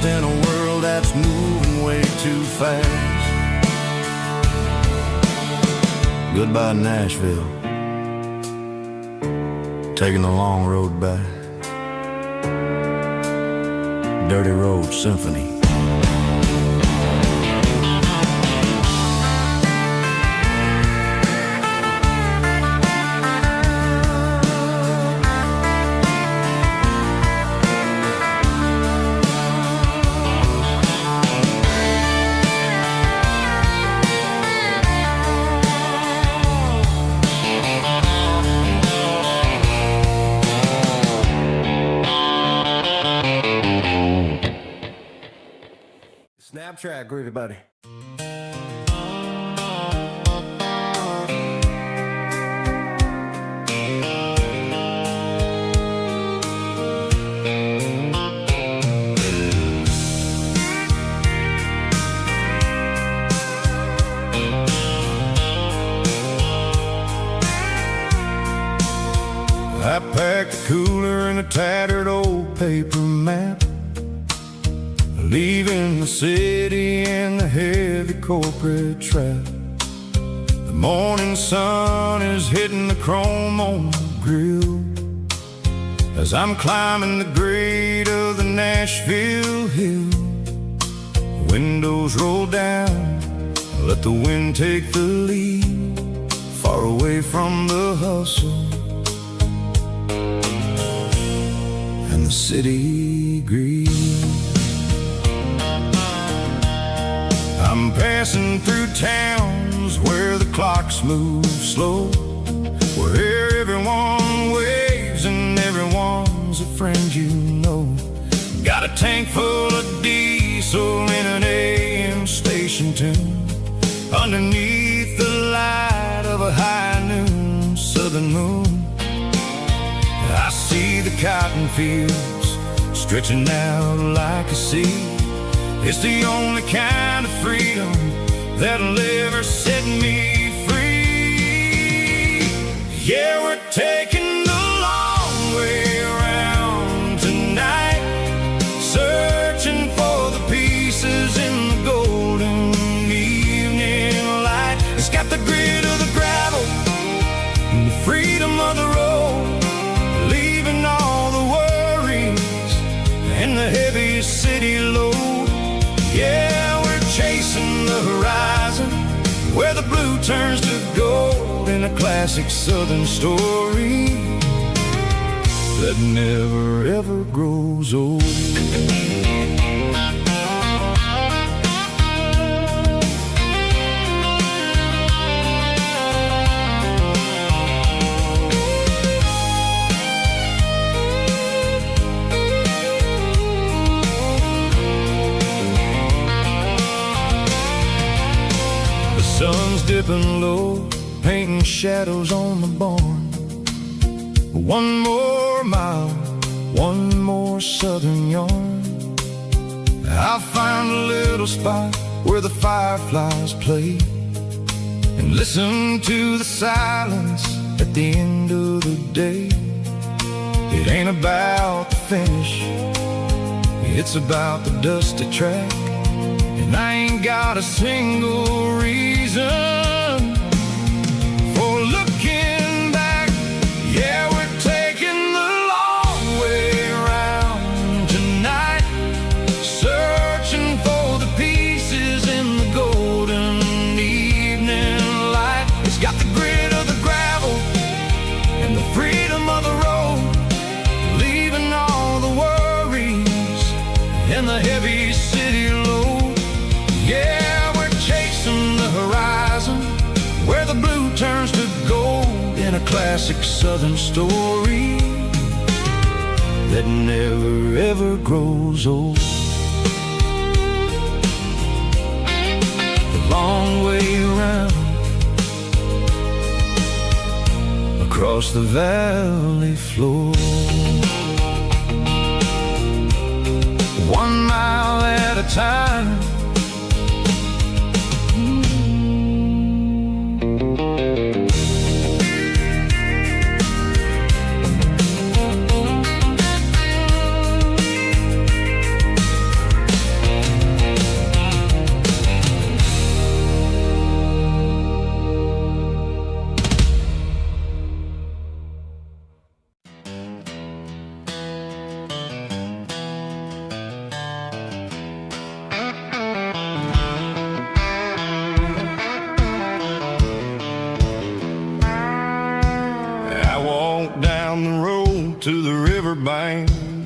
lost in a world that's moving way too fast. Goodbye, Nashville. Taking the long road back. Dirty Road Symphony. Snap track, groovy buddy. I packed a cooler and a tattered old paper map, leaving the city in the heavy corporate trap. The morning sun is hitting the chrome on the grill as I'm climbing the grade of the Nashville hill. Windows roll down, let the wind take the lead, far away from the hustle and the city greed. I'm passing through towns where the clocks move slow, where everyone waves and everyone's a friend you know. Got a tank full of diesel in an AM station tune, underneath the light of a high noon southern moon. I see the cotton fields stretching out like a sea. It's the only kind of freedom that'll ever set me free. Yeah, we're taking the long way around tonight, searching for the pieces in the golden evening light. It's got the grit of the gravel and the freedom of the road, leaving all the worries and the heavy city load. Yeah, we're chasing the horizon, where the blue turns to gold, in a classic southern story that never ever grows old. Sun's dipping low, painting shadows on the barn. One more mile, one more southern yarn. I'll find a little spot where the fireflies play, and listen to the silence at the end of the day. It ain't about the finish, it's about the dusty track. And I ain't got a single reason for looking back. Yeah, we're taking the long way around tonight, searching for the pieces in the golden evening light. It's got the grit of the gravel and the freedom of the road, leaving all the worries and the heavy city load. Yeah, we're chasing the horizon, where the blue turns to gold, in a classic southern story that never ever grows old. The long way around, across the valley floor, 1 mile at a time.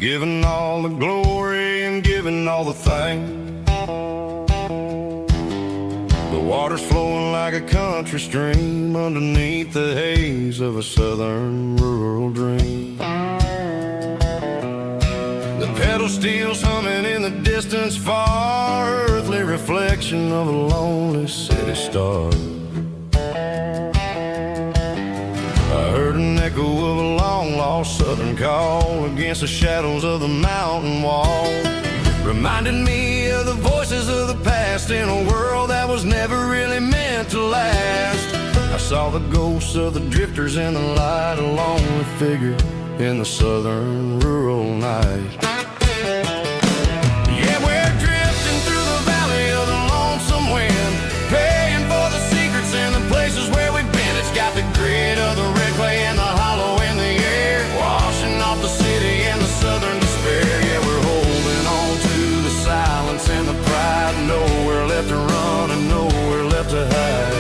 Given all the glory and given all the thanks. The water's flowing like a country stream underneath the haze of a southern rural dream. The pedal steel's humming in the distance far, earthly reflection of a lonely city star. I heard an echo of a long-lost southern call against the shadows of the mountain wall, reminding me of the voices of the past in a world that was never really meant to last. I saw the ghosts of the drifters in the light, a lonely figure in the southern rural night. Yeah, we're drifting through the valley of the lonesome wind, paying for the secrets and the places where we've been. It's got the grit of the red clay and the hollow in the air, washing off the city and the southern despair. Yeah, we're holding on to the silence and the pride, nowhere left to run and nowhere left to hide.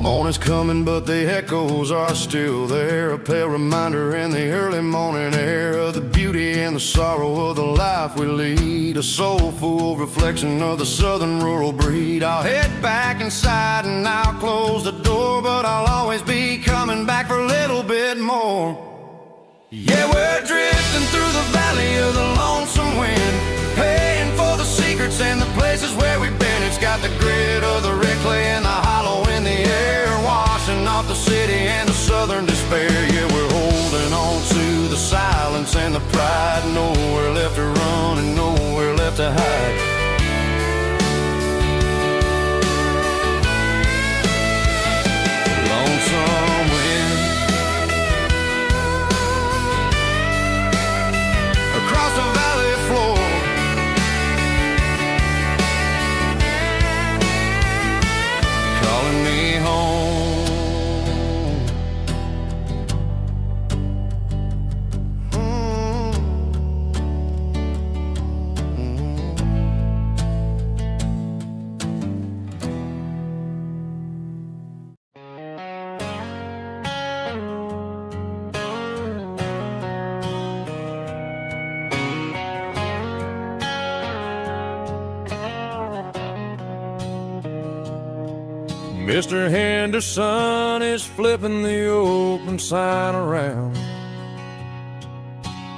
Morning's coming, but the echoes are still there, a pale reminder in the early morning air of the beauty and the sorrow of the life we lead, a soulful reflection of the southern rural breed. I'll head back inside and I'll close the door, but I'll always be coming back for a little bit more. Yeah, we're drifting through the valley of the lonesome wind, paying for the secrets and the places where we've been. It's got the grit of the red clay and the hollow in the air, washing off the city and the southern despair. Yeah, we're holding on to the silence and the pride, nowhere left to run and nowhere left to hide. Lonesome wind across the valley floor, calling me home. Mr. Henderson is flipping the open sign around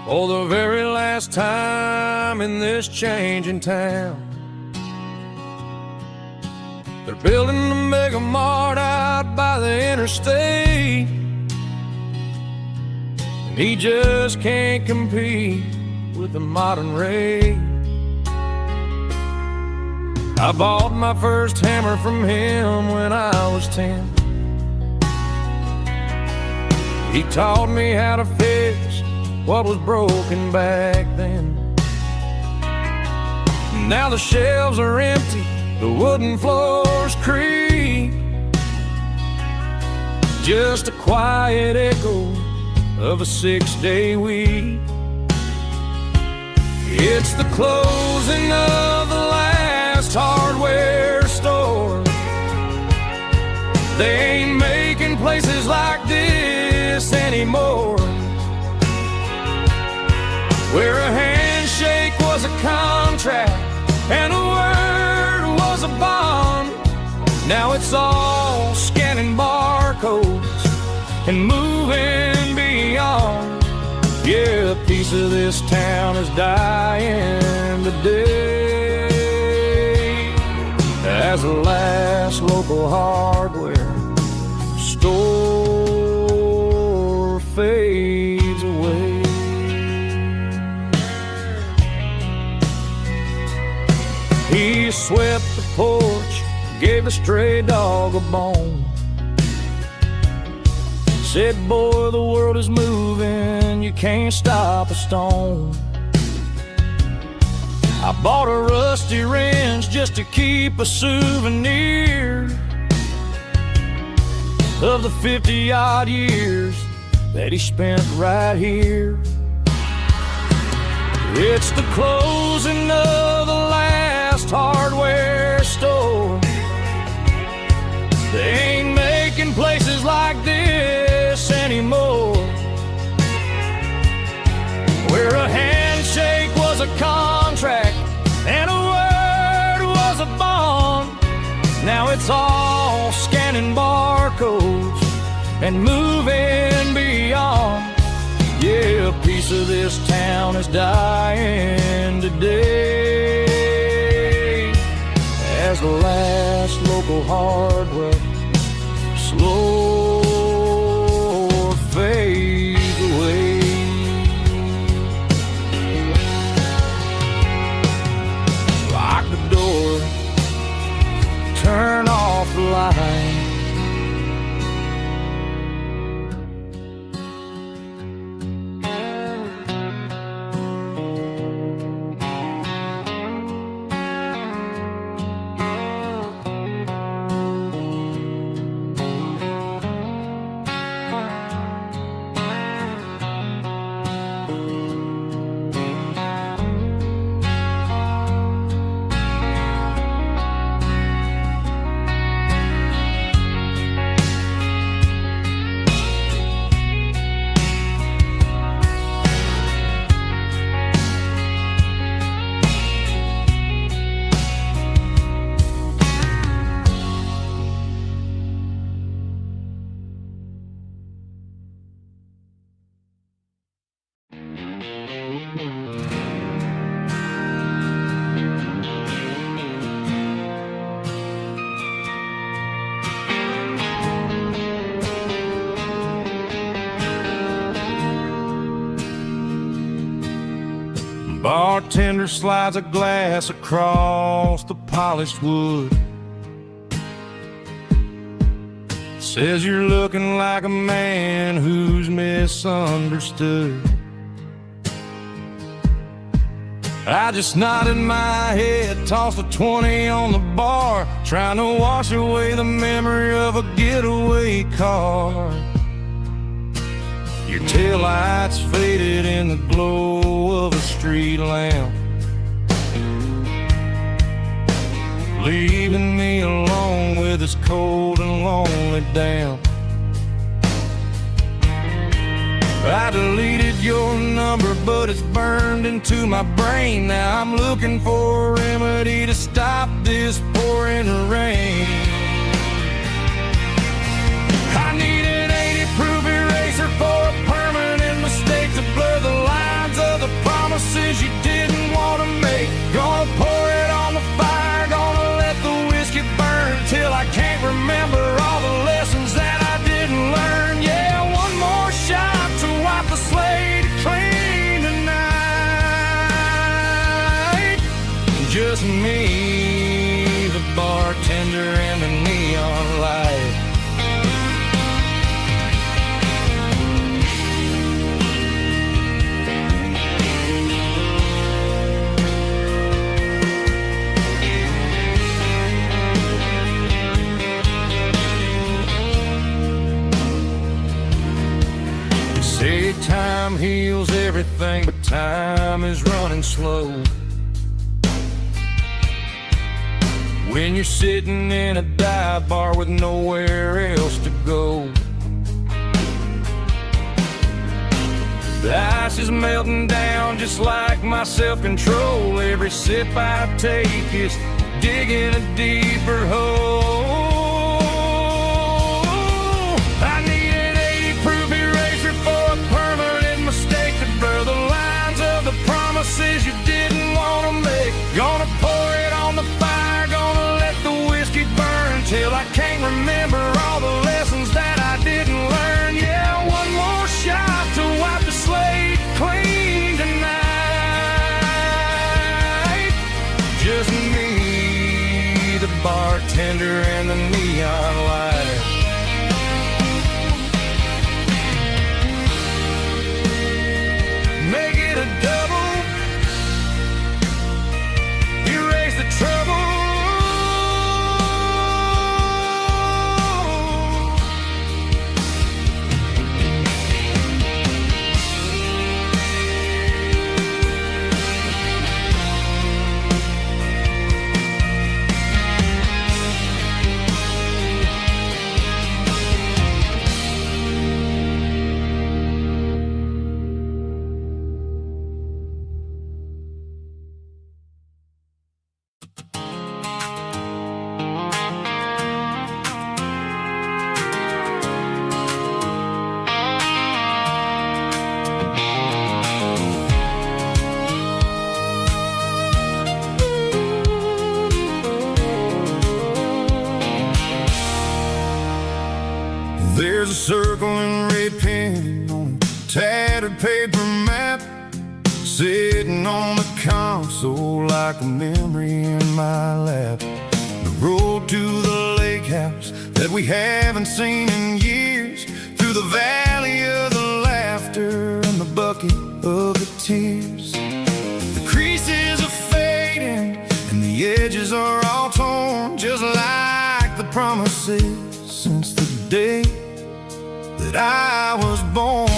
for the very last time in this changing town. They're building a mega mart out by the interstate, and he just can't compete with the modern rate. I bought my first hammer from him when I was 10. He taught me how to fix what was broken back then. Now the shelves are empty, the wooden floors creak, just a quiet echo of a 6-day week. It's the closing of the last hardware store. They ain't making places like this anymore, where a handshake was a contract and a word was a bond. Now it's all scanning barcodes and moving beyond. Yeah, a piece of this town is dying today as the last local hardware store fades away. He swept the porch, gave a stray dog a bone, said, boy, the world is moving, you can't stop a stone. I bought a rusty wrench just to keep a souvenir, of the 50-odd years that he spent right here. It's the closing of the last hardware store. They ain't making places like this anymore, where a handshake was a contract and a word was a bond. Now it's all scanning barcodes and moving beyond. Yeah, a piece of this town is dying today as the last local hardware slow fades away. Lock the door, turn off the light. Bartender slides a glass across the polished wood. Says you're looking like a man who's misunderstood. I just nodded my head, tossed a 20 on the bar, trying to wash away the memory of a getaway car. Your taillights faded in the glow of a street lamp, leaving me alone with this cold and lonely damp. I deleted your number, but it's burned into my brain. Now I'm looking for a remedy to stop this pouring rain. I need an 80-proof eraser for a permanent mistake to blur the lines of the promises you didn't want to make. Gonna pour it on the fire, gonna let the whiskey burn till I can't remember all the lessons that I didn't learn. Yeah, one more shot to wipe the slate clean tonight. Just me, the bartender, and the neon light. Say time heals everything, but time is running slow. When you're sitting in a dive bar with nowhere else to go, the ice is melting down just like my self-control. Every sip I take is digging a deeper hole. I need an 80-proof eraser for a permanent mistake to blur the lines of the promises you didn't want to make. Gonna pour it on the fire, gonna let the whiskey burn till I can't remember all the lessons that I didn't learn. Yeah, one more shot to wipe the slate clean tonight. Just me, the bartender, and red pen on a tattered paper map, sitting on the console like a memory in my lap. The road to the lake house that we haven't seen in years, through the valley of the laughter and the bucket of the tears. The creases are fading and the edges are all torn, just like the promises since the day that I was born.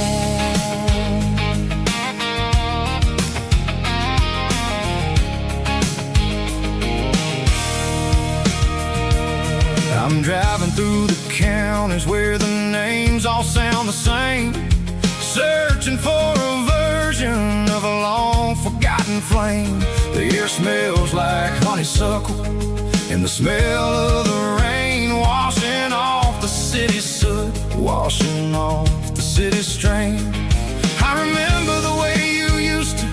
I'm driving through the counties where the names all sound the same, searching for a version of a long-forgotten flame. The air smells like honeysuckle, and the smell of the rain washing off the city's soot, washing off the city's strain. I remember the way you used to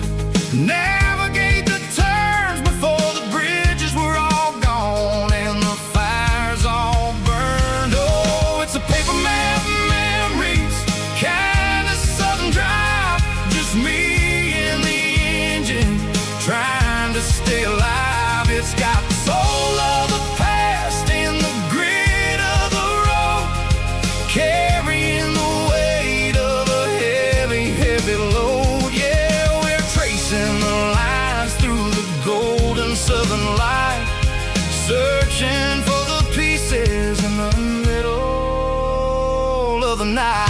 navigate the turns before the bridges were all gone and the fires all burned. Oh, it's a paper map memories, kind of southern drive, just me and the engine trying to stay alive. It's got the soul of the past and the grit of the road, carrying the weight of a heavy, heavy load. Yeah, we're tracing the lines through the golden southern light, searching for the pieces in the middle of the night.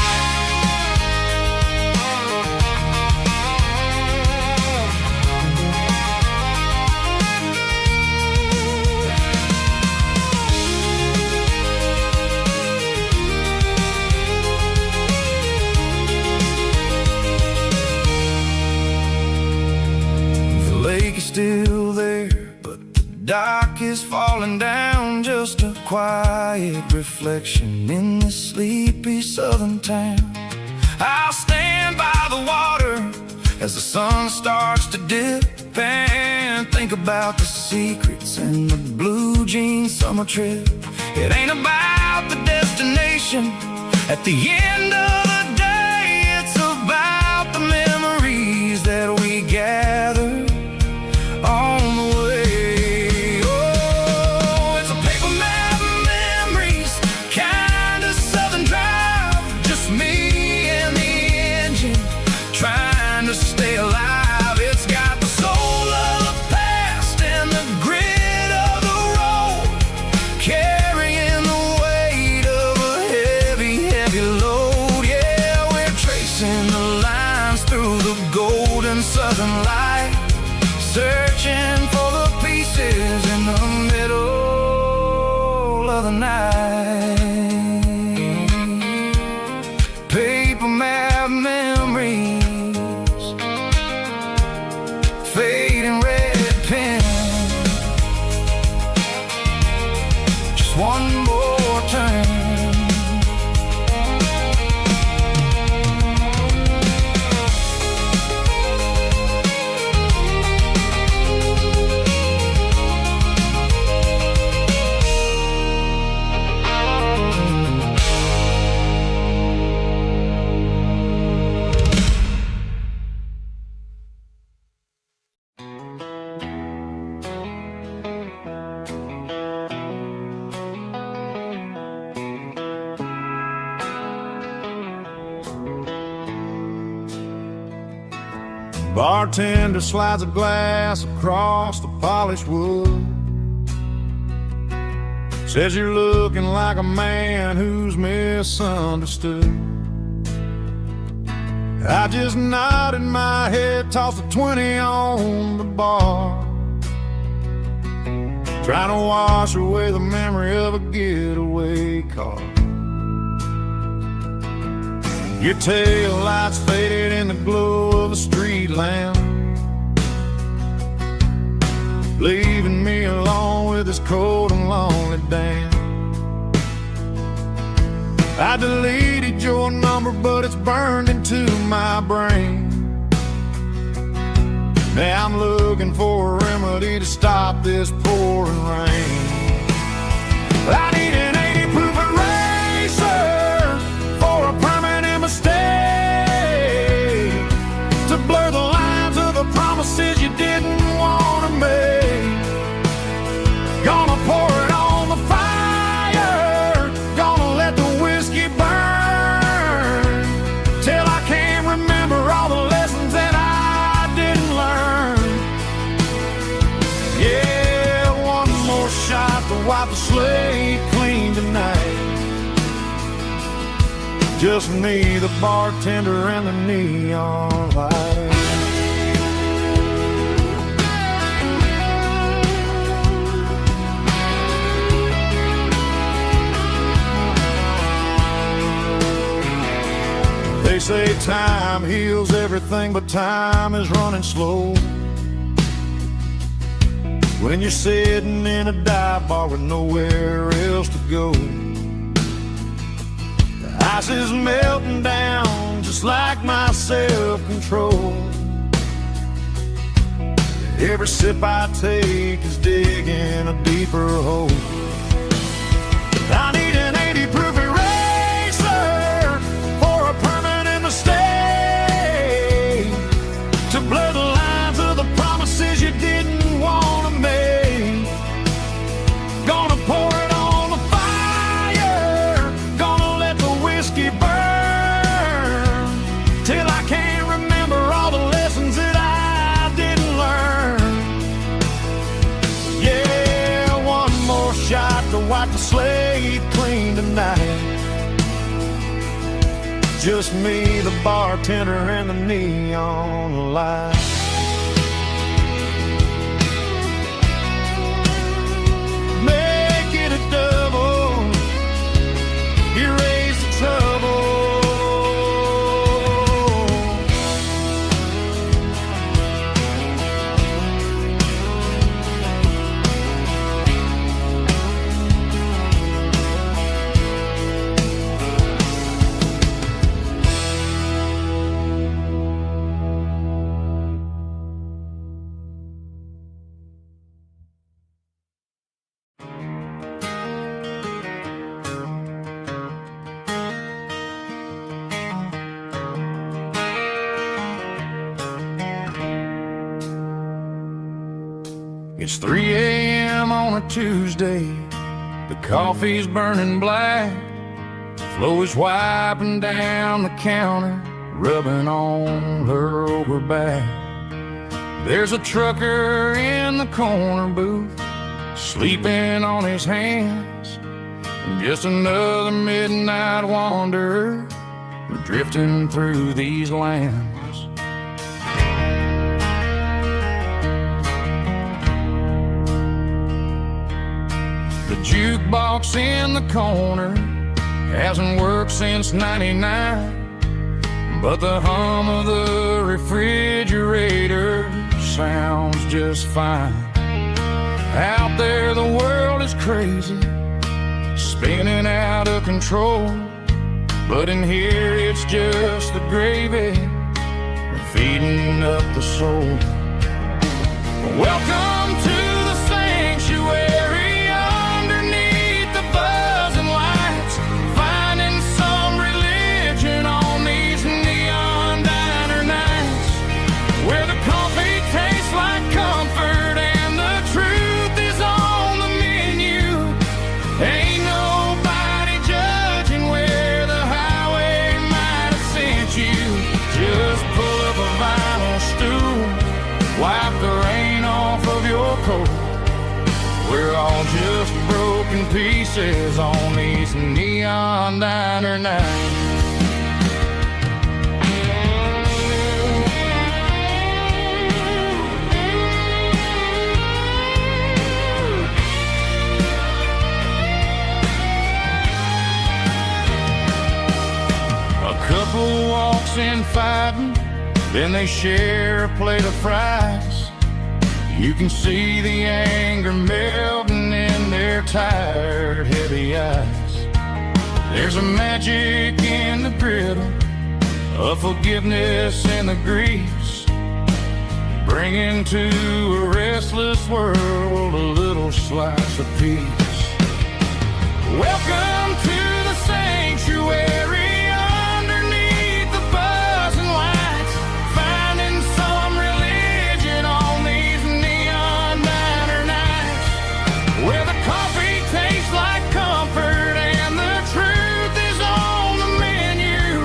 The lake is still there, but the dock is falling down, just a quiet reflection in this sleepy southern town. I'll stand by the water as the sun starts to dip and think about the secrets and the blue jean summer trip. It ain't about the destination at the end of the day, it's about the memories that we gather on the way. Oh, it's a paper map memories, kind of southern drive, just me and the engine trying to stay alive. It's got the soul of the past and the grit of the road, carrying the weight of a heavy, heavy load. Yeah, we're tracing the lines through the golden southern light, searching for the pieces in the middle of the night. Paper map memories, fading red pen, just one more turn. Bartender slides a glass across the polished wood, says you're looking like a man who's misunderstood. I just nodded my head, tossed a 20 on the bar, trying to wash away the memory of a getaway car. Your tail lights faded in the glow of a street lamp, leaving me alone with this cold and lonely damn. I deleted your number, but it's burned into my brain. Now I'm looking for a remedy to stop this pouring rain. I need an 80 proof eraser for a permanent Just me, the bartender, and the neon light. They say time heals everything, but time is running slow. When you're sitting in a dive bar with nowhere else to go, the ice is melting down just like my self-control. Every sip I take is digging a deeper hole. I need an 80 proof eraser for a permanent mistake, to blur the lines of the promises you didn't want to make. Gonna pour it on the fire, gonna let the whiskey burn, till I can't remember all the lessons that I didn't learn. Yeah, one more shot to wipe the slate clean tonight. Just me, the bartender, and the neon light. Make it a double, erase the trouble. It's 3 a.m. on a Tuesday. The coffee's burning black. Chloe's wiping down the counter, rubbing on her over back. There's a trucker in the corner booth, sleeping on his hands. Just another midnight wanderer, drifting through these lands. The jukebox in the corner hasn't worked since '99, but the hum of the refrigerator sounds just fine. Out there the world is crazy, spinning out of control, but in here it's just the gravy feeding up the soul. Welcome to the sanctuary, underneath the buzzing lights, finding some religion on these neon diner nights, where the coffee tastes like comfort and the truth is on the menu. Ain't nobody judging where the highway might have sent you. Just pull up a vinyl stool, wipe the rain off of your coat. We're all just broken pieces on these neon diner nights. A couple walks in fighting, then they share a plate of fries. You can see the anger melting in their tired, heavy eyes. There's a magic in the griddle, a forgiveness in the grease, bringing to a restless world a little slice of peace. Welcome to the sanctuary, underneath the buzzing lights, finding some religion on these neon diner nights, where the coffee tastes like comfort and the truth is on the menu.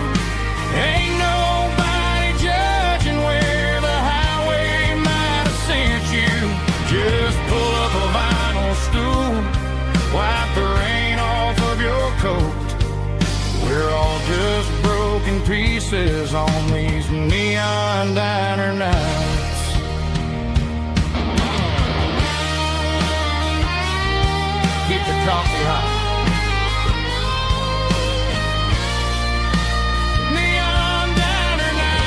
Ain't nobody judging where the highway might have sent you. Just pull up a vinyl stool, wipe the rain off of your coat. We're all pieces on these neon diner nights. Keep the coffee hot. Neon diner night.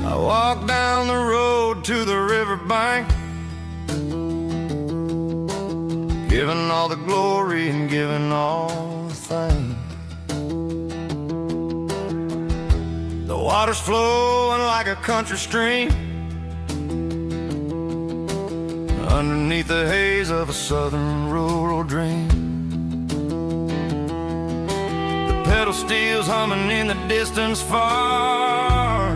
I walk down the road to the riverbank, giving all the glory and giving all the thanks. The water's flowing like a country stream underneath the haze of a southern rural dream. The pedal steel's humming in the distance far,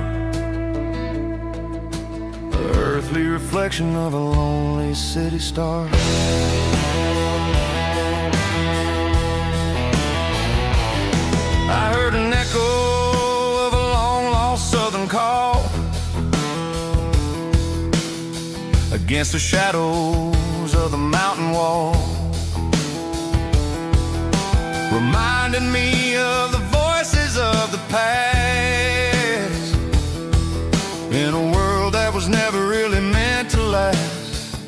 earthly reflection of a lonely city star. I heard an echo of a long-lost southern call against the shadows of the mountain wall, reminding me of the voices of the past in a world that was never really meant to last.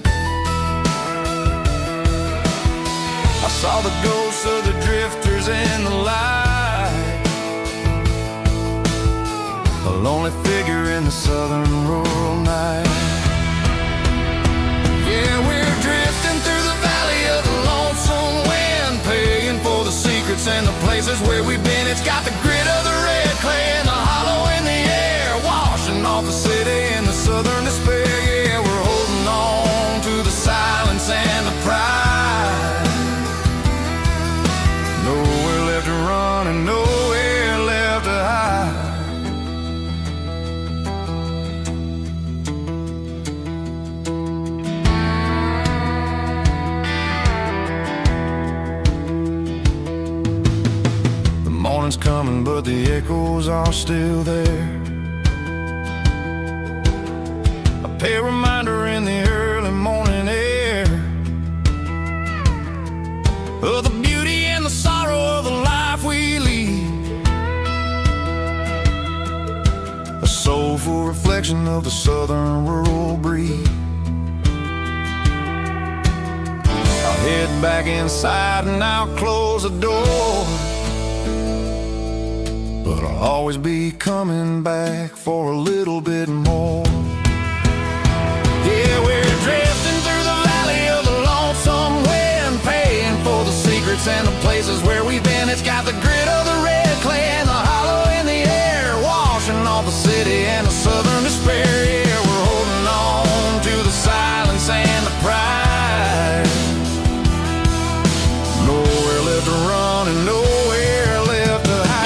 I saw the ghosts of the drifters in the light, a lonely figure in the southern rural night. Yeah, we're drifting through the valley of the lonesome wind, paying for the secrets and the places where we've been. It's got the grit of the red clay and the hollow in the air, washing off the city and the southern despair. Yeah, we're holding on to the silence and the pride. Nowhere left to run and nowhere left to hide. The morning's coming, but the echoes are still there. A pale reminder in the early morning air of the beauty and the sorrow of the life we lead, a soulful reflection of the southern rural breed. I'll head back inside and I'll close the door, but I'll always be coming back for a little bit more. Yeah, we're drifting through the valley of the lonesome wind, paying for the secrets and the places where we've been. It's got the grit of the red clay and the hollow in the air, washing off the city and the southern despair. Yeah, we're holding on to the silence and the pride. Nowhere left to run and nowhere left to hide.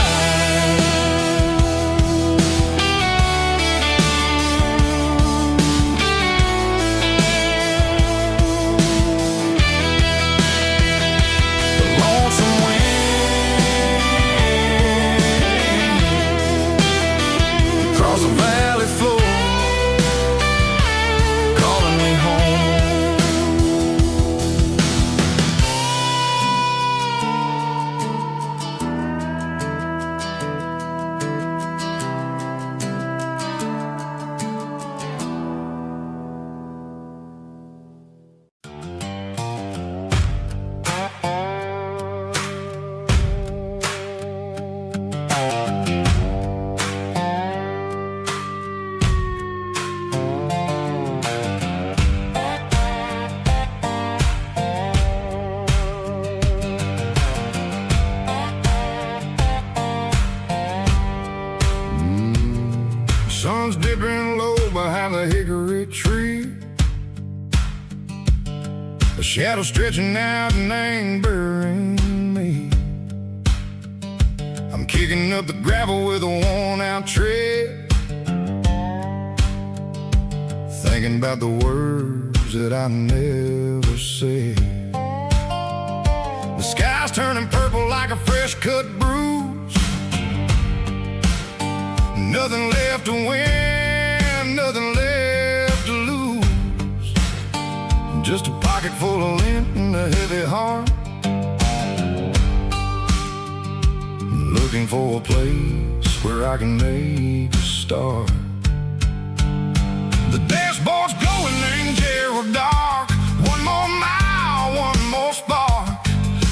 shadow stretching out and angering me. I'm kicking up the gravel with a worn-out tread, thinking about the words that I never said. The sky's turning purple like a fresh-cut bruise. Nothing left to win, nothing left to lose. Just a pocket full of lint and a heavy heart, looking for a place where I can make a start. The dashboard's glowing angel dark. One more mile, one more spark.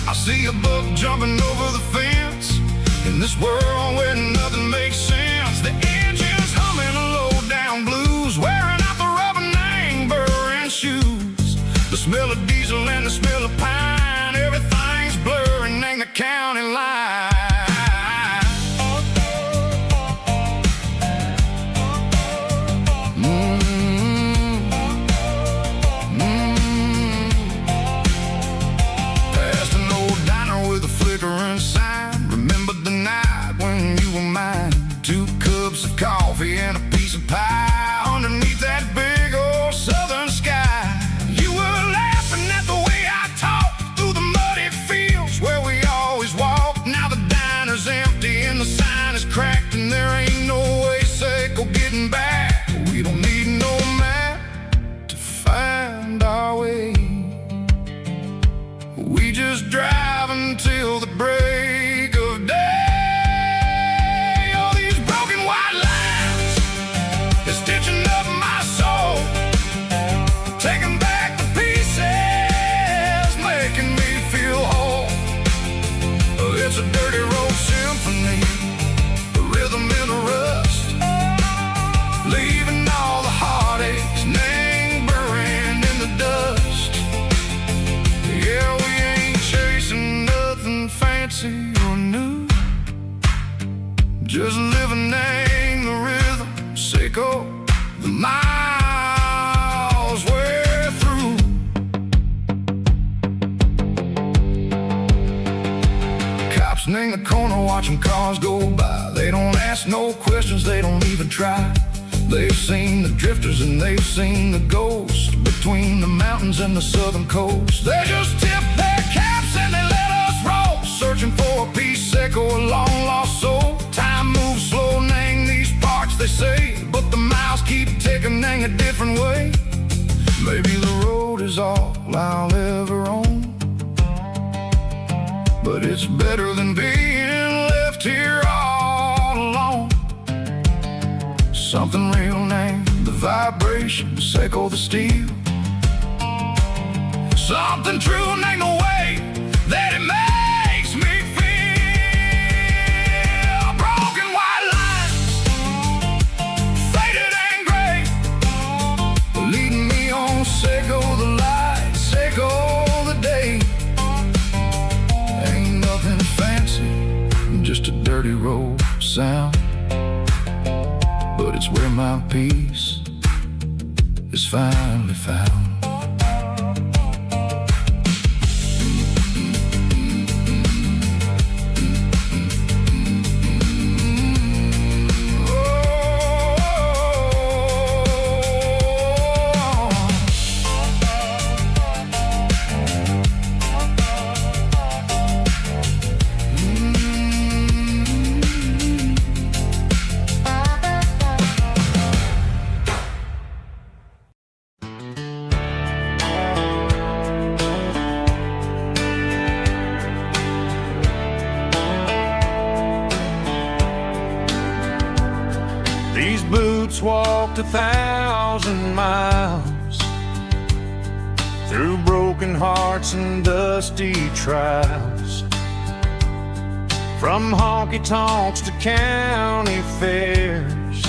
I see a buck jumping over the fence in this world where nothing makes sense. The engine's humming a low-down blues, wearing out the rubber name burring shoes. The smell of diesel and the smell of pine, everything's blurring ain't the county line. Remembered the night when you were mine. 2 cups of coffee and a piece of pie underneath that big old southern sky. You were laughing at the way I talked through the muddy fields where we always walked. Now the diner's empty and the sign is cracked, and there ain't no way safe or getting back. We don't need no map to find our way. We just drive until the break of day. All these broken white lines is stitching up my soul, taking back the pieces, making me feel whole. It's a dirty road symphony, a rhythm in a rust, leaving all the heartaches, name burning in the dust. Yeah, we ain't chasing nothing fancy or new, just living name the rhythm, sicko, the miles we're through. Cops in the corner watching cars go by. They don't ask no questions, they don't even try. They've seen the drifters and they've seen the ghosts between the mountains and the southern coast. They just tip their caps and they let us roll, searching for a piece secco, a long lost soul. Time moves slow, nang these parts they say, but the miles keep ticking, nang a different way. Maybe the road is all I'll ever own, but it's better than being left here all alone. Something real named the vibration, secco the steel. Something true named the way that it makes me feel. Broken white lines, faded and gray, leading me on, secco the light, secco the day. Ain't nothing fancy, just a dirty road sound, but it's where my peace is finally found. These boots walked 1,000 miles through broken hearts and dusty trials, from honky-tonks to county fairs,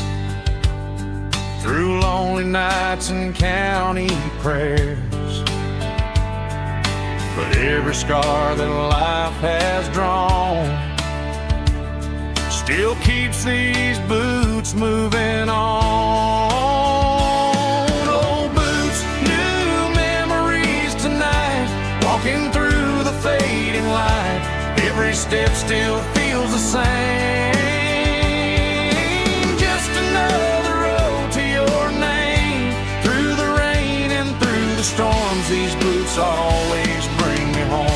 through lonely nights and county prayers. But every scar that life has drawn still keeps these boots moving on. Old boots, new memories tonight, walking through the fading light. Every step still feels the same. Just another road to your name. Through the rain and through the storms, these boots always bring me home.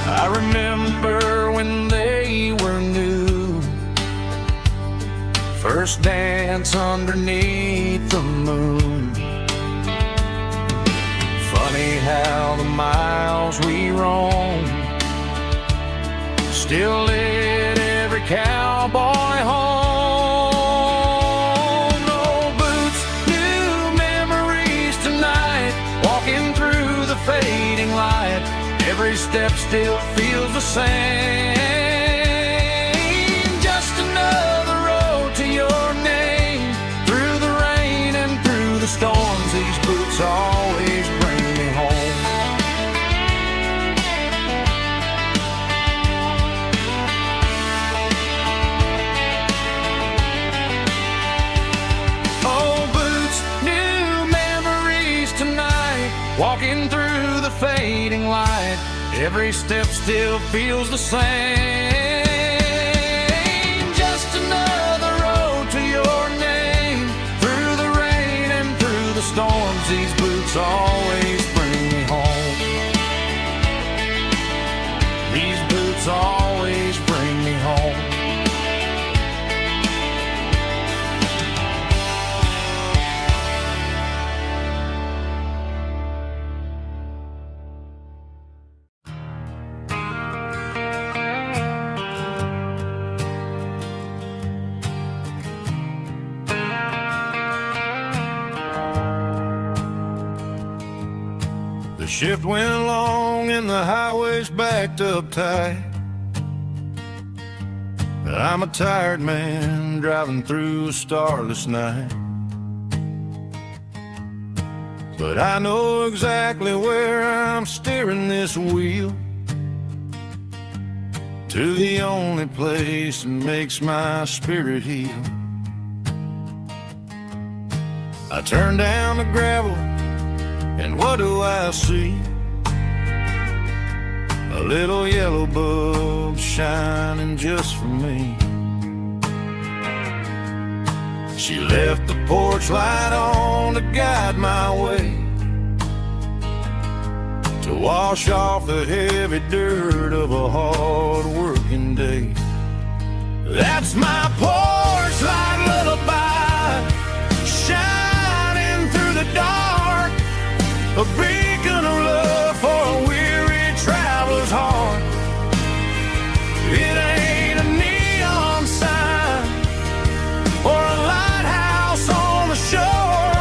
I remember when they were new, first dance underneath the moon. Funny how the miles we roam still lit every cowboy home. No boots, new memories tonight, walking through the fading light. Every step still feels the same. Just another road to your name. Through the rain and through the storms, these boots always bring me home. Oh, boots, new memories tonight, walking through the fading light. Every step still feels the same. Just another road to your name. Through the rain and through the storms, these boots always bring me home. These boots always bring me home. The shift went long and the highway's backed up tight. I'm a tired man driving through a starless night. But I know exactly where I'm steering this wheel, to the only place that makes my spirit heal. I turn down the gravel, and what do I see? A little yellow bulb shining just for me. She left the porch light on to guide my way, to wash off the heavy dirt of a hard working day. That's my porch light lullaby, shining through the dark, a beacon of love for a weary traveler's heart. It ain't a neon sign or a lighthouse on the shore,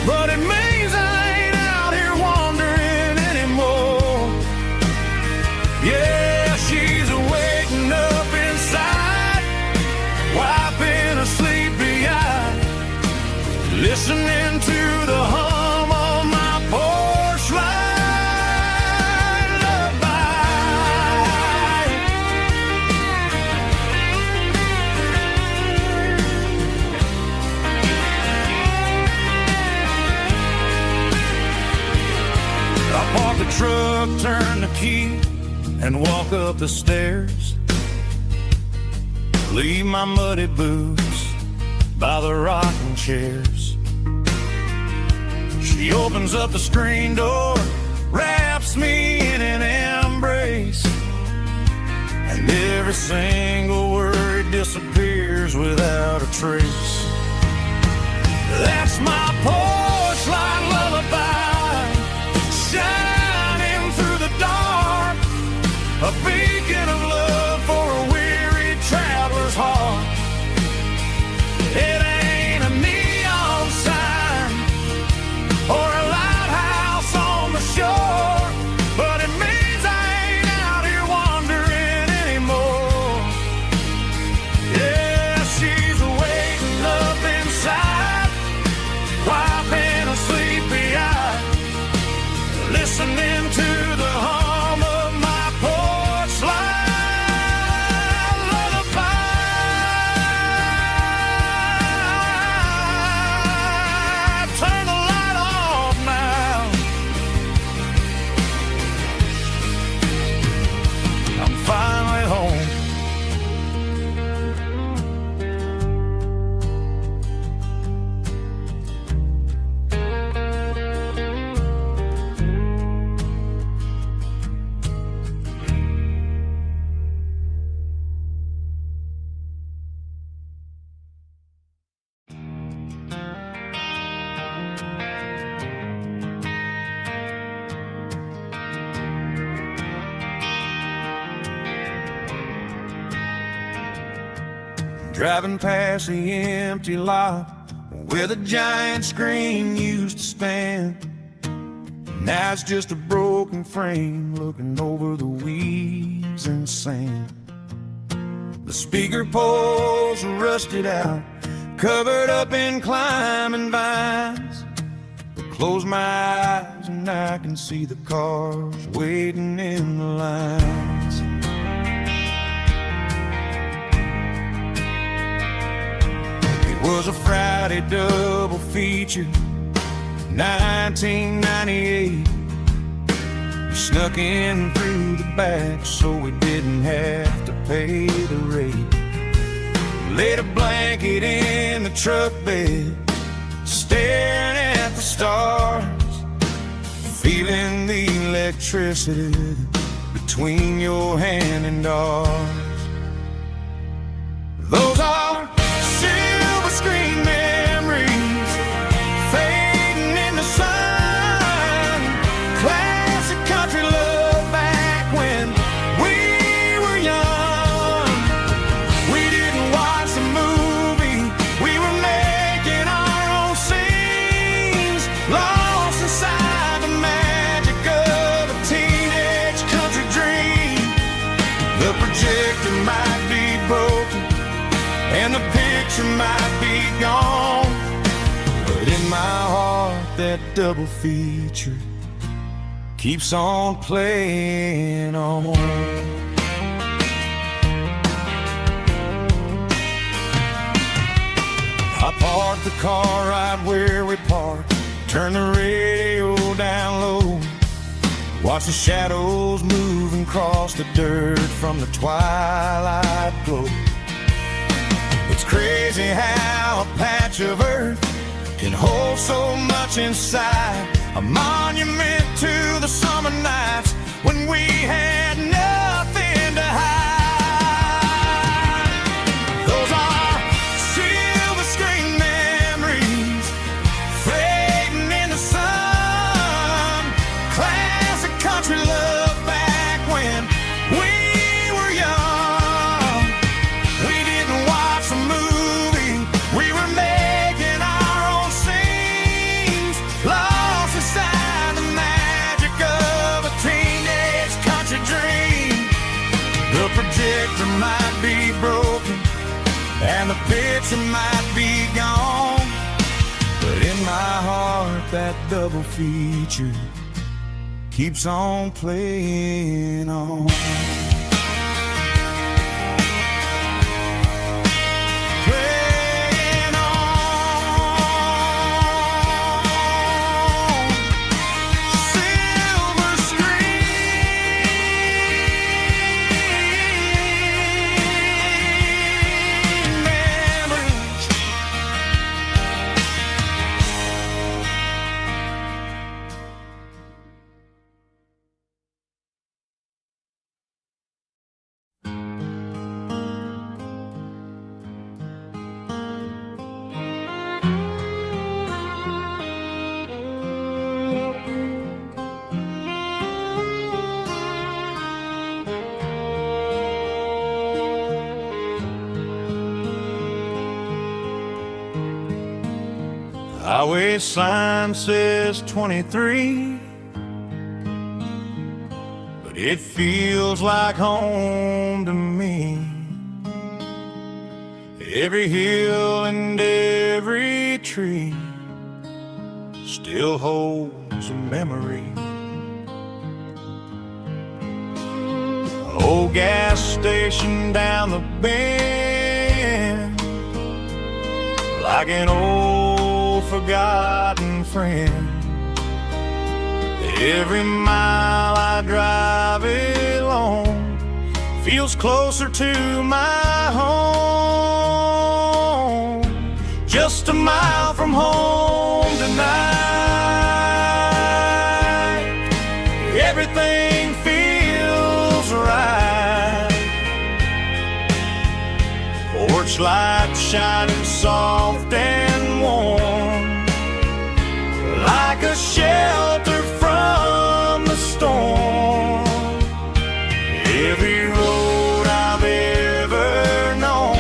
but it means I ain't out here wandering anymore. Yeah, she's waking up inside, wiping a sleepy eye, listening to the hum of my porch light lullaby. I park the truck, turn the key, and walk up the stairs. Leave my muddy boots by the rocking chairs. She opens up the screen door, wraps me in an embrace, and every single word disappears without a trace. That's my porch light lullaby, shining through the dark, a beacon of love for a weary traveler's heart. It ain't a neon sign or a lighthouse on the shore, but it means I ain't out here wandering anymore. Yeah, she's waiting up inside, why driving past the empty lot where the giant screen used to stand. Now it's just a broken frame looking over the weeds and sand. The speaker poles are rusted out, covered up in climbing vines. I close my eyes and I can see the cars waiting in the lines. It was a Friday double feature, 1998. We snuck in through the back so we didn't have to pay the rate. Laid a blanket in the truck bed, staring at the stars, feeling the electricity between your hand and ours. Those are silver screen memories fading in the sun. Classic country love back when we were young. We didn't watch the movie, we were making our own scenes, lost inside the magic of a teenage country dream. The projector might be broken and the picture might be gone, but in my heart that double feature keeps on playing on. I parked the car right where we parked, turned the radio down low, watch the shadows move and cross the dirt from the twilight glow. It's crazy how a patch of earth can hold so much inside, a monument to the summer nights when we had nothing to hide. Those are silver screen memories fading in the sun. Classic country love back when we were young. We didn't watch the movie, we were making our own scenes, lost inside the magic of a teenage country dream. The projector might be broken and the picture might be gone, but in my heart that double feature keeps on playing on. Playing on. Silver screen memories. Highway sign says 23, but it feels like home to me. Every hill and every tree still holds a memory. Old gas station down the bend, like an old forgotten friend. Every mile I drive it alone feels closer to my home. Just a mile from home tonight, everything feels right. Porch light shining soft and warm, like a shelter from the storm. Every road I've ever known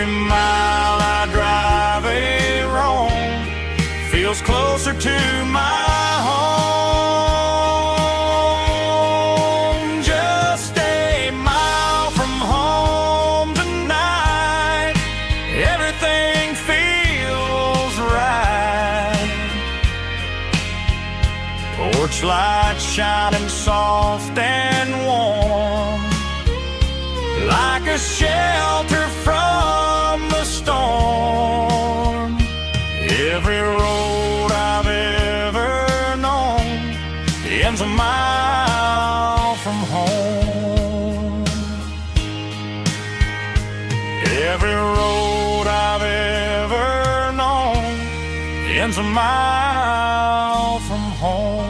Every mile I drive a roam feels closer to my home. Just a mile from home tonight, everything feels right. Porch light shining soft and warm, like a shelter from the storm. Every road I've ever known ends a mile from home. Every road I've ever known ends a mile from home.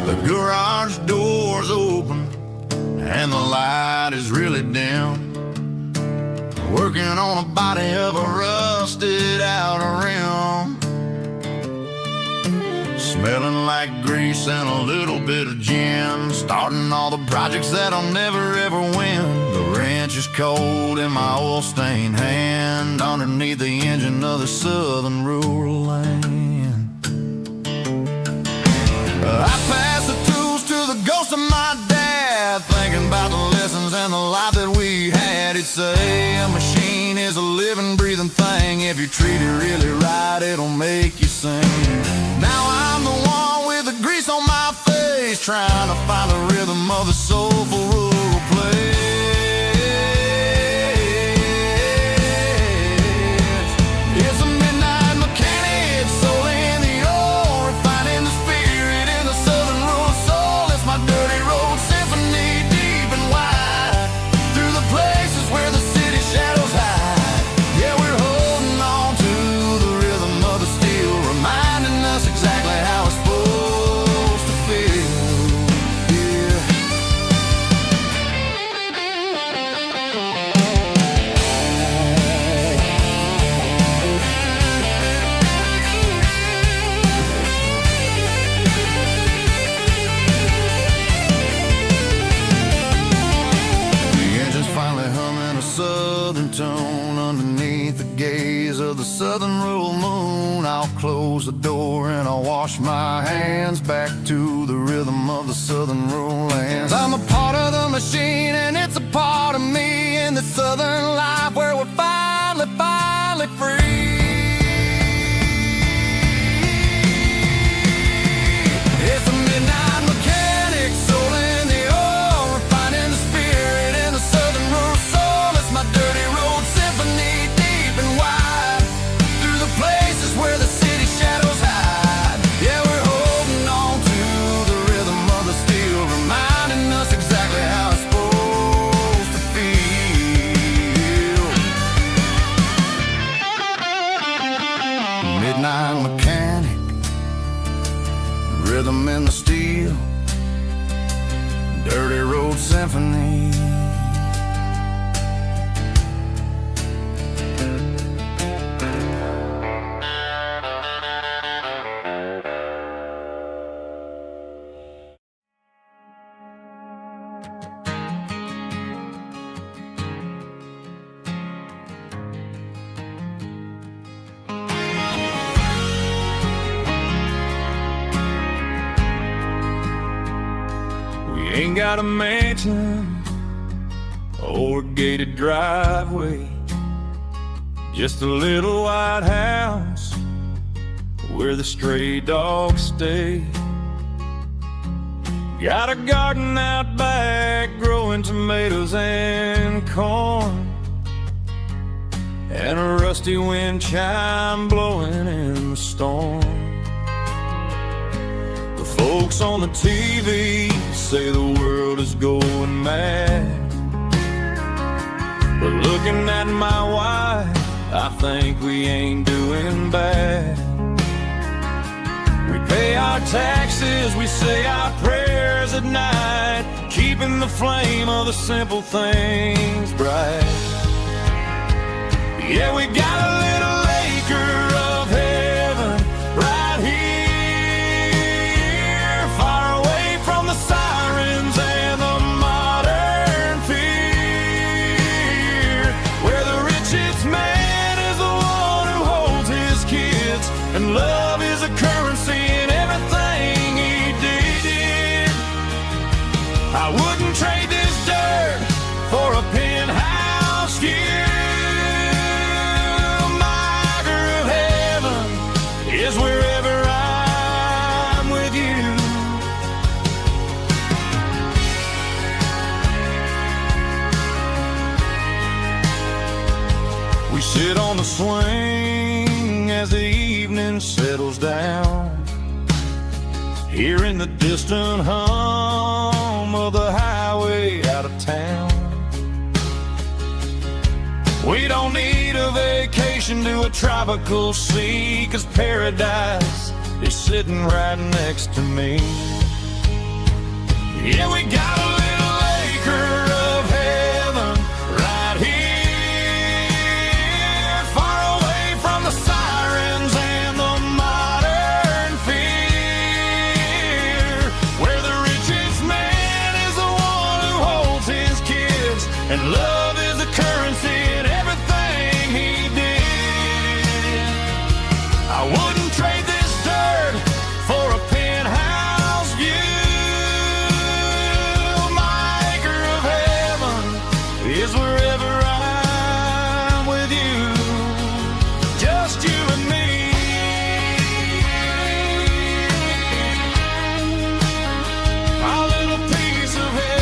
The garage door's open and the light is really dim. Working on a body of a rusted out rim, smelling like grease and a little bit of gin. Starting all the projects that'll never ever win. The wrench is cold in my oil-stained hand, underneath the engine of the southern rural land. I pass the tools to the ghost of my dad, thinking about the lessons and the life that we had. He'd say a machine is a living, breathing thing. If you treat it really right, it'll make you sing. Now I'm the one with the grease on my face, trying to find the rhythm of the soulful rural place. It's a midnight mechanic, soul in the ore, refining the spirit in the southern rural soul. It's my dirty road symphony, deep and wide, through the places where the city shadows hide. Yeah, we're holding on to the rhythm of the steel, reminding us exactly how it's supposed to feel. Yeah. The engine's finally humming a southern tone underneath the gaze of the southern rural moon. I'll close the door and I'll wash my hands, back to the rhythm of the southern rural lands. I'm a part of the machine and it's a part of me, in the southern life where we're finally free. It's a midnight mechanic, soul in the ore, refining the spirit in the southern rural soul. It's my dirty road symphony, deep and wide, through the places where the city shadows hide. Yeah, we're holding on to the rhythm of the steel, reminding us exactly how it's supposed to feel. Midnight mechanic, rhythm in the steel, dirty road symphony. Ain't got a mansion or a gated driveway, just a little white house where the stray dogs stay. Got a garden out back growing tomatoes and corn, and a rusty wind chime blowing in the storm. The folks on the TV say the world is going mad, But looking at my wife, I think we ain't doing bad. We pay our taxes, we say our prayers at night, keeping the flame of the simple things bright. Yeah, we got a little acre of heaven right here, far away from the sirens and the modern fear, where the richest man is the one who holds his kids, and love is a currency in everything he did. I wouldn't trade this dirt for a penthouse view. Is wherever I'm with you. We sit on the swing as the evening settles down, hearing the distant hum of the highway out of town. We don't need a vacation to a tropical sea, 'cause paradise is sitting right next to me. Yeah, we got a little acre of heaven right here, far away from the sirens and the modern fear, where the richest man is the one who holds his kids, and love is the currency in everything he did. I wouldn't trade this dirt for a penthouse view. My acre of heaven is wherever I'm with you, just you and me. Our little piece of heaven.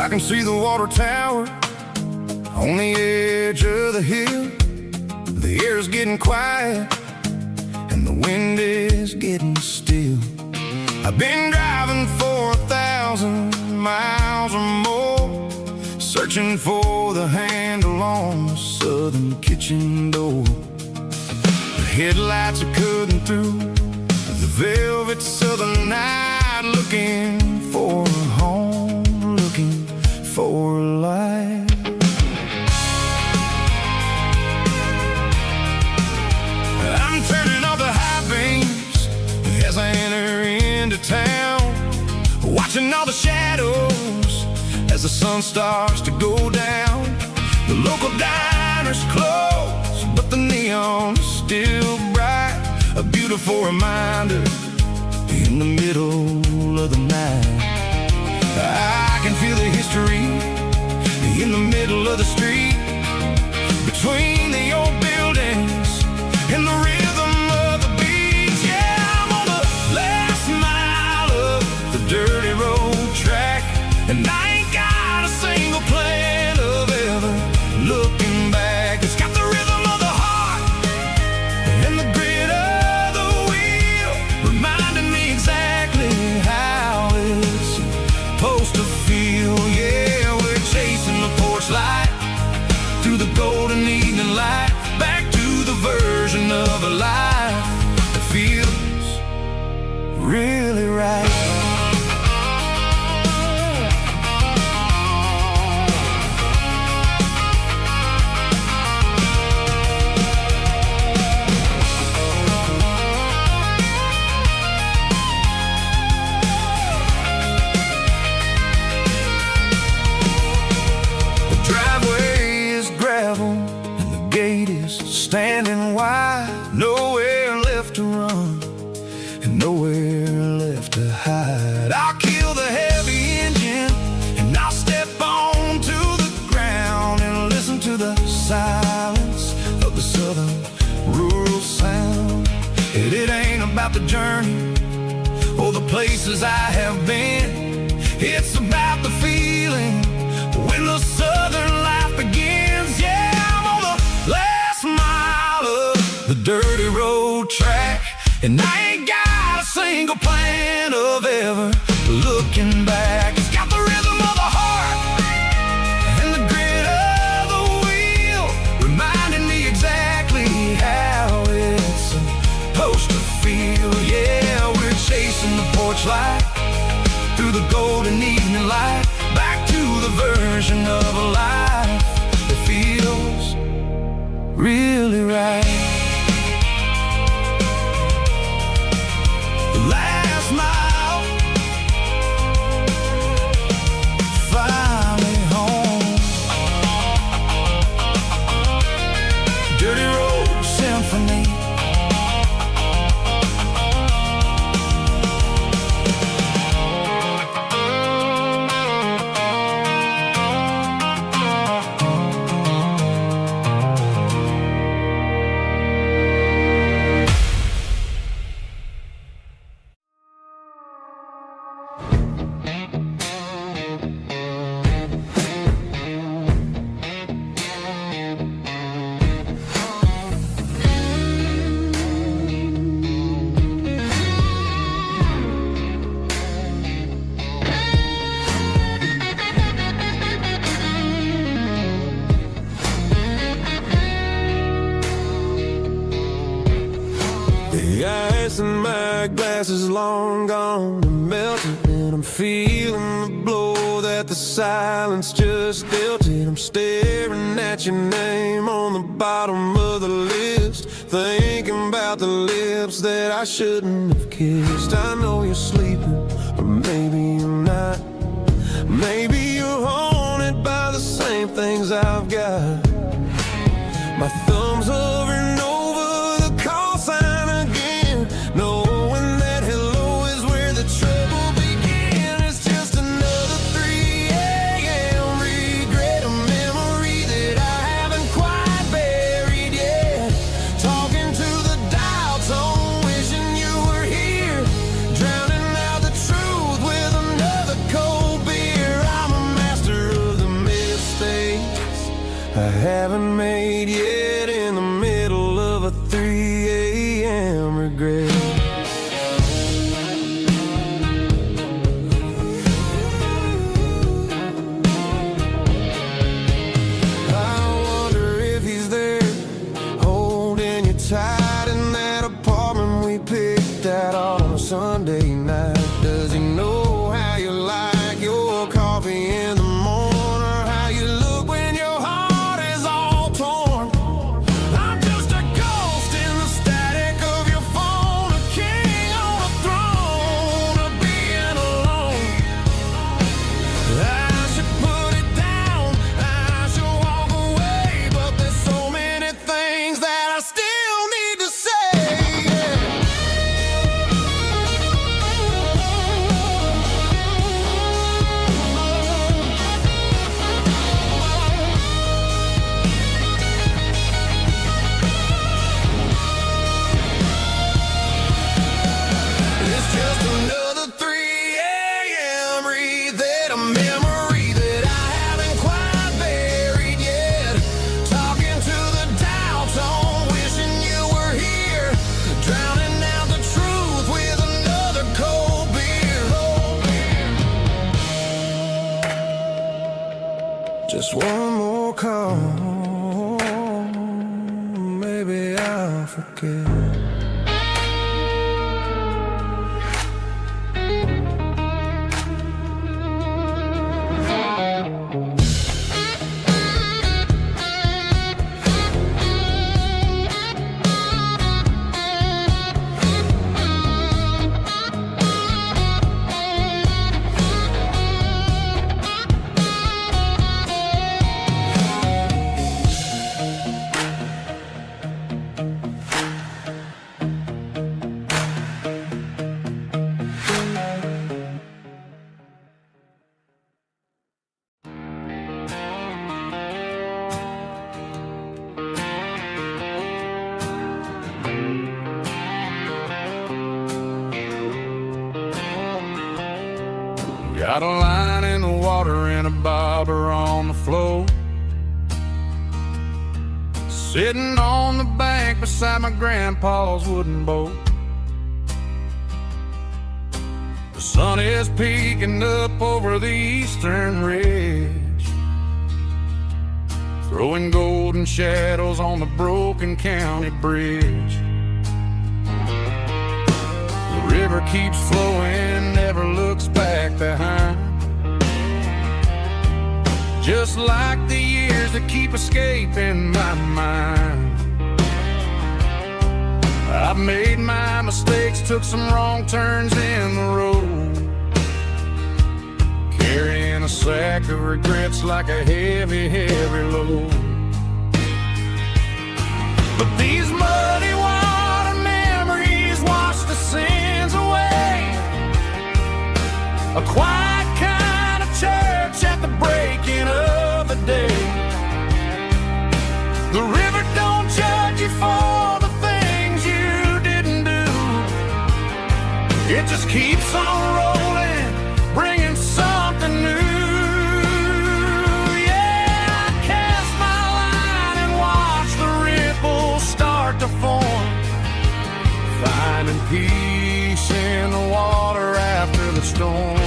I can see the water tower on the edge of the hill. The air is getting quiet and the wind is getting still. I've been driving for 1,000 miles or more, searching for the handle on the southern kitchen door. The headlights are cutting through the velvet southern night, looking for a home, looking for life. I'm turning off the high beams as I enter into town, watching all the shadows as the sun starts to go down. The local diner's closed, but the neon is still bright, a beautiful reminder in the middle of the night. I can feel the history in the middle of the street, between the old buildings and the rhythm of the beats. Yeah, I'm on the last mile of the dirty road track, and I ain't got a single plan of ever looking back. It's got the rhythm of the heart and the grit of the wheel, reminding me exactly how it's supposed to feel. Yeah, we're chasing the porch light through the golden evening light, back to the version of a life that feels really right. It ain't about the journey or the places I have been. It's about the feeling when the southern life begins. Yeah, I'm on the last mile of the dirty road track, and I ain't got a single plan of ever looking back. It's got the rhythm of the heart and the grit of the wheel, reminding me exactly how it's supposed to feel. Yeah, we're chasing the porch light through the golden evening light, back to the version of a life that feels really right. The last mile, finally home. Dirty Road Symphony. The ice in my glass is long gone and melted, and I'm feeling the blow that the silence just dealt it. I'm staring at your name on the bottom of the list, thinking about the lips that I shouldn't have kissed. I know you're sleeping, or maybe you're not. Maybe you're haunted by the same things I've got. My thumb's hovering over the call sign again, knowing that hello is where the trouble began. It's just another 3 a.m. regret, a memory that I haven't quite buried yet. Talking to the dial tone, wishing you were here, drowning out the truth with another cold beer. I'm a master of the mistakes I haven't made yet, in the middle of a 3 a.m. regret. I wonder if he's there, holding you tight in that apartment we picked out on a Sunday night. Does he know how you like your coffee in the morning, or how you look when your heart is all torn? I'm just a ghost in the static of your phone, a king on a throne of being alone. I should put it down, I should walk away, but there's so many things that I still need to say. It's just another 3 a.m. read, a memory that I haven't quite buried yet. Talking to the dial tone, wishing you were here, drowning out the truth with another cold beer. Just one more call, maybe I'll forget. Got a line in the water and a bobber on the floor. Sitting on the bank beside my grandpa's wooden boat. The sun is peeking up over the eastern ridge, throwing golden shadows on the broken county bridge. The river keeps flowing, never looks back behind, just like the years that keep escaping my mind. I've made my mistakes, took some wrong turns in the road, carrying a sack of regrets like a heavy, heavy load. But these muddy water memories wash the sins away. A quiet kind of church at the breaking of the day. The river don't judge you for the things you didn't do. It just keeps on rolling, bringing something new. Yeah, I cast my line and watch the ripples start to form, finding peace in the water after the storm.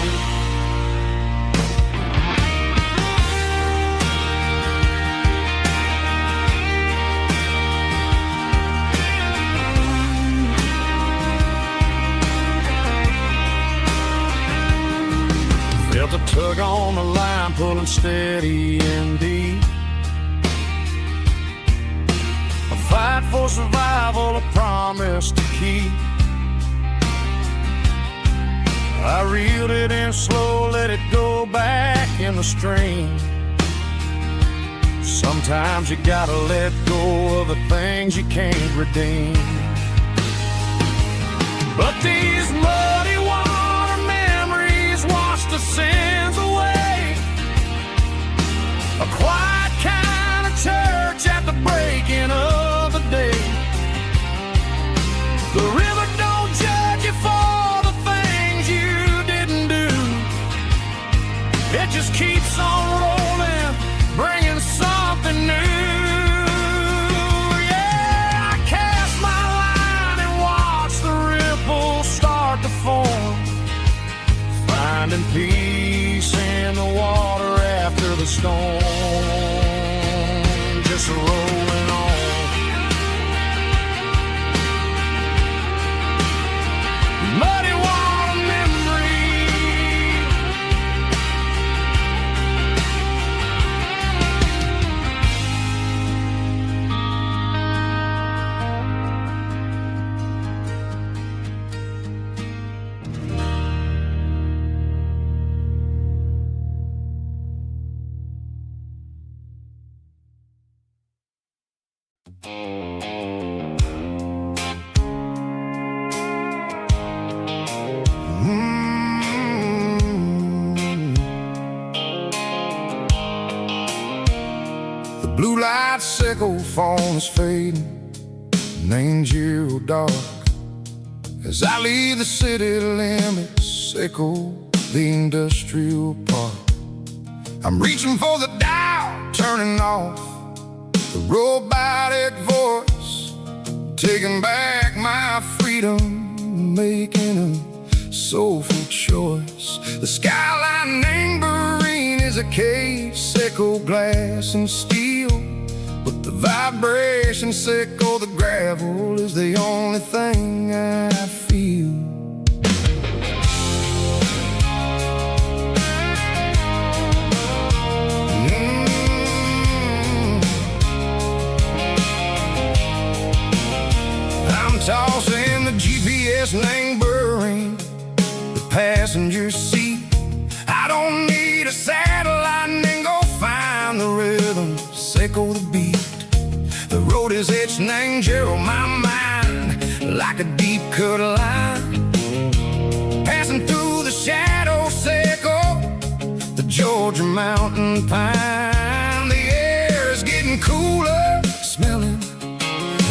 Felt a tug on the line, pulling steady and deep. A fight for survival, a promise to keep. I reeled it in slow, let it go back in the stream. Sometimes you gotta let go of the things you can't redeem. But these muddy water memories wash the sins away. A quiet kind of church at the breaking of the day. The river don't judge you for the things you didn't do. It just keeps on rolling, bringing something new. Yeah, I cast my line and watch the ripples start to form, finding peace in the water after the storm. Just rolling on. Muddy water memory. The blue light sickle phone is fading, name's zero dark. As I leave the city limits, sickle the industrial park. I'm reaching for the dial, turning off the robotic voice, taking back my freedom, making a soulful choice. The skyline named Barine is a cage, sickle glass and steel, but the vibration sickle, the gravel is the only thing I feel. I'm tossing the GPS named Barine, the passenger seat. I don't need a satellite and go find the rhythm, sickle the beat. The road is etched named Gerald, my mind, like a deep cut line. Passing through the shadow sickle, the Georgia mountain pine. The air is getting cooler, smelling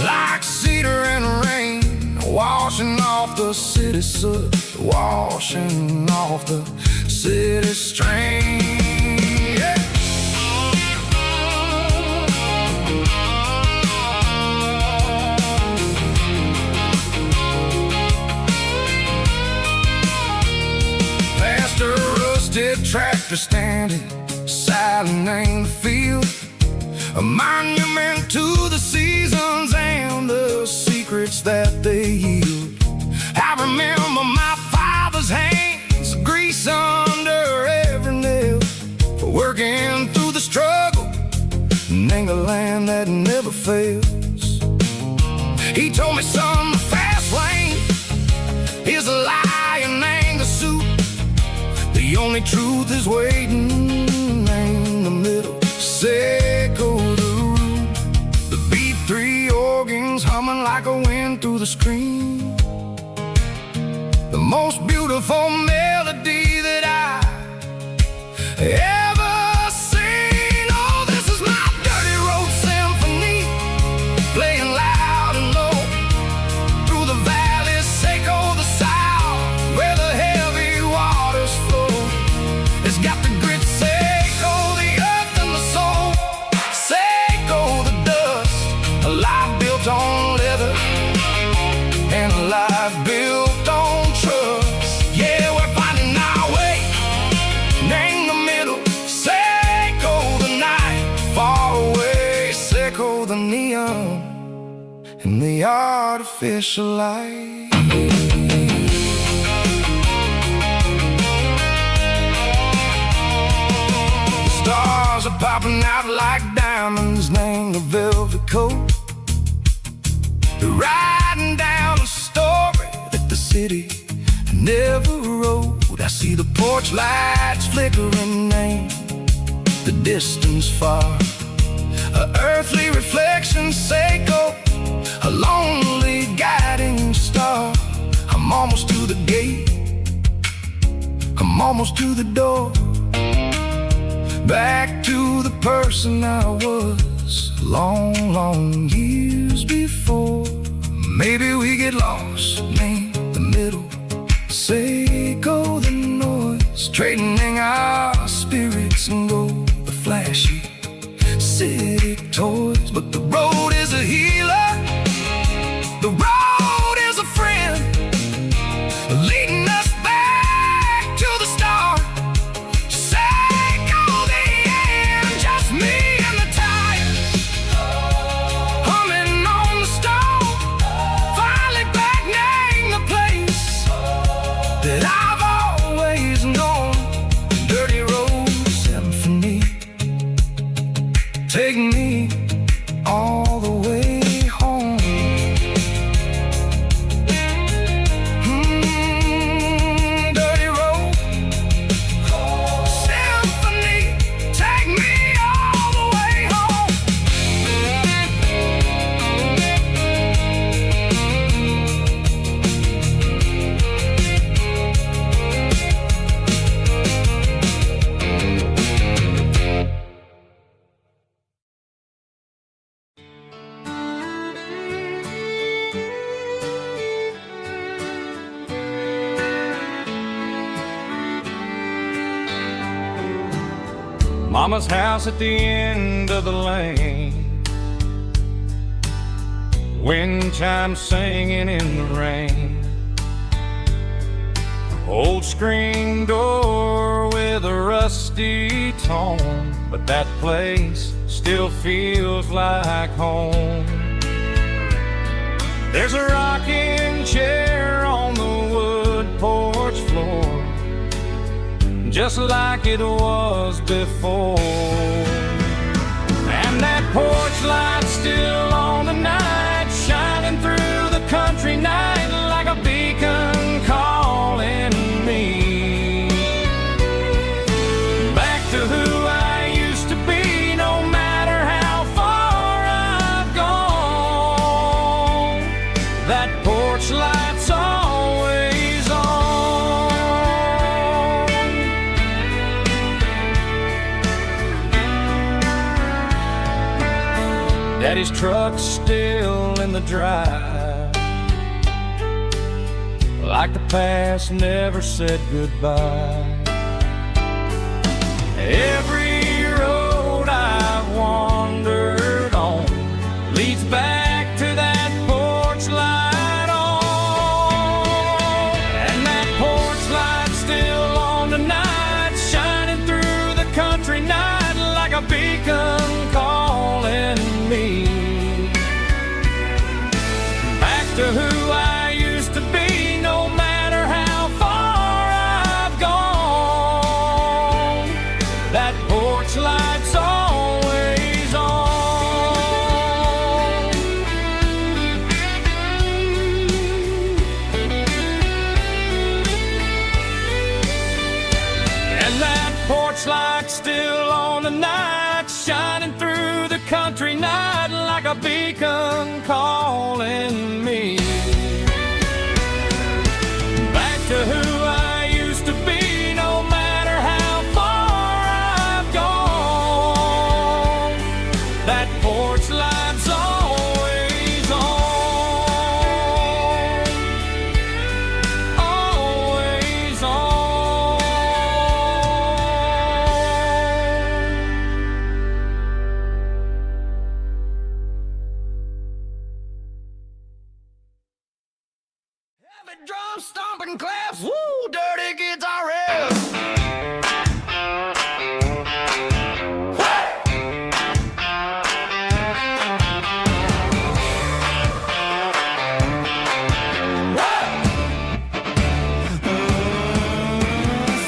like cedar and rain, washing off the city soot, washing off the city strain. Yeah. Past a rusted tractor standing silent in the field, a monument to the seasons and the secrets that they yield. I remember my father's hands, grease under every nail, working through the struggle, and the land that never fails. He told me, son, the fast lane is a lion and the suit. The only truth is waiting in the middle. Seco the root, the B3 organs humming like a wind through the screen. The most beautiful melody that I ever seen. Oh, this is my dirty road symphony, playing loud and low through the valleys, Seco the south, where the heavy waters flow. It's got the grit, Seco the earth and the soul, Seco the dust, a life built on leather and a life built on trust. Yeah, we're finding our way in the middle. Seco the night, far away. Seco the neon and the artificial light. The stars are popping out like diamonds, named the velvet coat. They're riding down a story that the city never wrote. I see the porch lights flickering in the distance far, a earthly reflection, Seco, a lonely guiding star. I'm almost to the gate, I'm almost to the door, back to the person I was long, long years before. Maybe we get lost in the middle, Seco the noise, trading our spirits and go the flashy city toys. But the road is a healer, the road is a friend, leading us back to the start. Seco the end, just me and the tires, humming on the stove, finally back name the place that I've always known. Dirty road symphony, take me all the way home. Dirty road symphony, take me all the way home. Mama's house at the end of the lane, wind chimes singing in the rain, old screen door with a rusty tone, but that place still feels like home. There's a rocking chair on the wood porch floor, just like it was before. And that porch light's still on tonight, shining through the country night like a beacon calling me back to who I used to be. No matter how far I've gone, that porch light's always on. Daddy's truck's still in the drive, like the past never said goodbye. Every road I've wandered on leads back to that porch light on. And that porch light's still on tonight, shining through the country night like a beacon calling me back to who I used to be, no matter how far I've gone. That porch light's always on. And that porch light's still on tonight, shining through the country night like a beacon calling me back to who I used to be, no matter how far I've gone. That porch light's always on, always on. Heavy drum stomping claps, woo, dirty guitar riffs.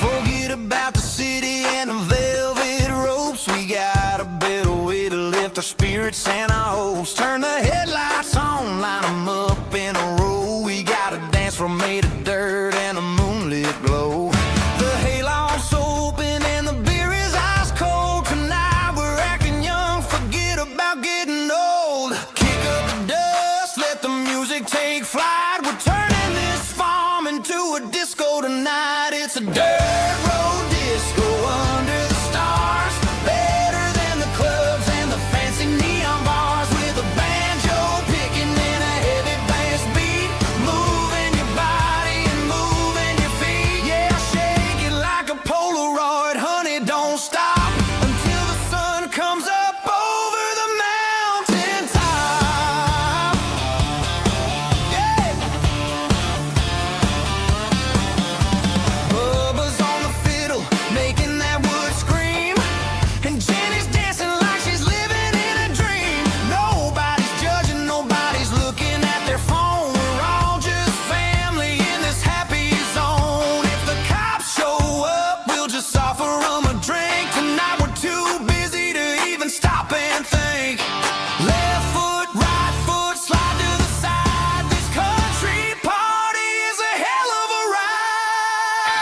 Forget about the city and the velvet ropes. We got a better way to lift our spirits and our hopes. Turn the headlights on, line them up in a row. We got a dance floor made of dirt and a moonlit glow. The hayloft's open and the beer is ice cold. Tonight we're acting young, forget about getting old. Kick up the dust, let the music take flight. We're turning this farm into a disco tonight. It's a dirt road disco under the stars. Better than the clubs and the fancy neon bars. With a banjo picking and a heavy bass beat, moving your body and moving your feet. Yeah, shake it like a Polaroid, honey, don't stop until the sun comes up over the mountain top. Yeah. Bubba's on the fiddle, making that wood scream. And Jenny's dancing like she's living in a dream. Nobody's judging, nobody's looking at their phone. We're all just family in this happy zone. If the cops show up, we'll just offer them a drink. Tonight we're too busy to even stop and think. Left foot, right foot, slide to the side. This country party is a hell of a ride.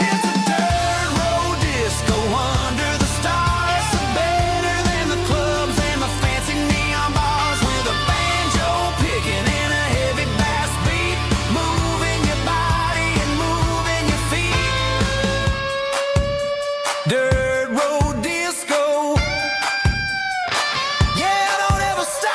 It's a dirt road disco under the stars. Better than the clubs and the fancy neon bars. With a banjo picking and a heavy bass beat, moving your body and moving your feet. Dirt road disco. Yeah, don't ever stop.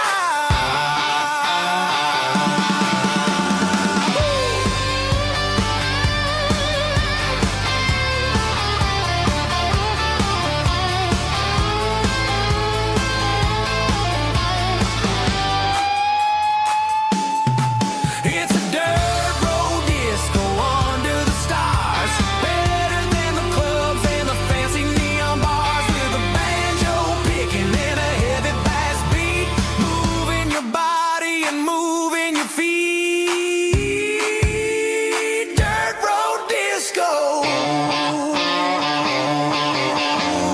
It's a dirt road disco under the stars. Better than the clubs and the fancy neon bars. With a banjo picking and a heavy bass beat, moving your body and moving your feet. Dirt road disco.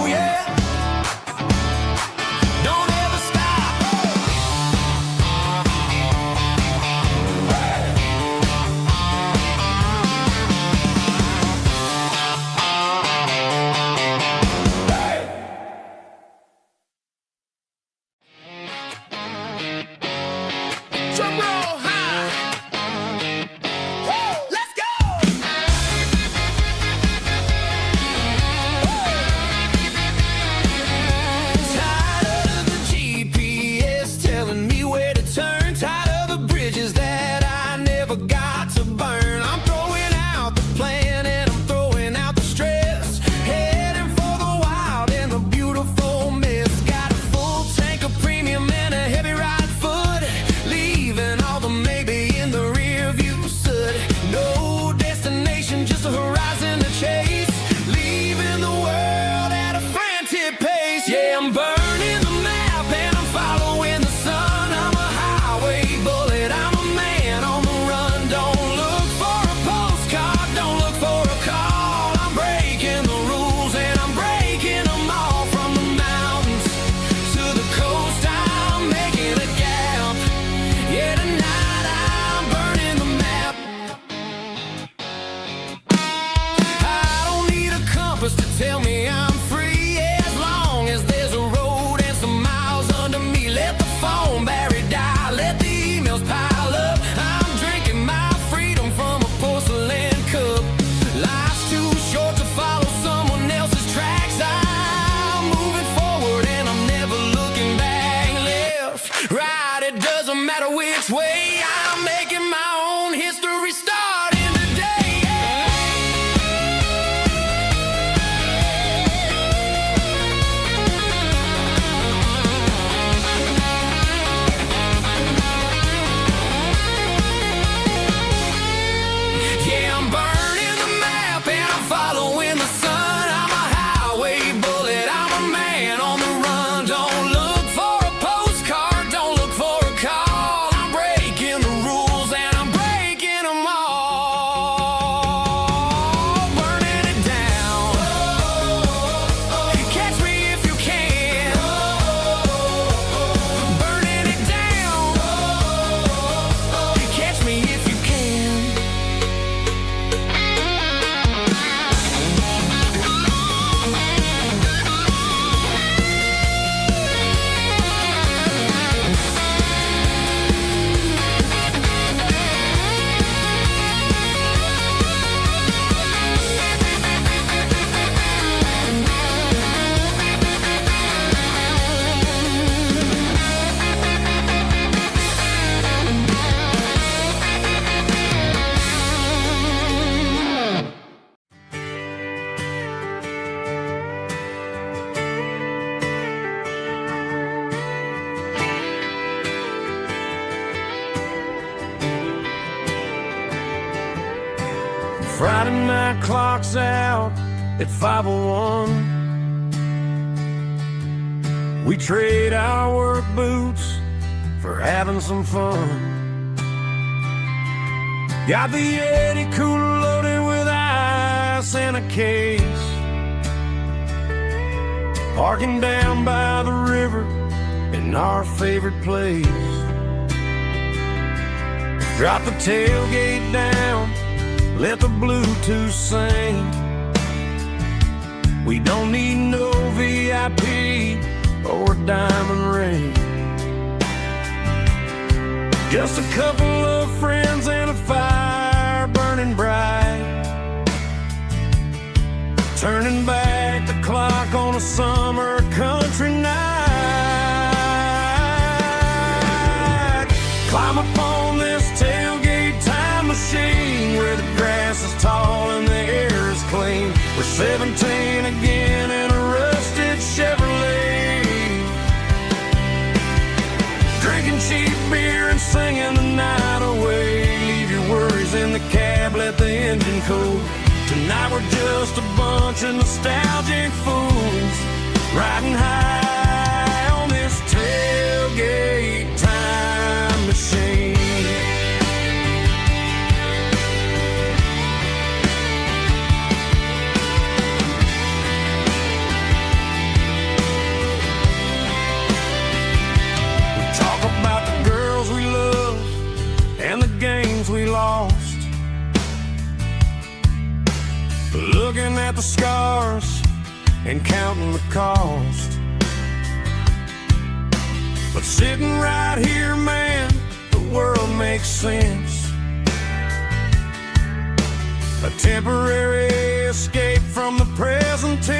Yeah. Don't ever stop. Drum roll high. Woo, let's go. Tired of the GPS telling me where to turn. Tired of the bridges that I never got to burn. I'm throwing out the plan and I'm throwing out the stress. Heading for the Friday night clock's out at 5:01. We trade our work boots for having some fun. Got the Yeti cooler loaded with ice and a case, parking down by the river in our favorite place. Drop the tailgate down, let the Bluetooth sing. We don't need no VIP or a diamond ring. Just a couple of friends and a fire burning bright, turning back the clock on a summer country night. Climb up on this tailgate time machine where the grass is tall and the air is clean. We're 17 again in a rusted Chevrolet, drinking cheap beer and singing the night away. Leave your worries in the cab, let the engine cool. Tonight we're just a bunch of nostalgic fools, riding high on this tailgate time machine. We talk about the girls we love and the games we lost, looking at the scars and counting the cost. But sitting right here, man, the world makes sense. A temporary escape from the present tense.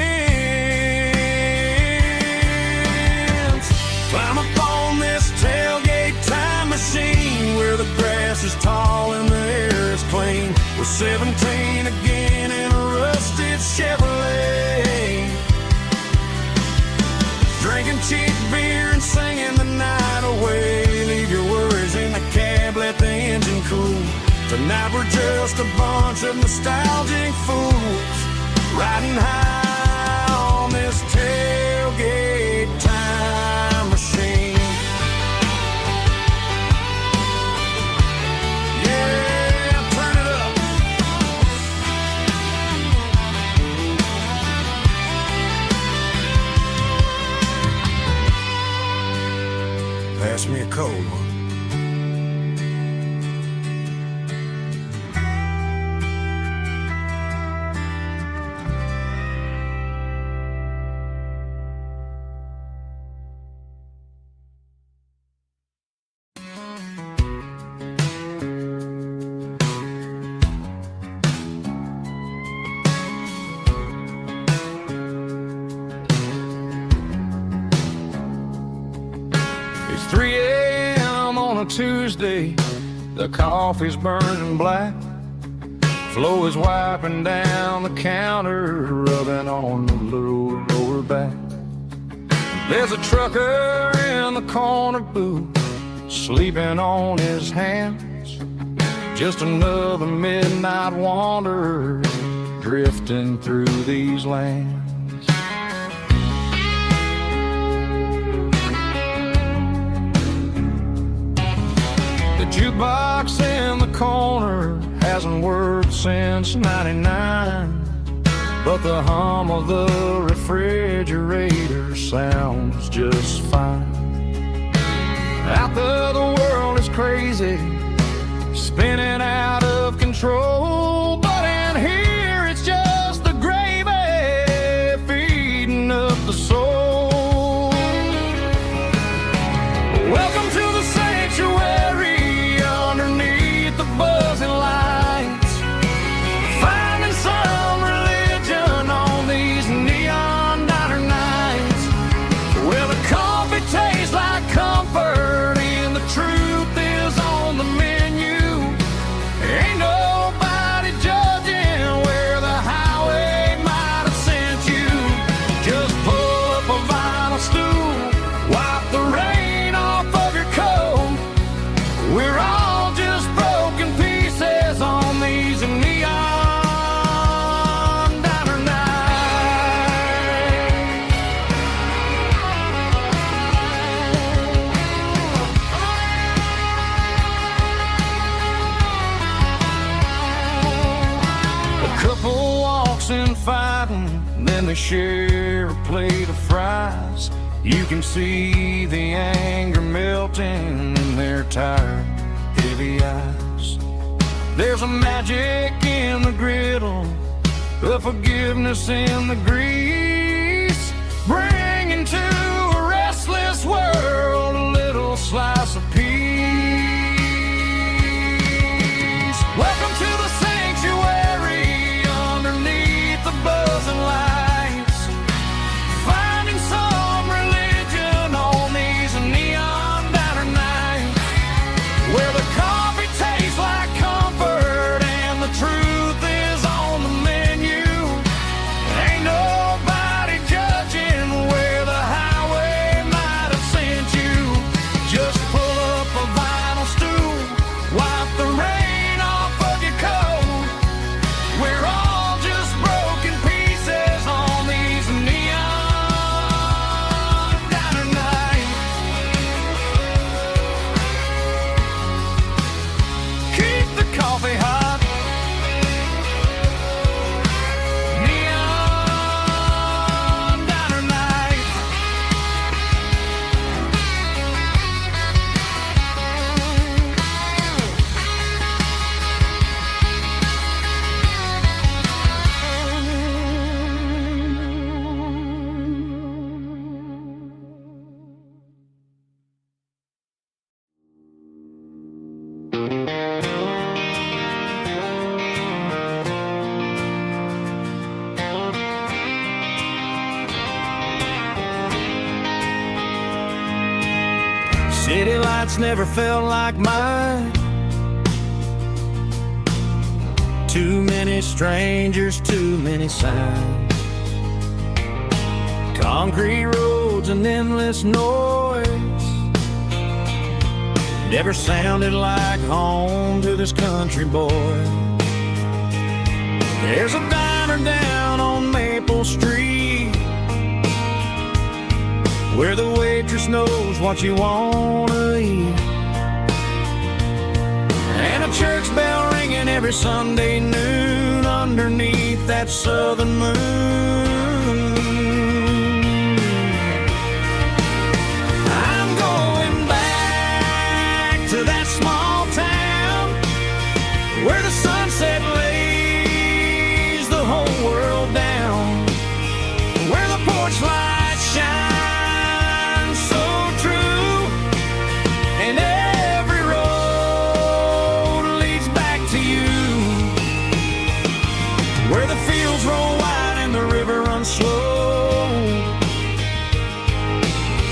Climb up on this tailgate time machine where the grass is tall and the air is clean. We're 17 again in a rusted Chevrolet, drinking cheap beer and singing the night away. Leave your worries in the cab, let the engine cool. Tonight we're just a bunch of nostalgic fools, riding high on this tailgate time machine. Yeah, turn it up. Pass me a cold one. It's 3 a.m. on a Tuesday, the coffee's burning black. Flo is wiping down the counter, rubbing on the lower back. There's a trucker in the corner booth, sleeping on his hands. Just another midnight wanderer, drifting through these lands. The jukebox in the corner hasn't worked since '99, but the hum of the refrigerator sounds just fine. Out there the world is crazy, spinning out of control, but in here it's just the gravy feeding up the soul. Welcome to the sanctuary underneath the buzzing lights, finding some religion on these neon diner nights. Well, the coffee tastes like comfort and the truth is on the menu. Couple walks and fighting, then they share a plate of fries. You can see the anger melting in their tired, heavy eyes. There's a magic in the griddle, a forgiveness in the grease, bringing to a restless world a little slice of peace. Welcome to the sanctuary underneath the buzzing lights, finding some religion on these neon diner nights, where the coffee tastes like comfort and the truth is on the menu. Ain't nobody judging where the highway might have sent you. Just pull up a vinyl stool, wipe the rain off of your coat. We're all just broken pieces on these neon diner nights. Keep the coffee hot. Neon diner night. City lights never felt like mine. Too many strangers, too many signs. Concrete roads and endless noise never sounded like home to this country boy. There's a diner down on Maple Street where the waitress knows what you wanna eat, and a church bell ringing every Sunday noon underneath that southern moon. I'm going back to that small town where the sunset lays the whole world down, where the porch lights shine and every road leads back to you, where the fields roll wide and the river runs slow,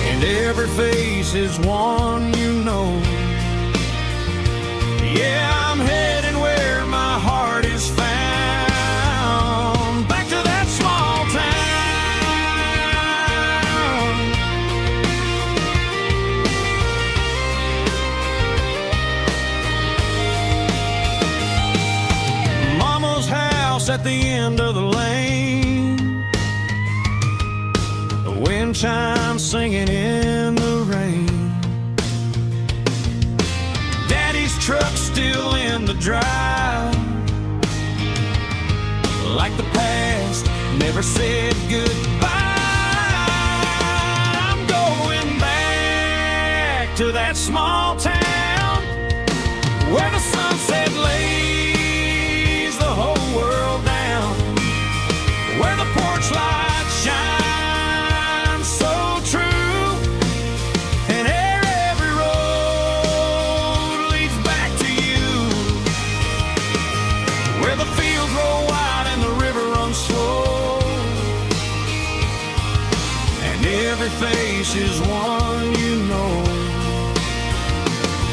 and every face is one you know. Yeah, I'm heading where my heart is found, back to that small town. At the end of the lane, the wind chimes singing in the rain, Daddy's truck still in the drive, like the past never said goodbye. I'm going back to that small town where the sunset lays the whole world down, where the porch lights shine so true, and every road leads back to you, where the fields roll wide and the river runs slow, and every face is one you know.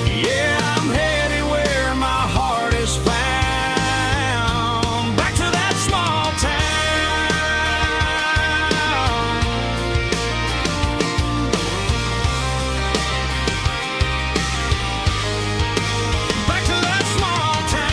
Yeah, I'm headed where my heart is found, back to that small town. Back to that small town.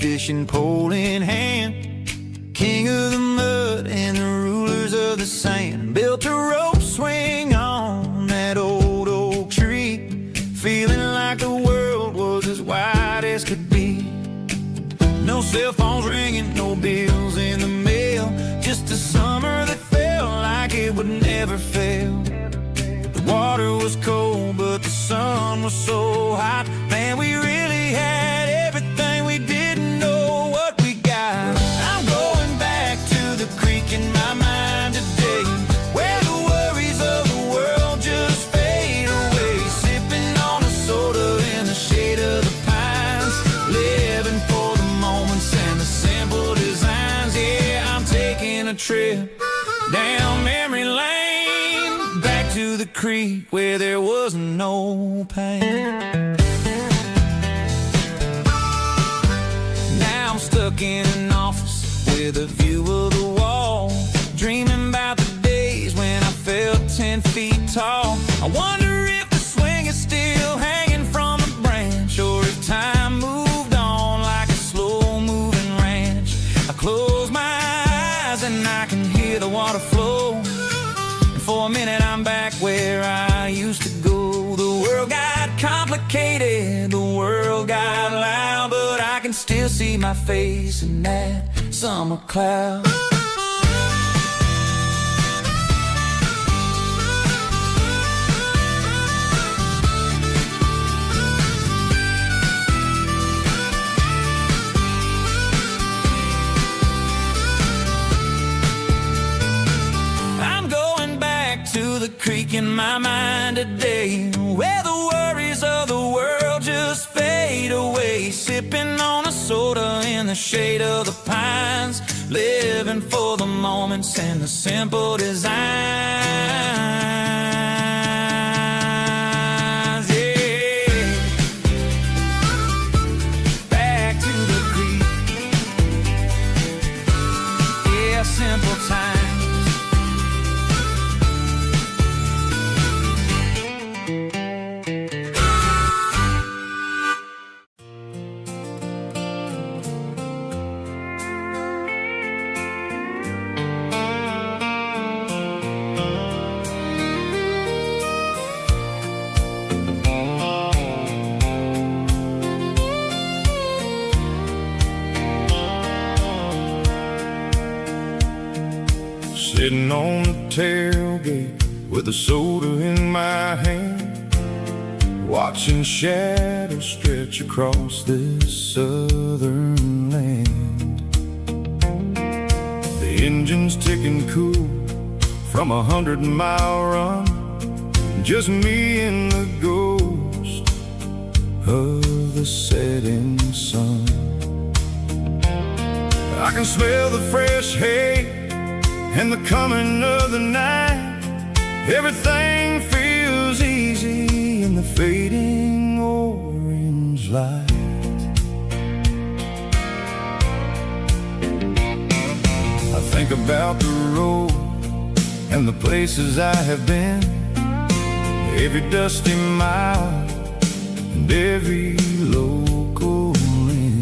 fishing pole in hand. King of the mud and the rulers of the sand built a rope swing on that old oak tree, feeling like the world was as wide as could be. No cell phones ringing, no bills in the mail, just a summer that felt like it would never fail. The water was cold, but the sun was so hot. Man, we really had everything we didn't know what we got. I'm going back to the creek in my mind today, where the worries of the world just fade away. Sipping on a soda in the shade of the pines, living for the moments and the simple designs. Yeah, I'm taking a trip down memory lane, back to the creek where there was no pain. Now I'm stuck in an office with a view of the wall, dreaming about the days when I felt 10 feet tall. I wonder if the swing is still hanging from a branch, or if time moved on like a slow-moving ranch. I close my eyes and I can hear the water flow, and for a minute I'm back where I used to go. The world got complicated, the world got loud, but I can still see my face in that summer cloud. I'm going back to the creek in my mind today, where the worries of the world just fade away. Sipping on a soda in the shade of the pines, living for the moments and the simple designs. Yeah, back to the creek. Yeah, simple times. Sitting on the tailgate with a soda in my hand, watching shadows stretch across this southern land. The engine's ticking cool from 100-mile run, just me and the ghost of the setting sun. I can smell the fresh hay and the coming of the night. Everything feels easy in the fading orange light. I think about the road and the places I have been, every dusty mile and every local inn.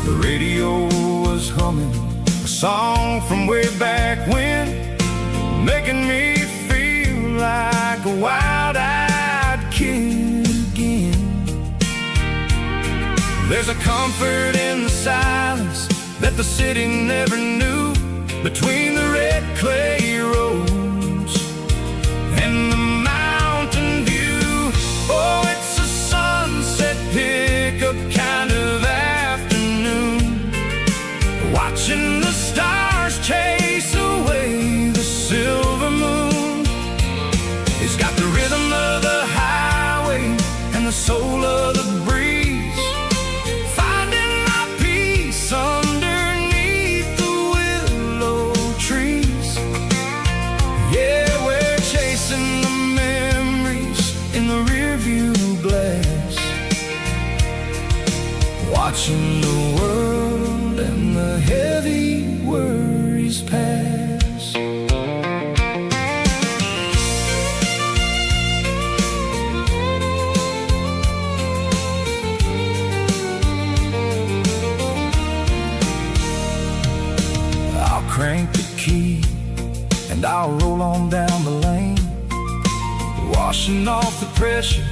The radio was humming a song from way back when, making me feel like a wild-eyed kid again. There's a comfort in the silence that the city never knew, between the red clay roads and the mountain view. Oh, it's a sunset pickup kind of afternoon, watching the stars chase away the silver moon. It's got the rhythm of the highway and the soul of the breeze, finding my peace underneath the willow trees. Yeah, we're chasing the memories in the rearview glass, watching the world and the heavy worries pass. roll on down the lane, washing off the pressure,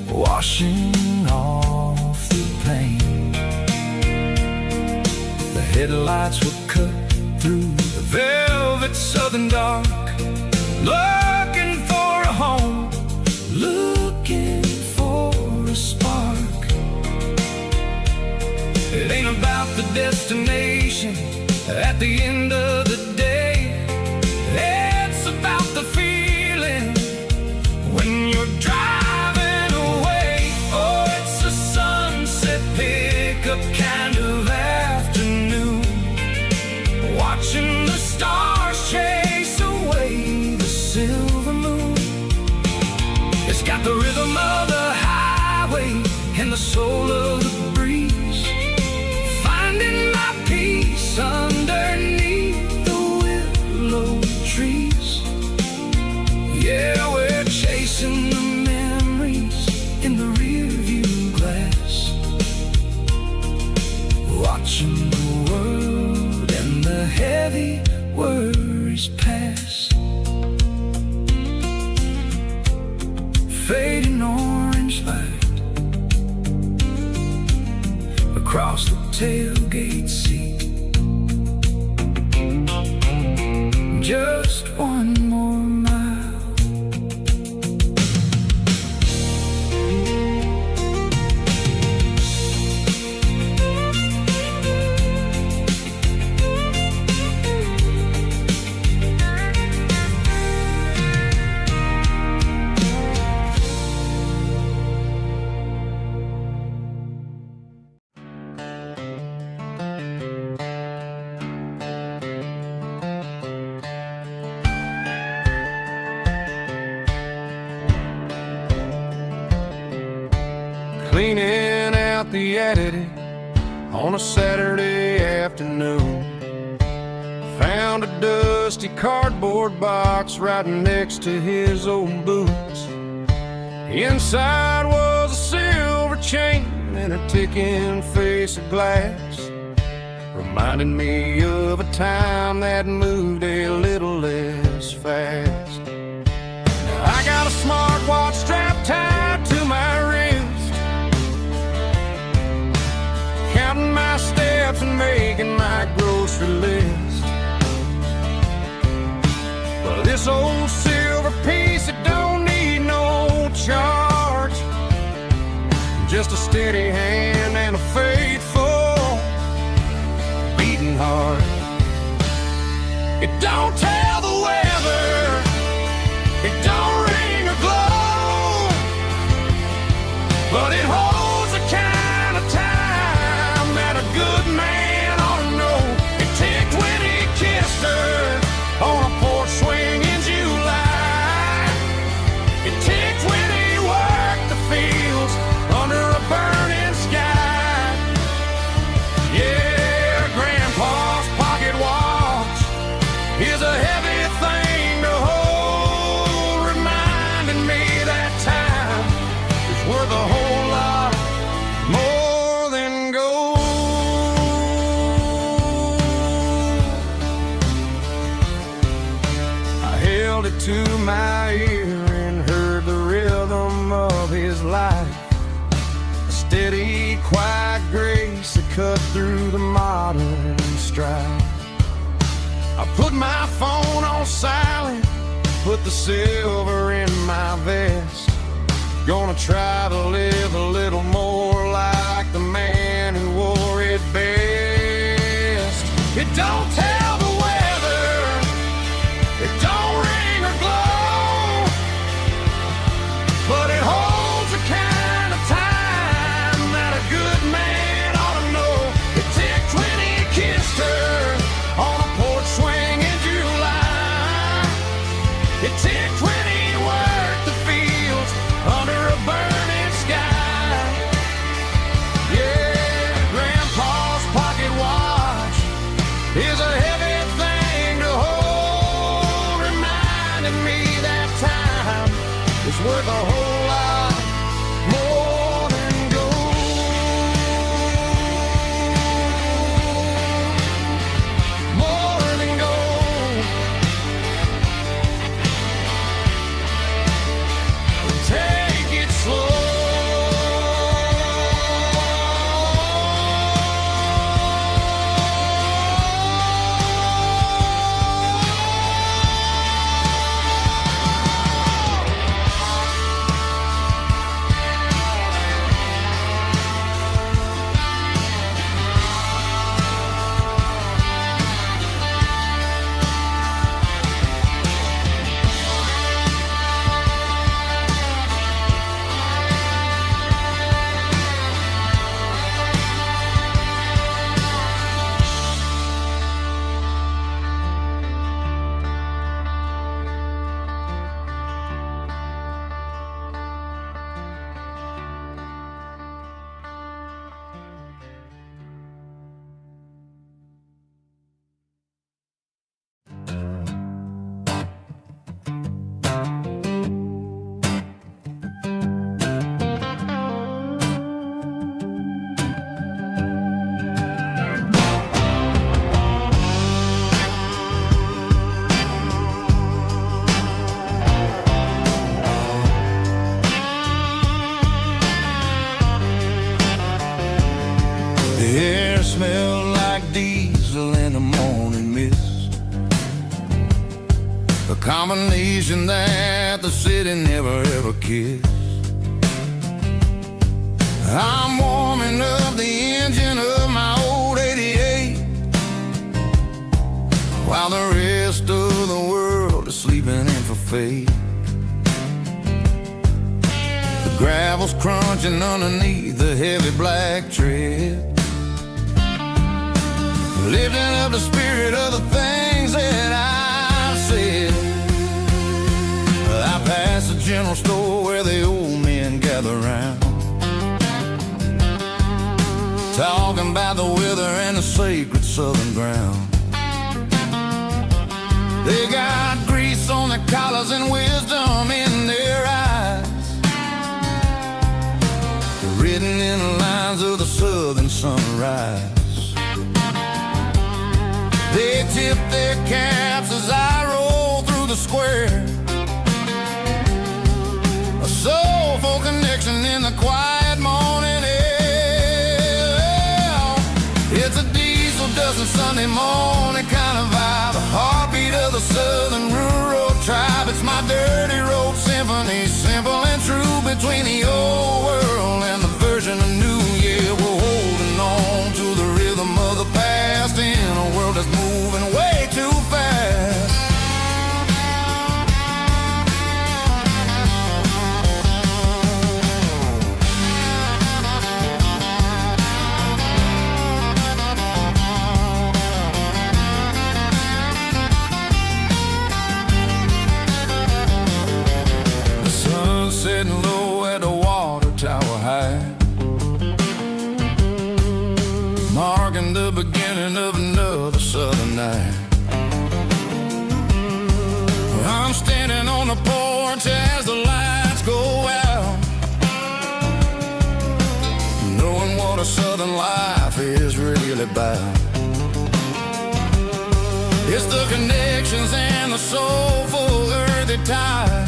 washing off the pain. The headlights were cut through the velvet southern dark, looking for a home, looking for a spark. It ain't about the destination at the end of the day, it's about the feeling when you're driving away. Oh, it's a sunset pickup kind of afternoon, watching the stars chase away the silver moon. It's got the rhythm of the highway and the soul of the breeze, finding my peace underneath the willow trees. Yeah, we're chasing the memories in the rearview glass, watching the world and the heavy worries pass. Fading orange light across the tailgate seat. Just one more mile. Cleaning out the attic on a Saturday afternoon, found a dusty cardboard box right next to his old boots. Inside was a silver chain and a ticking face of glass, reminding me of a time that moved a little less fast. Now I got a smartwatch strapped tied to my wrist, counting my steps and making my grocery list. But this old silver piece, it don't need no charge, just a steady hand and a faithful beating heart. It don't tell the weather, it don't ring or glow, but it holds a kind of time that a good man ought to know. It ticked when he kissed her on a porch swing in July. It ticked when he worked the fields under a burning sky. Yeah, Grandpa's pocket watch is a heavy thing to hold, reminding me that time is worth a whole lot more than gold. I held it to my ear and heard the rhythm of his life, a steady, quiet grace that cut through the modern strife. I put my phone on silent, put the silver in my vest, gonna try to live a little more like the man who wore it best. It don't tell the weather, it don't ring or glow, but it holds a kind of time that a good man ought to know. It ticked when he kissed her on a porch swing in July. It ticked when he worked the fields under a burning sky. Yeah, Grandpa's pocket watch is a heavy thing to hold, reminding me that time is worth a whole lot more than gold. More than gold. nation that the city never ever kissed. I'm warming up the engine of my old 88 while the rest of the world is sleeping in for fate. The gravel's crunching underneath the heavy black tread, lifting up the spirit of the things that I've said. I pass the general store where the old men gather round, talking about the weather and the sacred southern ground. They got grease on their collars and wisdom in their eyes, written in the lines of the southern sunrise. They tip their caps as I roll through the square, a soulful connection in the quiet morning air. It's a diesel dusting Sunday morning kind of vibe, a heartbeat of the southern rural tribe. It's my dirty road symphony, simple and true, between the old world and the version of new. Yeah, we're holding on to the rhythm of the past in a world that's moving way too fast. The sun's setting low at the water tower high, marking the beginning of another southern night. I'm standing on the porch as the lights go out, knowing what a southern life is really about. It's the connections and the soulful earthy tide,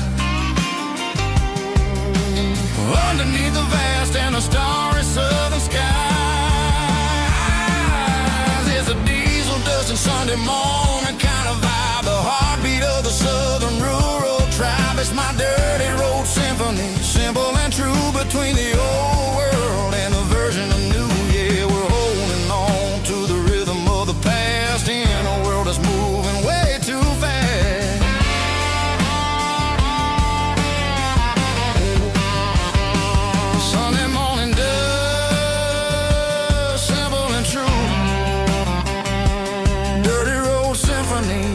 underneath the vast and the starry southern skies. It's a diesel dusting Sunday morning kind of vibe, the heartbeat of the southern rural tribe. It's my dirty road symphony, simple and true, between the old world and the version of new. Yeah, we're holding on to the rhythm of the past in a world that's moving way too fast. Sunday morning dust, simple and true, dirty road symphony.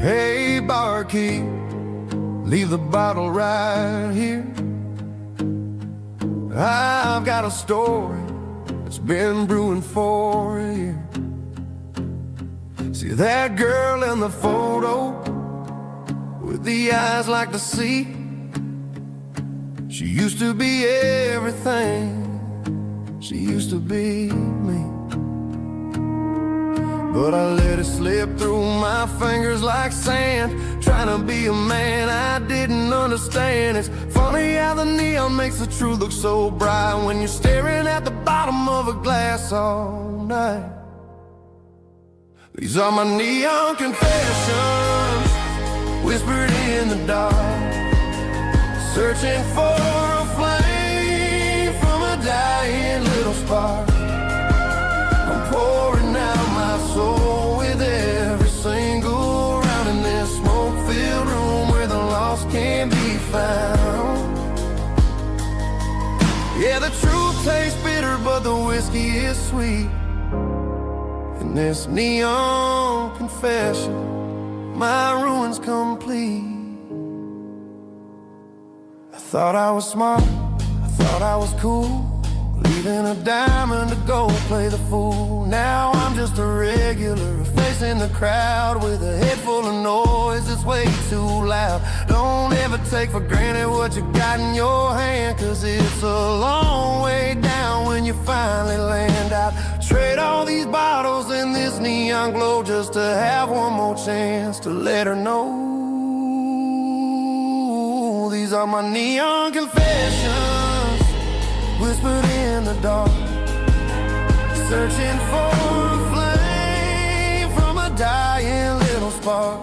Hey, barkeep, leave the bottle right here. I've got a story that's been brewing for a year. See that girl in the photo with the eyes like the sea? She used to be everything, she used to be me. But I let it slip through my fingers like sand, trying to be a man I didn't understand. It's funny how the neon makes the truth look so bright when you're staring at the bottom of a glass all night. These are my neon confessions, whispered in the dark. searching for a flame from a dying little spark. I'm pouring out my soul with every single round in this smoke-filled room where the lost can't be found. Yeah, the truth tastes bitter, but the whiskey is sweet. In this neon confession, my ruin's complete. I thought I was smart, I thought I was cool, leaving a diamond to go play the fool. Now I'm just a regular, facing the crowd with a head full of noise that's way too loud. Don't ever take for granted what you got in your hand, 'cause it's a long way down when you finally land out. Trade all these bottles and this neon glow just to have one more chance to let her know. These are my neon confessions, whispered in the dark, searching for a flame from a dying little spark.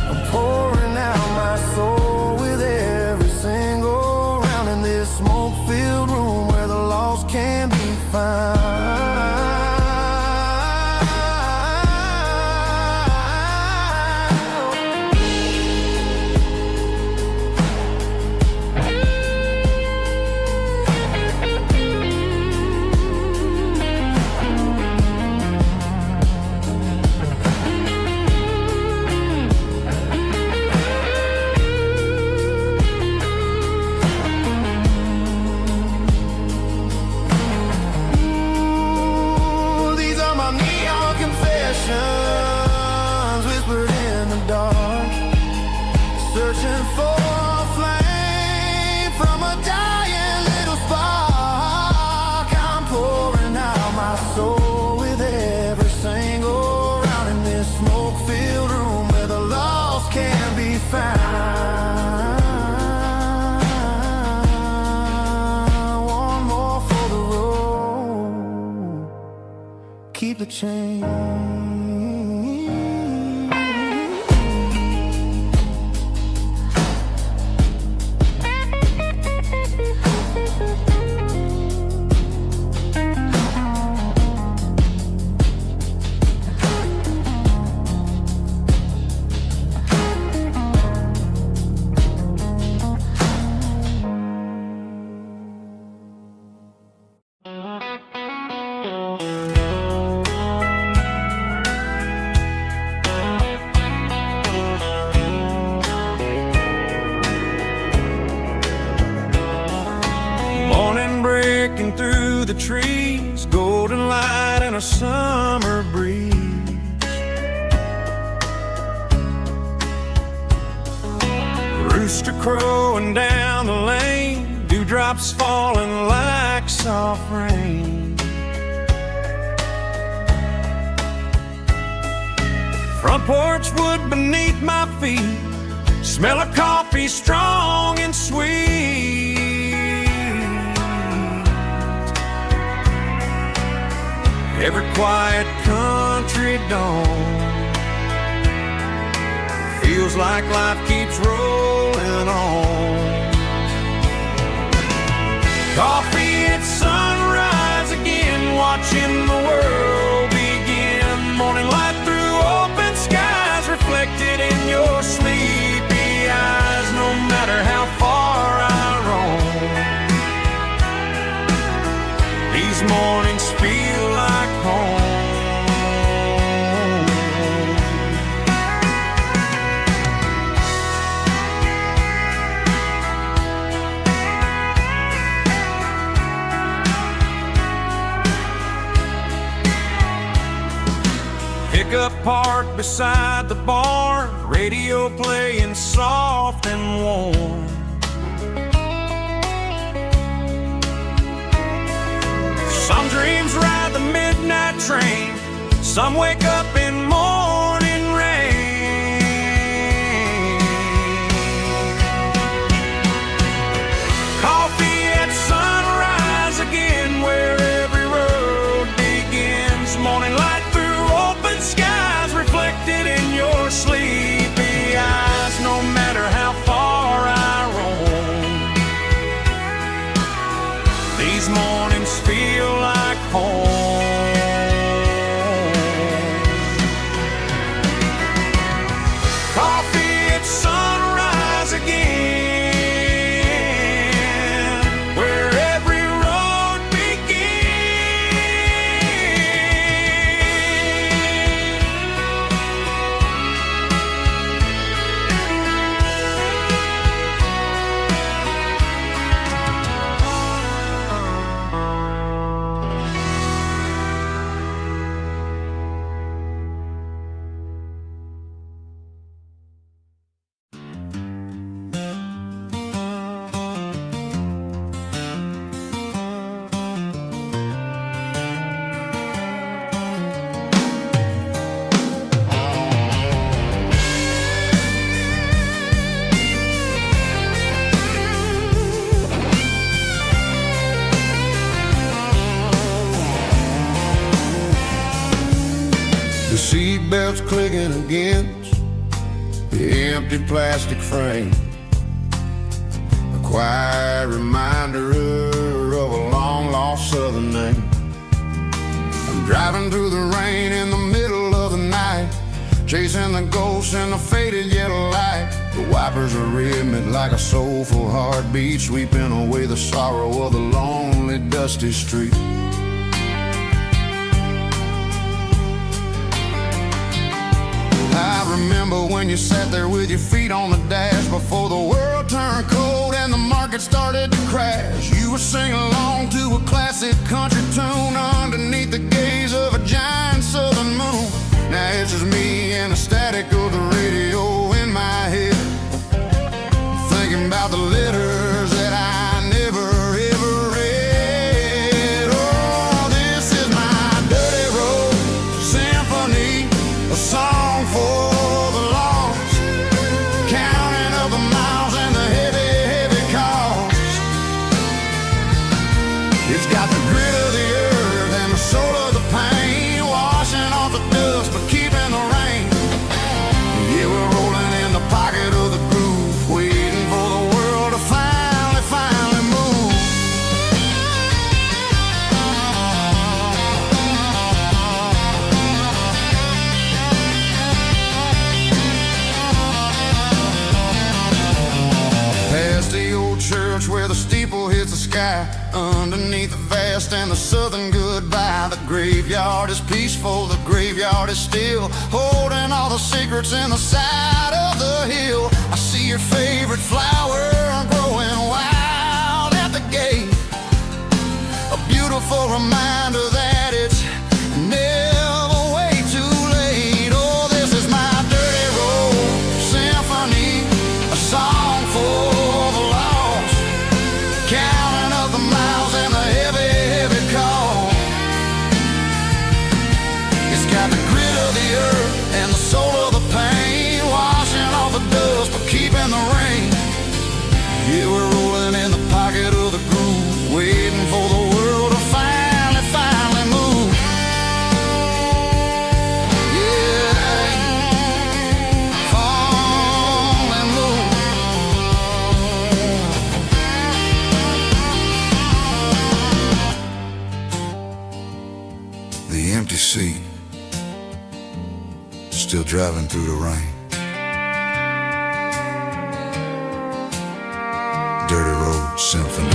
I'm pouring out my soul with every single round in this smoke-filled room where the lost can be found. Whispered in the dark, searching for a flame from a dying little spark. I'm pouring out my soul with every single round in this smoke-filled room where the lost can be found. One more for the road, keep the change. Breaking through the trees, golden light and a summer breeze. Rooster crowing down the lane, dewdrops falling like soft rain. Front porch wood beneath my feet, smell of coffee strong and sweet. Every quiet country dawn feels like life keeps rolling on. Coffee at sunrise again, watching the world begin. Morning light through open skies, reflected in your sleepy eyes. No matter how far I roam, these mornings feel like home. Pickup parked beside the barn, radio playing soft and warm. Some dreams ride the midnight train, some wake up in morning rain. Coffee at sunrise again, where every road begins. Morning light through open skies, reflected in your sleepy eyes. No matter how far I roam, begging against the empty plastic frame. A quiet reminder of a long-lost southern name. I'm driving through the rain in the middle of the night, chasing the ghosts in the faded yellow light. The wipers are rhythmic like a soulful heartbeat, sweeping away the sorrow of the lonely, dusty street. I remember when you sat there with your feet on the dash before the world turned cold and the market started to crash. You were singing along to a classic country tune underneath the gaze of a giant southern moon. Now it's just me and the static of the radio in my head, thinking about the letters that I never ever read. Oh, this is my dirty road symphony, a song for the lost, counting up the miles and the heavy, heavy cost. It's got the grit of the earth and the soul of the pain, washing off the dust but keeping the rain. Yeah, we're rolling in the pocket of the groove, waiting for the world to finally move. Past the old church where the steeple hits the sky, underneath the vast and the southern goodbye. The graveyard is peaceful, the graveyard is still, holding all the secrets in the side of the hill. I see your favorite flower growing wild at the gate, a beautiful reminder that it's never way too late. Oh, this is my dirty road symphony, a song for the lost, counting up the miles and the heavy, heavy call. It's got the grit of the earth and the soul of the pain, washing off the dust but keeping the rain. Yeah, we're rolling in the pocket of the groove, waiting for the world to finally move. Yeah, finally move. The empty seat, still driving through the rain. Dirty Road Symphony.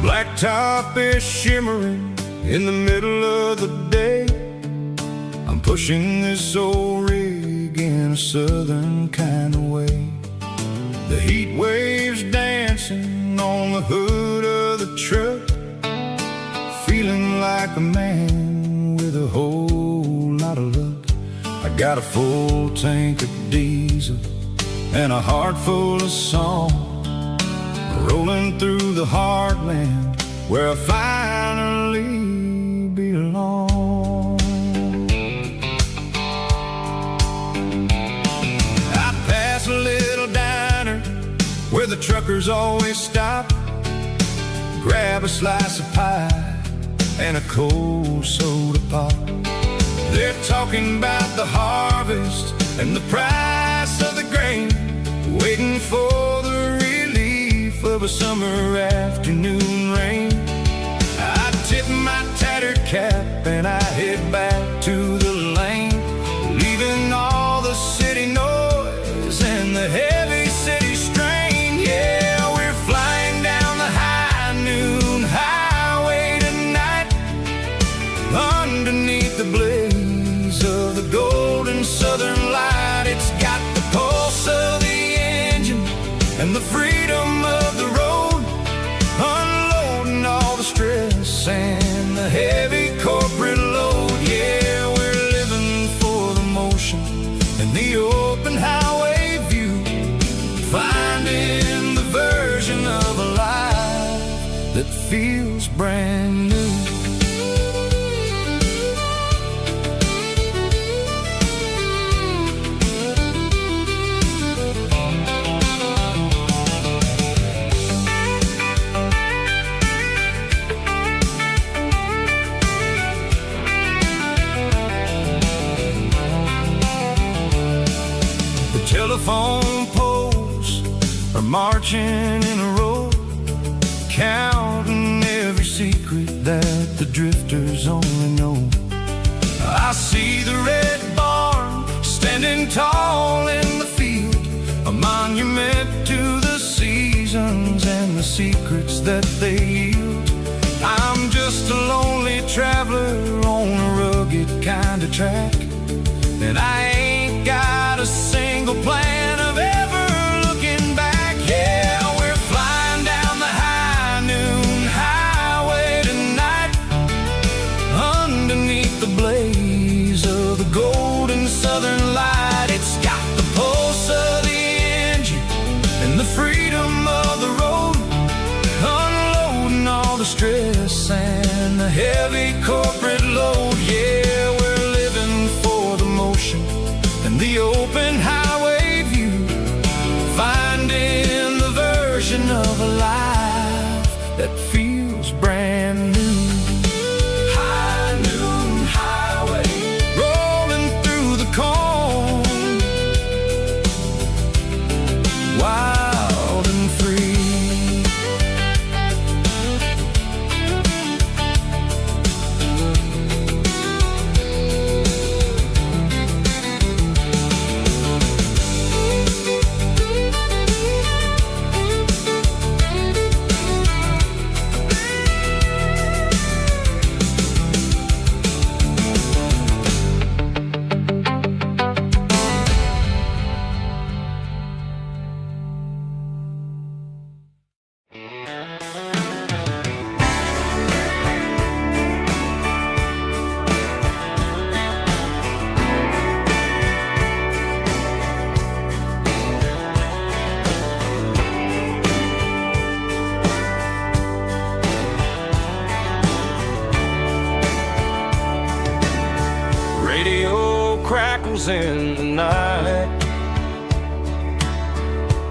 Blacktop is shimmering in the middle of the day. I'm pushing this old rig in a southern kind of way. The heat waves dancing on the hood of the truck, feeling like a man with a whole lot of luck. I got a full tank of diesel and a heart full of song, rolling through the heartland where I finally belong. I pass a little diner where the truckers always stop, grab a slice of pie and a cold soda pop. They're talking about the harvest and the price of the grain, waiting for the relief of a summer afternoon rain. I tip my tattered cap and I head back to the lane, leaving all the city noise and the heavy city strain. Yeah, we're flying down the high noon highway tonight, underneath the blaze of the golden southern light. It's got the pulse of the engine and the freedom of the road, unloading all the stress and the heavy corporate load. Yeah, we're living for the motion and the open highway view, finding the version of a life that feels brand new. Telephone poles are marching in a row, counting every secret that the drifters only know. I see the red barn standing tall in the field, a monument to the seasons and the secrets that they yield. I'm just a lonely traveler on a rugged kind of track, and I ain't got a single plan of ever looking back. Yeah, we're flying down the high noon highway tonight, underneath the blaze of the golden southern light. It's got the pulse of the engine and the freedom of the road, unloading all the stress and the heavy corporate load. Yeah, we're living for the motion and the open highway view, finding the version of a life that feels brand new. High noon highway, rolling through the corn, wild and free. Radio crackles in the night,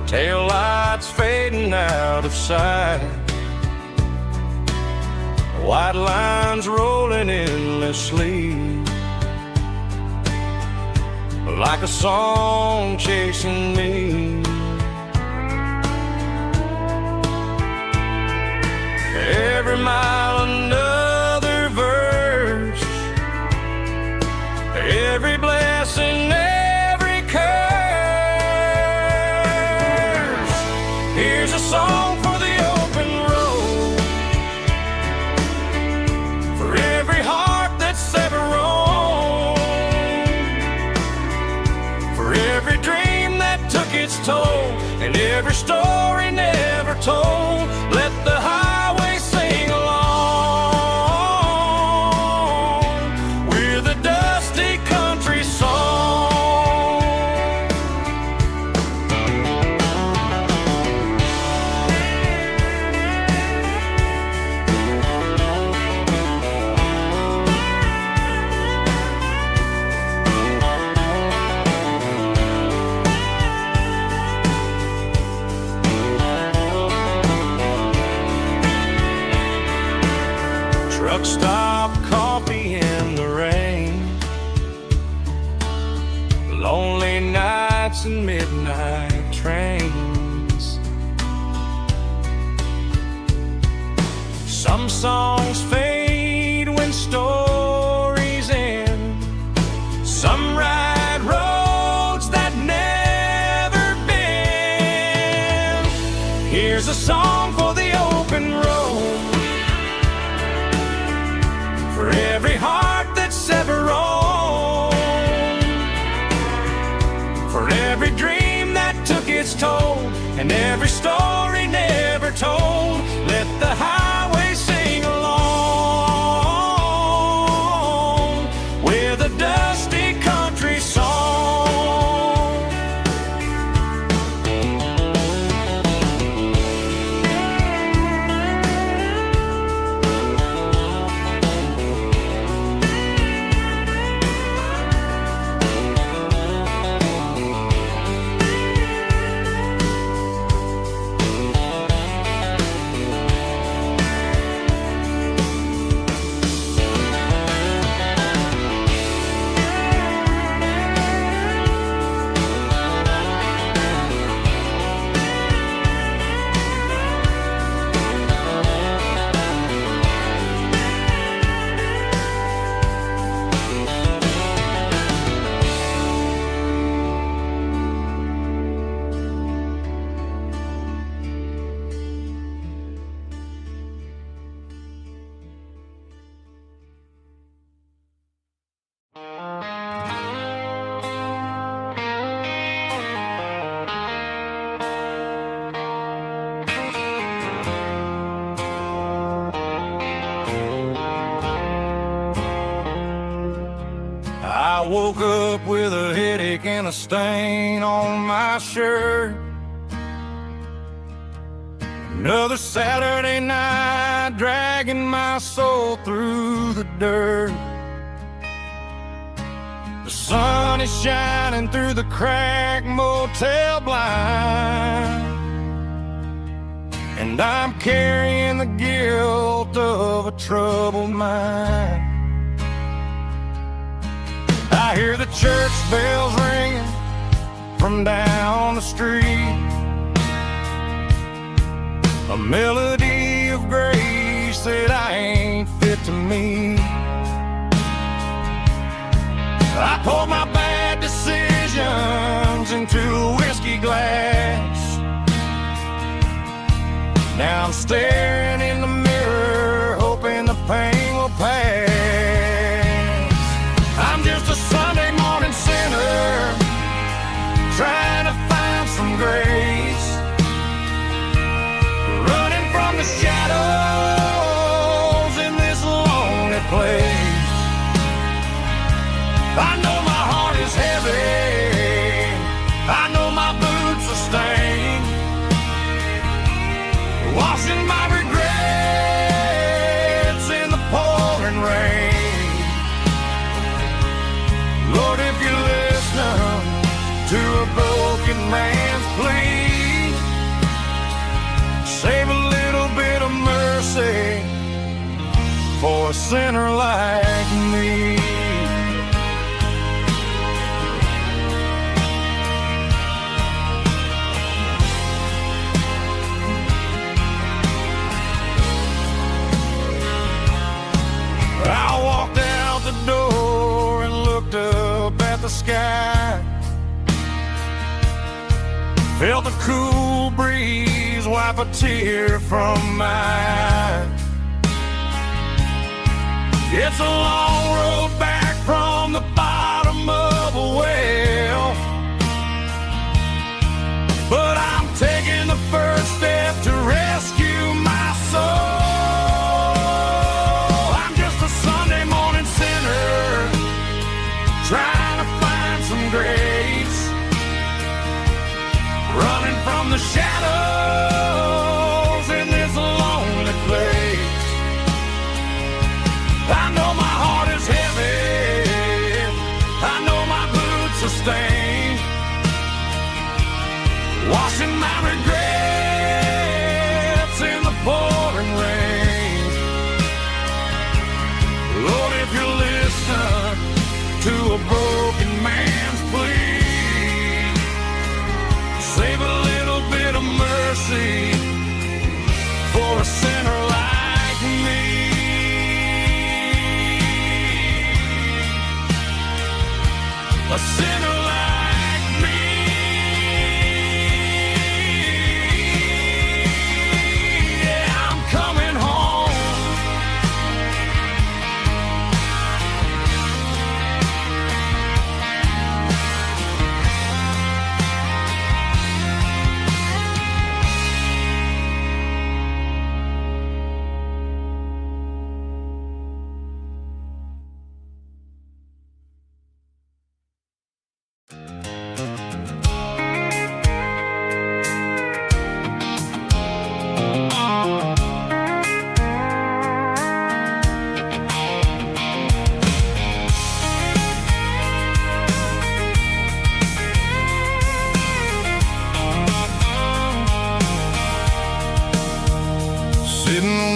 tail lights fading out of sight, white lines rolling endlessly, like a song chasing me. Every mile another verse, every blessing, every curse. Here's a song for the open road, for every heart that's ever roamed, for every dream that took its toll, and every story never told. Let the highway sing along with a dusty country song. midnight trains. Some songs fade when stories end. Some ride roads that never bend. Here's a song for the open road, for every heart that's ever roamed, for every dream that took its toll, and every story never told. Let the highway sing along with a dusty country song. I woke up with a headache and a stain on my shirt. Another Saturday night dragging my soul through the dirt. The sun is shining through the cracked motel blind, and I'm carrying the guilt of a troubled mind. I hear the church bells ringing from down the street, a melody of grace that I ain't fit to meet. I poured my bad decisions into a whiskey glass. Now I'm staring in the mirror, hoping the pain will pass. I'm just a Sunday morning sinner, trying to find some grace, running from the shadows in this lonely place. I know my heart is heavy, I know my boots are stained, washing my regrets in the pouring rain. Lord, if you listen to a broken man's plea, save a little bit of mercy for a sinner like me. I walked out the door and looked up at the sky, felt the cool breeze wipe a tear from my eye. It's a long road back from the bottom of a well, but I'm taking the first step to rescue my soul. Trying to find some grace, running from the shadows in this lonely place. I know my heart is heavy, I know my boots are stained, washing my regrets in the pouring rain. Lord, if you listen to a broken man's plea,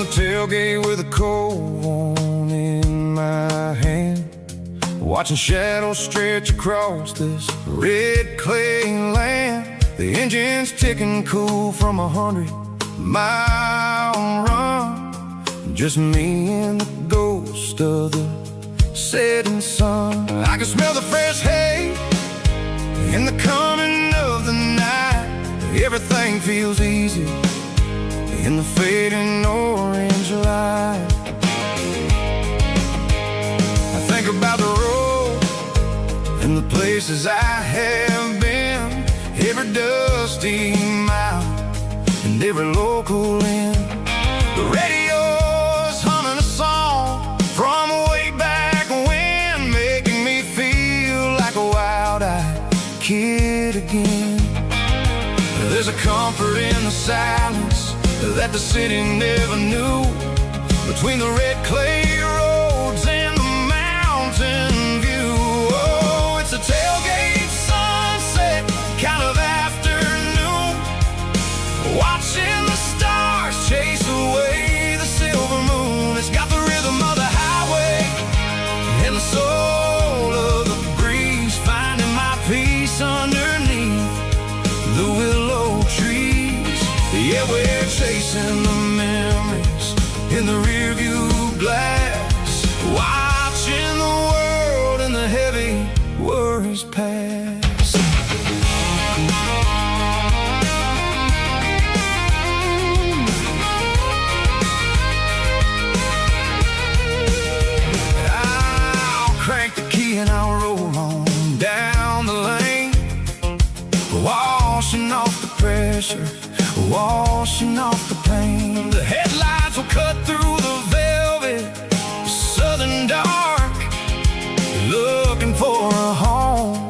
the tailgate with a cold one in my hand, watching shadows stretch across this red clay land. The engine's ticking cool from 100-mile run. Just me and the ghost of the setting sun. I can smell the fresh hay and the coming of the night. Everything feels easy in the fading orange light. I think about the road and the places I have been, every dusty mile and every local inn. The radio's humming a song from way back when, making me feel like a wild-eyed kid again. There's a comfort in the silence that the city never knew, between the red clay roads and the mountain view. Oh, it's a tailgate sunset kind of afternoon, watching the stars chase away the silver moon. It's got the rhythm of the highway and the soul of the breeze, finding my peace underneath the willow trees. Yeah, we're chasing the memories in the rearview glass, watching the world and the heavy worries pass. I'll crank the key and I'll roll on down the lane, washing off the pressure, washing off the pain. The headlights will cut through the velvet southern dark, looking for a home,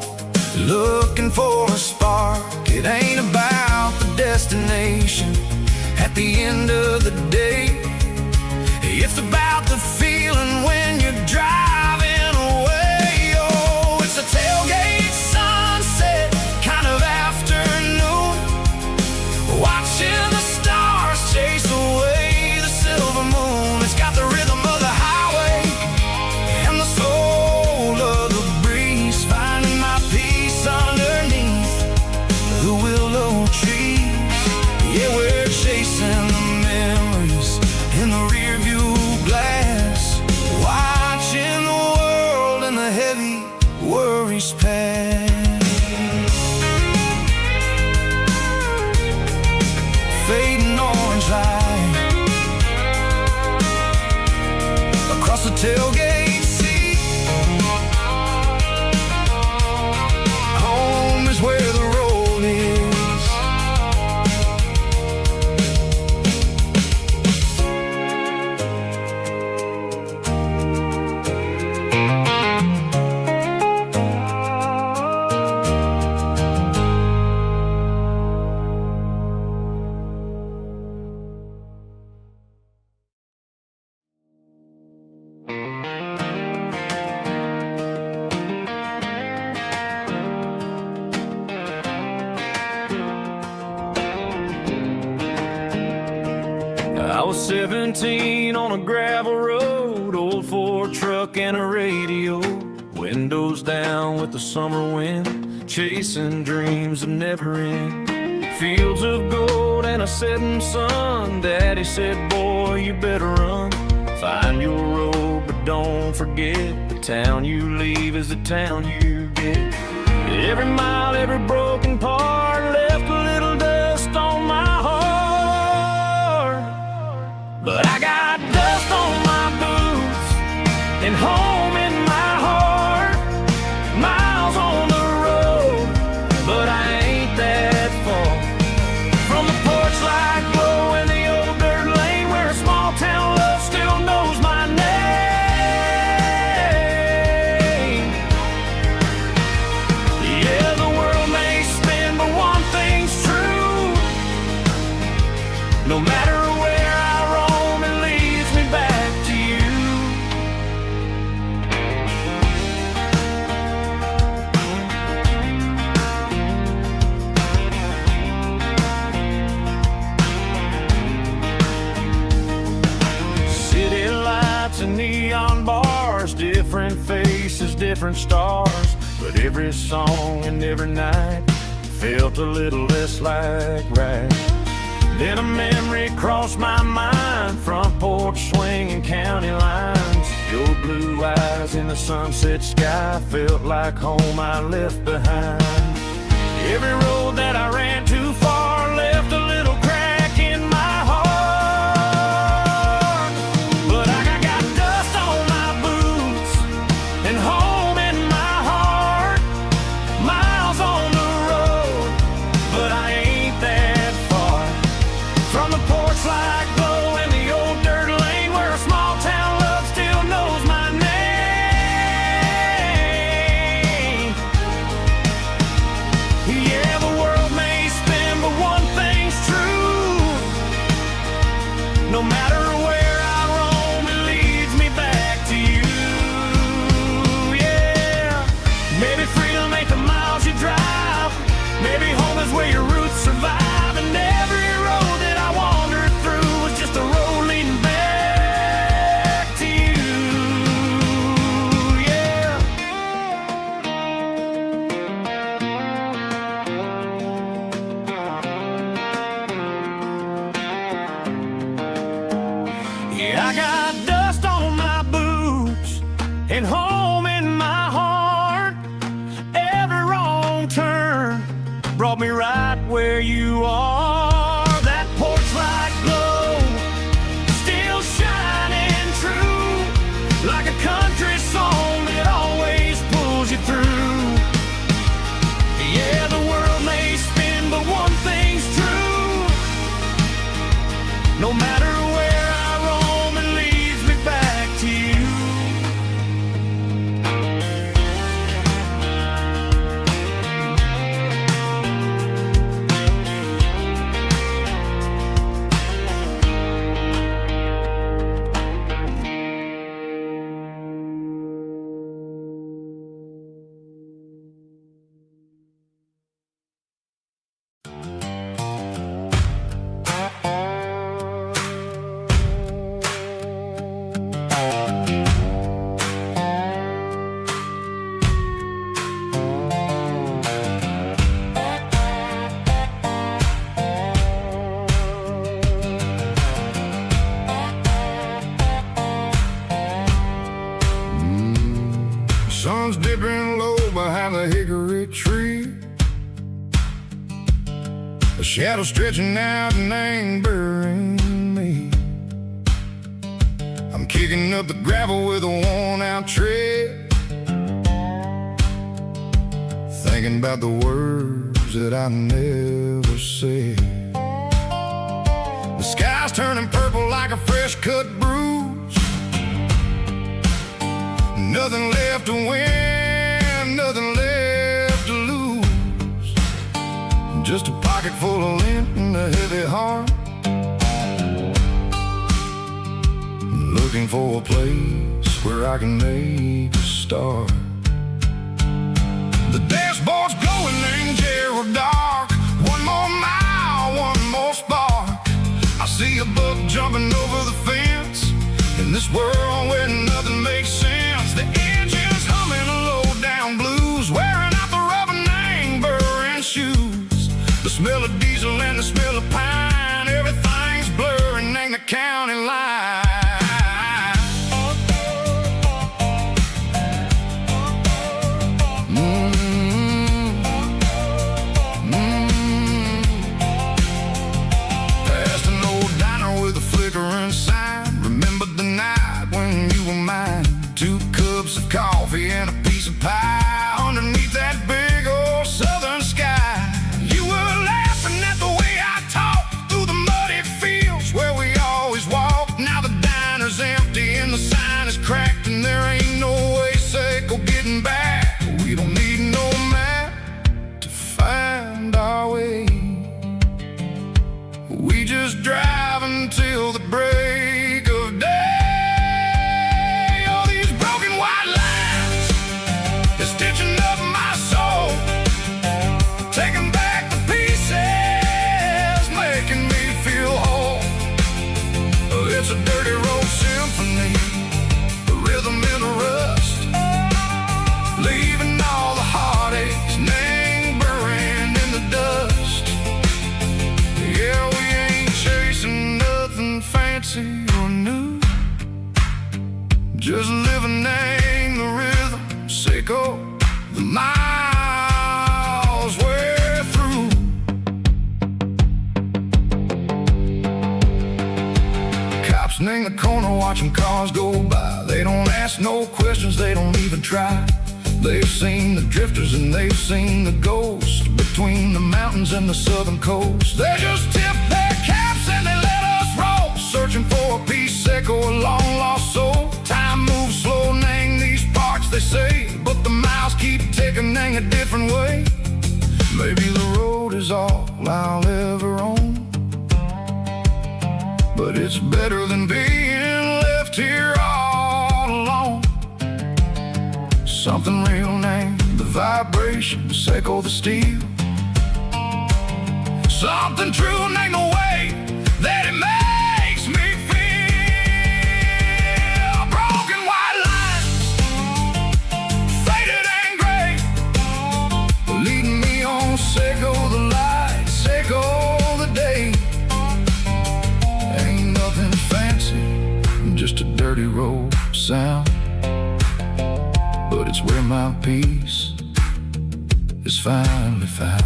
looking for a spark. It ain't about the destination at the end of the day, it's about the feeling when you're driving away. Oh, it's a tailgate sunset kind of afternoon, watching the stars chase away the silver moon. It's got the rhythm of the highway and the soul of the breeze, finding my peace underneath the willow trees. Yeah, we're chasing the memories in the rearview glass, watching the world and the heavy worries pass. Fading orange light across the tailgate seat. Home is where the road is. I was 17 on a gravel road, old Ford truck and a radio, windows down with the summer wind, chasing dreams that never end. Fields of gold and a setting sun. Daddy said, boy, you better run, find your road, but don't forget, the town you leave is the town you get. Every mile, every broken part left a little dust on my heart, but I got dust on my boots and home in my heart. Miles on the road, but I ain't that far from the porch light glow in the old dirt lane, where a small town love still knows my name. Yeah, the world may spin, but one thing's true: no matter where I roam, it leads me back to you. different stars, but every song and every night felt a little less like right. Then a memory crossed my mind, front porch swinging county lines. Your blue eyes in the sunset sky felt like home I left behind. Every road that I ran too far left a little crack in my heart. But I got dust on my boots and home in my heart. Miles on the road, but I ain't that far from the porch light glow and the old dirt lane where a small town love still knows my name. Yeah, the world may spin, but one thing's true. No matter where I roam, it leads me back to you. Yeah, maybe freedom ain't the miles you drive. Maybe home is where your roots survive. And every road that I wandered through was just a road leading back to you. Yeah. Yeah, I got dust on my boots and home in my heart. Every wrong turn brought me right where you are. That porch light glow still shining true, like a country song that always pulls you through. Yeah, the world may spin, but one thing's true. No matter where I roam, it leads me back to you. Sun's dipping low behind the hickory tree. A shadow stretching out and ain't burying me. I'm kicking up the gravel with a worn-out tread, thinking about the words that I never said. The sky's turning purple like a fresh-cut bruise. Nothing left to win, nothing left to lose. Just a pocket full of lint and a heavy heart, looking for a place where I can make a start. The dashboard's glowing angel dark. One more mile, one more spark. I see a buck jumping over the fence in this world where nothing makes sense. The engine's humming low-down blues, wearing out the rubber name, burring shoes. The smell of diesel and the smell of pine, everything's blurring, ain't the county line. Past an old diner with a flickering sign. Remember the night when you were mine. 2 cups of coffee and a piece of pie underneath that big old southern sky. You were laughing at the way I talked through the muddy fields where we always walked. in the corner watching cars go by. They don't ask no questions, they don't even try. They've seen the drifters and they've seen the ghosts between the mountains and the southern coast. They just tip their caps and they let us roll, searching for a piece sick or a long-lost soul. Time moves slow, nang these parts, they say, but the miles keep ticking, nang a different way. Maybe the road is all I'll ever own, but it's better than being left here all alone. Something real named the vibrations echo the steel. Something true named the way that it makes me feel. Broken white lines, faded and gray, leading me on, echo the light, echo the day. Ain't nothing fancy, just a dirty road sound, but it's where my peace is finally found.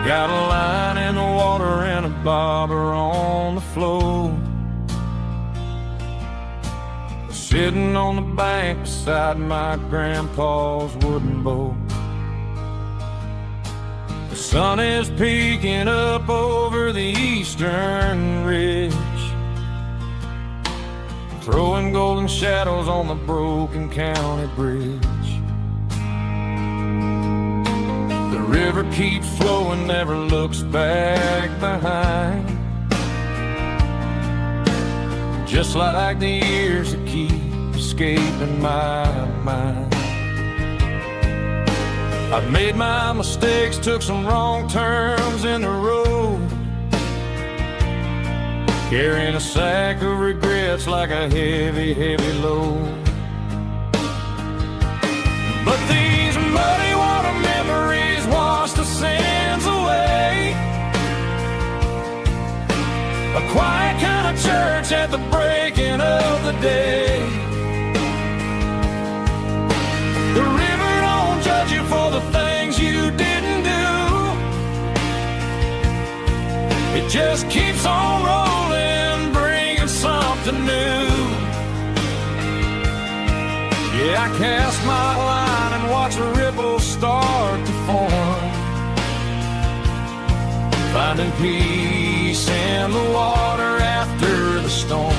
Got a line in the water and a bobber on the floor, sitting on the bank beside my grandpa's wooden boat. The sun is peeking up over the eastern ridge, throwing golden shadows on the broken county bridge. The river keeps flowing, never looks back behind, just like the years that keep escaping my mind. I've made my mistakes, took some wrong turns in the road, carrying a sack of regrets like a heavy, heavy load. But these muddy water memories wash the sins away. A quiet kind of church at the breaking of the day. The river don't judge you for the things you didn't do. It just keeps on rolling, bringing something new. Yeah, I cast my line and watch the ripples start to form, finding peace in the water after the storm.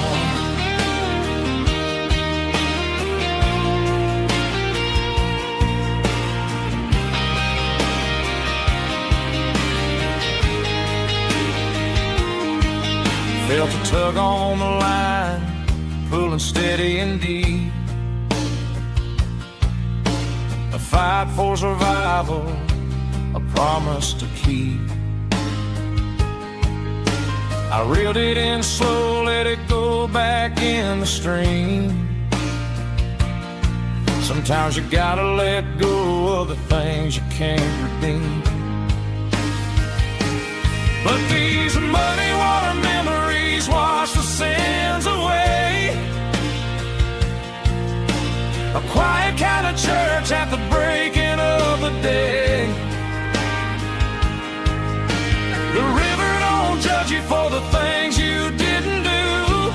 Felt a tug on the line, pulling steady and deep. A fight for survival, a promise to keep. I reeled it in slow, let it go back in the stream. Sometimes you gotta let go of the things you can't redeem. But these muddy water memories wash the sins away. A quiet kind of church at the breaking of the day. The river don't judge you for the things you didn't do.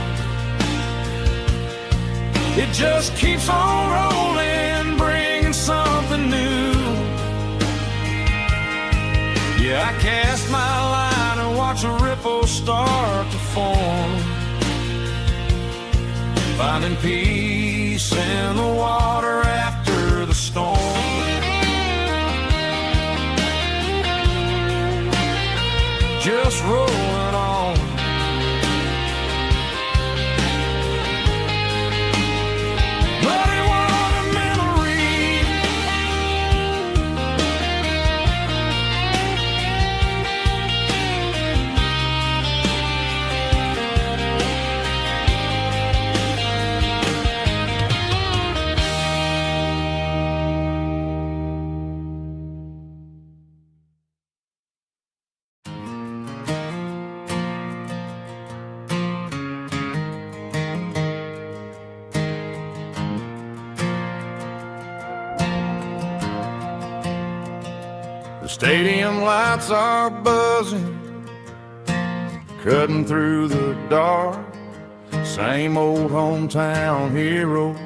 It just keeps on rolling, bringing something new. Yeah, I cast my line and watch the ripples start to form, finding peace in the water after the storm. Just rolling on. Stadium lights are buzzing, cutting through the dark. Same old hometown heroes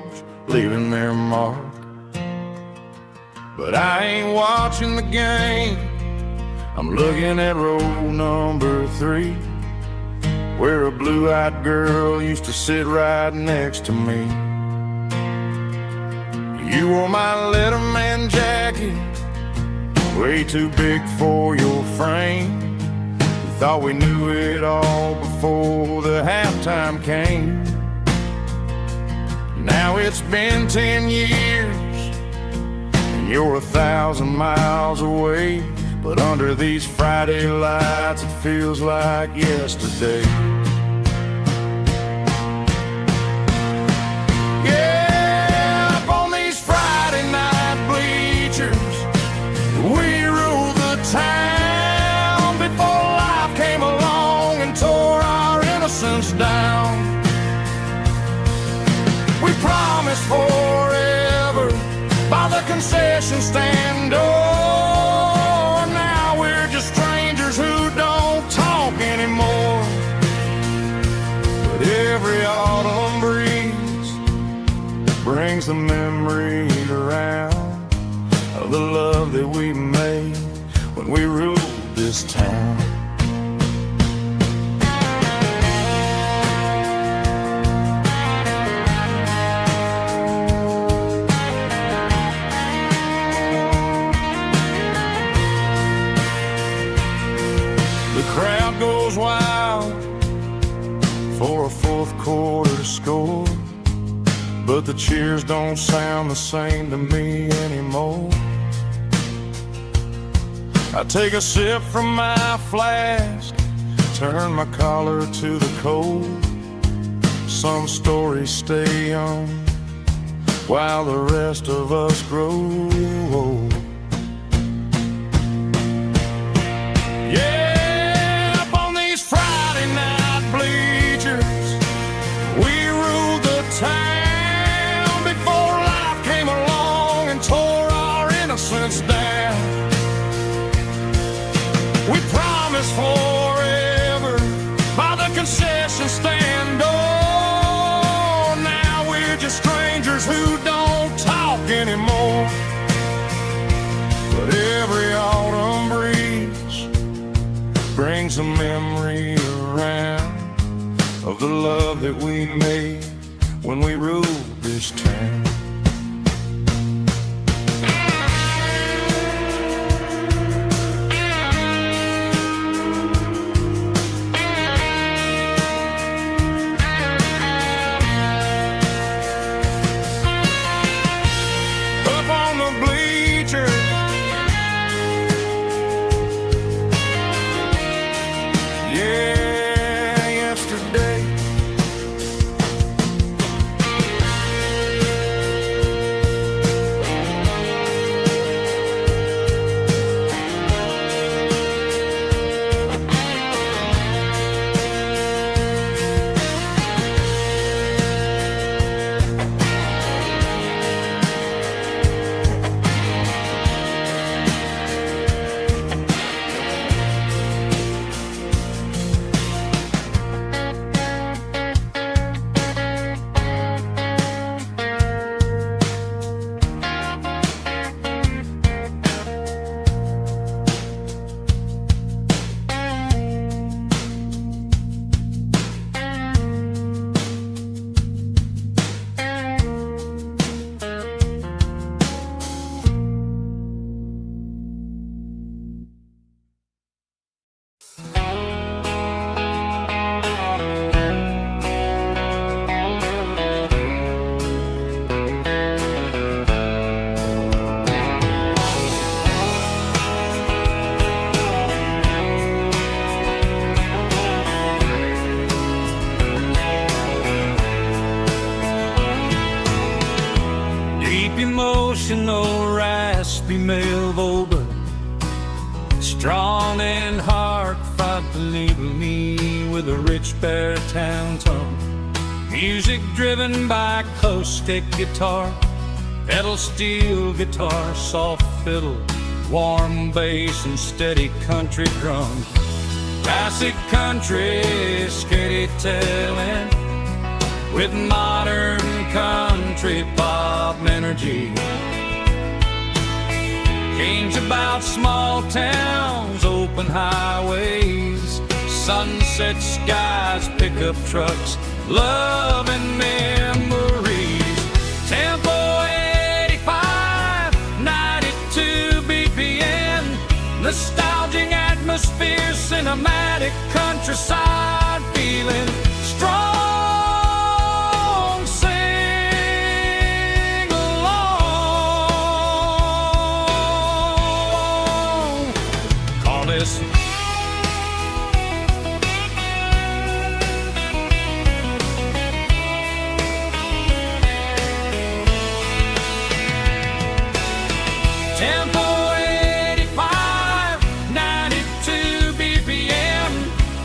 leaving their mark. But I ain't watching the game, I'm looking at row number 3, where a blue-eyed girl used to sit right next to me. You wore my Letterman jacket, way too big for your frame. We thought we knew it all before the halftime came. Now it's been 10 years, and you're 1,000 miles away. But under these Friday lights, it feels like yesterday. Yeah, up on these Friday night bleachers, we rule the town before life came along and tore our innocence down. We promised forever by the concession stand door. Who don't talk anymore. But every autumn breeze brings the memory around of the love that we made when we ruled this town. Crowd goes wild for a fourth quarter score, but the cheers don't sound the same to me anymore. I take a sip from my flask, turn my collar to the cold. Some stories stay young while the rest of us grow old. Town before life came along and tore our innocence down. We promised forever by the concession stand door. Now we're just strangers who don't talk anymore. But every autumn breeze brings a memory around of the love that we made when we ruled this town. Up on the bleachers, yeah, yesterday. Emotional, raspy male vulva, strong and hard, fought to label me with a rich baritone tone. Music driven by acoustic guitar, pedal steel guitar, soft fiddle, warm bass and steady country drum. Classic country, skitty telling, with modern country pop energy. Kane's about small towns, open highways, sunset skies, pickup trucks, love and memories. Tempo 85, 92 BPM, nostalgic atmosphere, cinematic countryside feeling, strong, sing along. Call this Tempo 85, 92 BPM,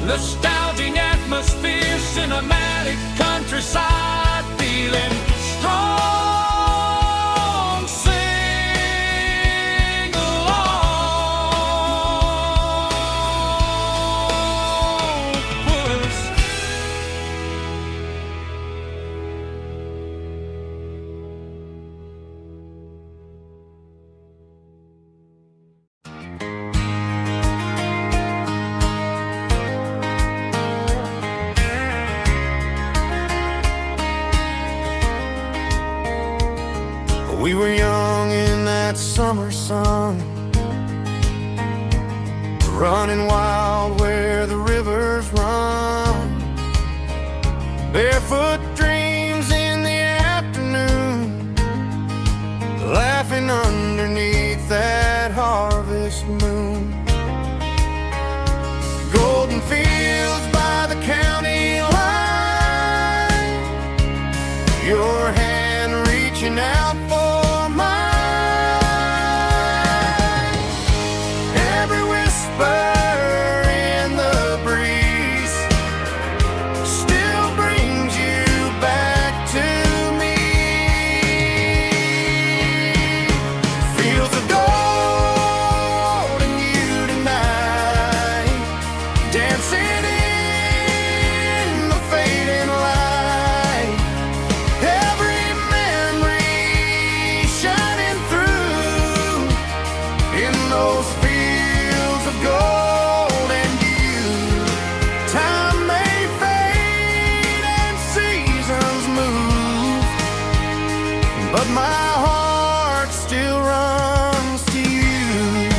nostalgic atmosphere, cinematic countryside feeling, strong, sing along. We were young in that summer sun, running wild where the rivers run, barefoot dreams in the afternoon, laughing underneath that harvest moon. Golden fields by the county line, your hand reaching out for mine. Every whisper in the breeze still brings you back to me. Fields of gold and you tonight, dancing in the fading light. Every memory shining through in those fields of gold and you. Time may fade and seasons move, but my heart still runs to you.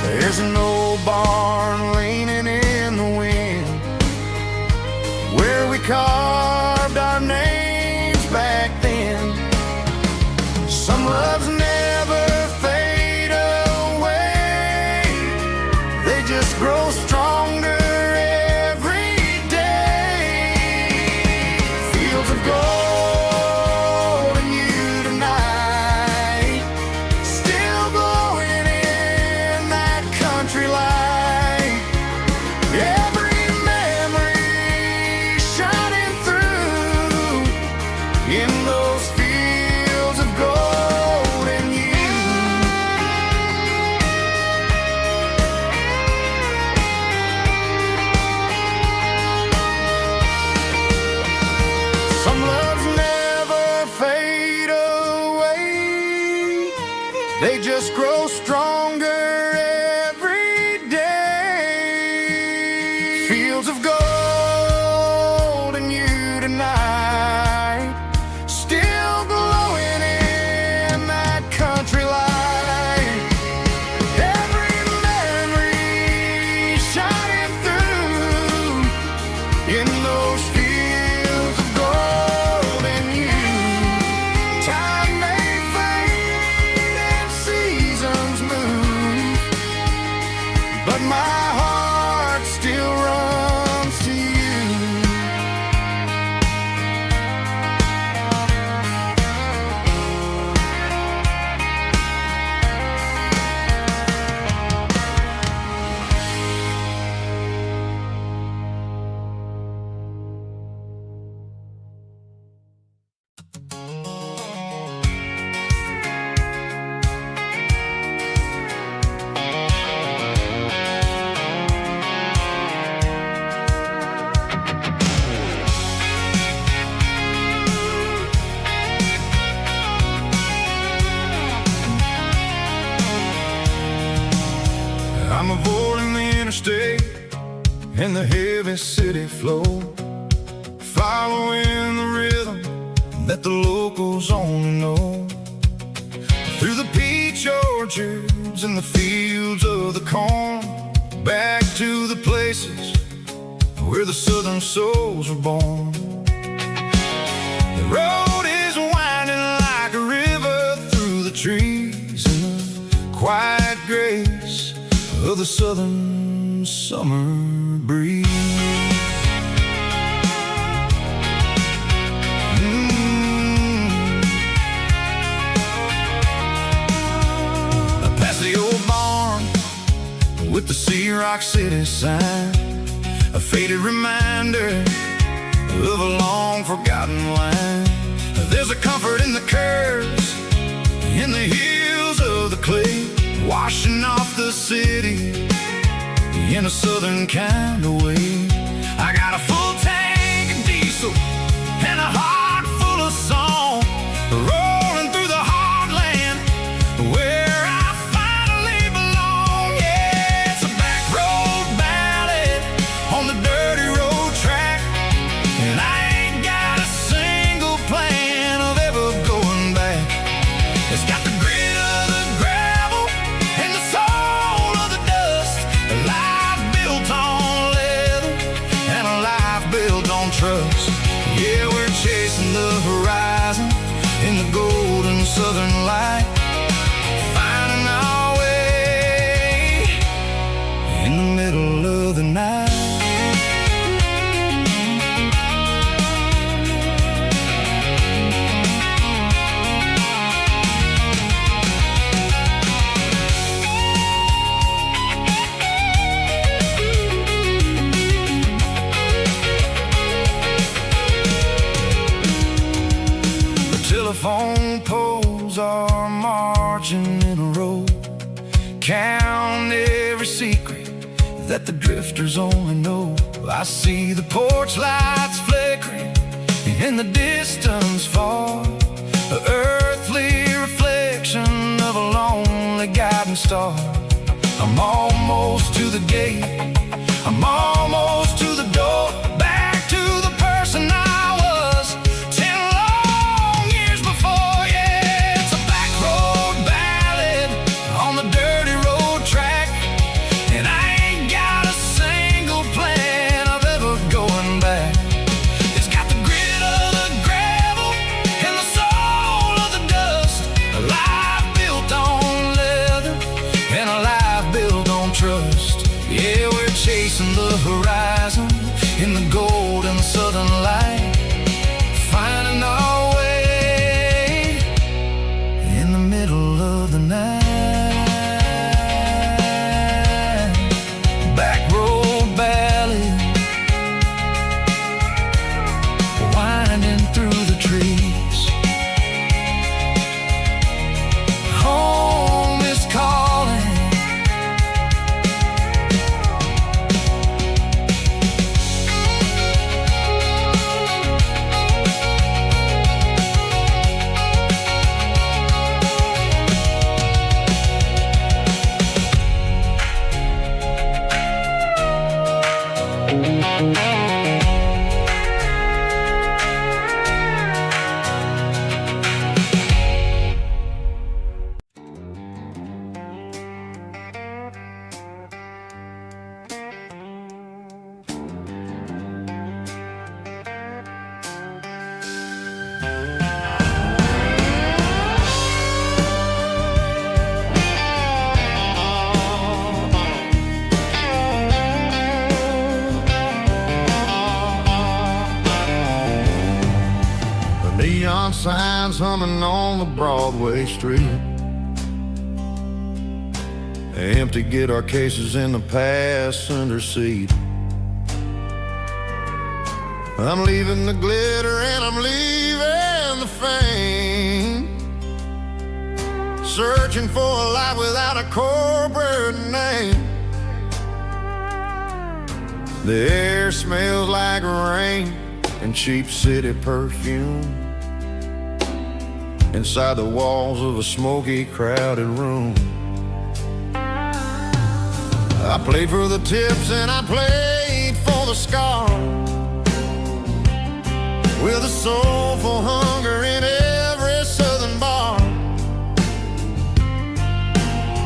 There's an old barn leaning in the wind, where we carved our names back then. Some loves never fade away, they just grow stronger every day. Fields of gold and you tonight, still glowing in that country light. Every memory shining through in those fields of gold and you. Some loves never fade away, they just grow stronger every day. Fields of gold and you tonight, still glowing in that country light. Every memory shining through in those fields of gold and you. Time may fade and seasons move, but my heart still runs day in the heavy city flow, following the rhythm that the locals only know. Through the peach orchards and the fields of the corn, back to the places where the southern souls were born. The road is winding like a river through the trees in the quiet grace of the southern summer breeze. Past the old barn with the Sea Rock City sign, a faded reminder of a long forgotten line. There's a comfort in the curves, in the hills of the clay, washing off the city in a southern kind of way. I got a full tank of diesel and a heart full of song, rolling through the heartland where I finally belong. Yeah, it's a back road ballad on the dirty road track, and I ain't got a single plan of ever going back. It's got the grit of the gravel and the soul of the dust, a life built on leather and a life built on trust. Yeah, we're chasing the horizon in the golden southern light, finding our way in the middle of the night. Telephone poles are marching in a row, count every secret that the drifters only know. I see the porch lights flickering in the distance far, an earthly reflection of a lonely guiding star. I'm almost to the gate, I'm almost to the door, back to the person I was 10 long years before. Yeah, it's a back road ballad on the dirty road track, and I ain't got a single plan of ever going back. It's got the grit of the gravel and the soul of the dust, a life built on leather and a life built on trust. Yeah, we're chasing the horizon in the golden southern light, finding our way in the middle of the night. Back road ballad, winding through the trees. Home is calling. Neon signs humming on the Broadway street, empty guitar cases in the passenger seat. I'm leaving the glitter and I'm leaving the fame, searching for a life without a corporate name. The air smells like rain and cheap city perfume inside the walls of a smoky, crowded room. I played for the tips and I played for the scar, with a soulful hunger in every southern bar.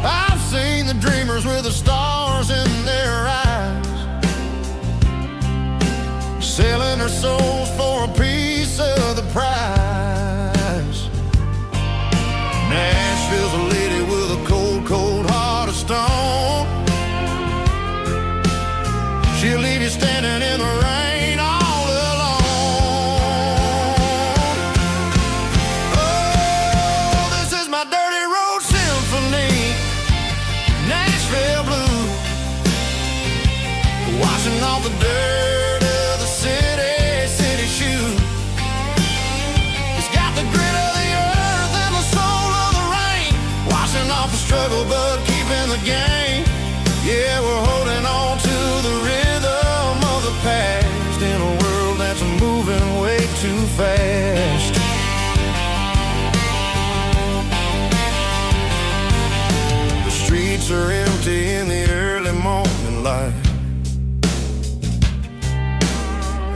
I've seen the dreamers with the stars in their eyes, selling their souls for a piece of the prize. Nashville's a lady with a cold, cold heart of stone. She'll leave you standing in the rain all alone. Oh, this is my dirty road symphony, Nashville blues, washing off the dirt of the city shoes. It's got the grit of the earth and the soul of the rain, washing off the struggle but keeping the game. Yeah, we're holding on to the rhythm of the past in a world that's moving way too fast. The streets are empty in the early morning light,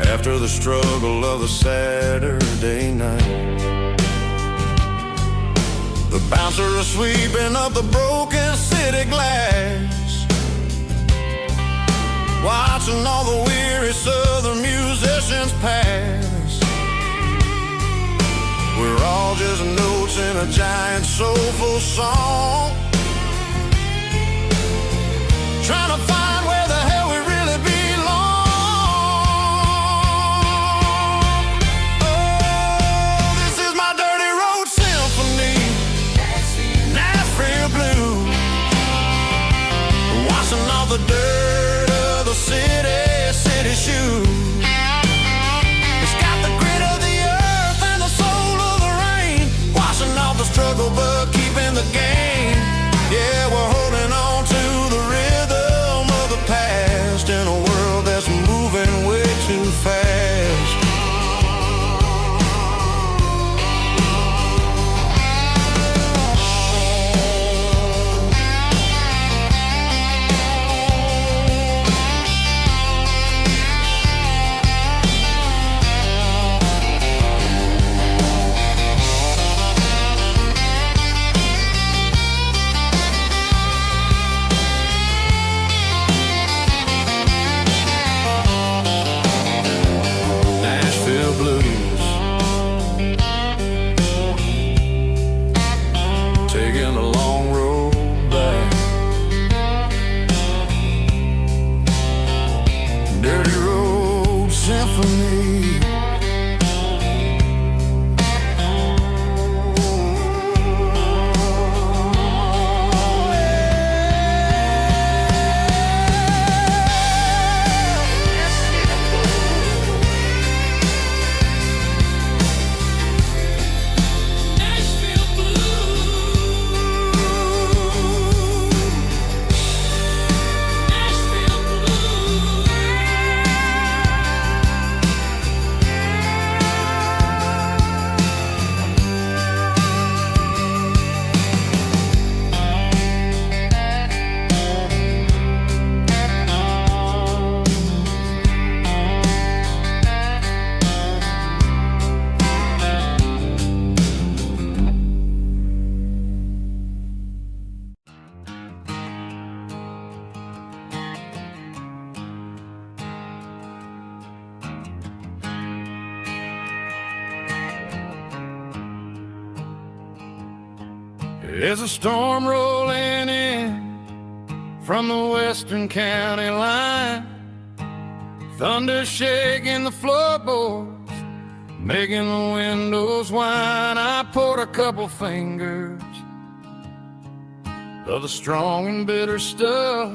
after the struggle of the Saturday night. The bouncer is sweeping up the broken city glass, watching all the weary southern musicians pass. We're all just notes in a giant soulful song, trying to find where the hell we really belong. Oh, this is my dirty road symphony, Nashville blues, washing off the dirt of the city shoes. It's got the grit of the earth and the soul of the rain, washing off the struggle but keeping the game. Yeah, we're holding on to the rhythm of the past in a world that's moving way too fast. Nashville blues, taking a long road back. Dirty road symphony. There's a storm rolling in from the western county line, thunder shaking the floorboards, making the windows whine. I poured a couple fingers of the strong and bitter stuff,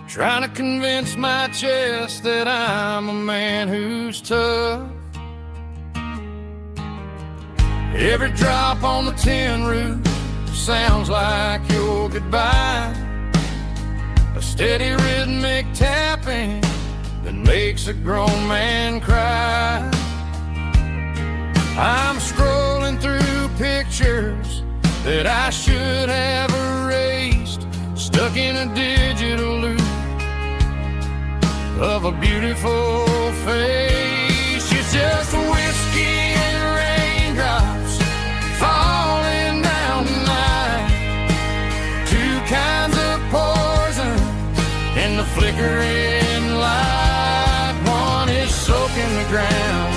trying to convince my chest that I'm a man who's tough. Every drop on the tin roof sounds like your goodbye, a steady rhythmic tapping that makes a grown man cry. I'm scrolling through pictures that I should have erased, stuck in a digital loop of a beautiful face. It's just whiskey and raindrops falling down tonight. Two kinds of poison in the flickering light. One is soaking the ground,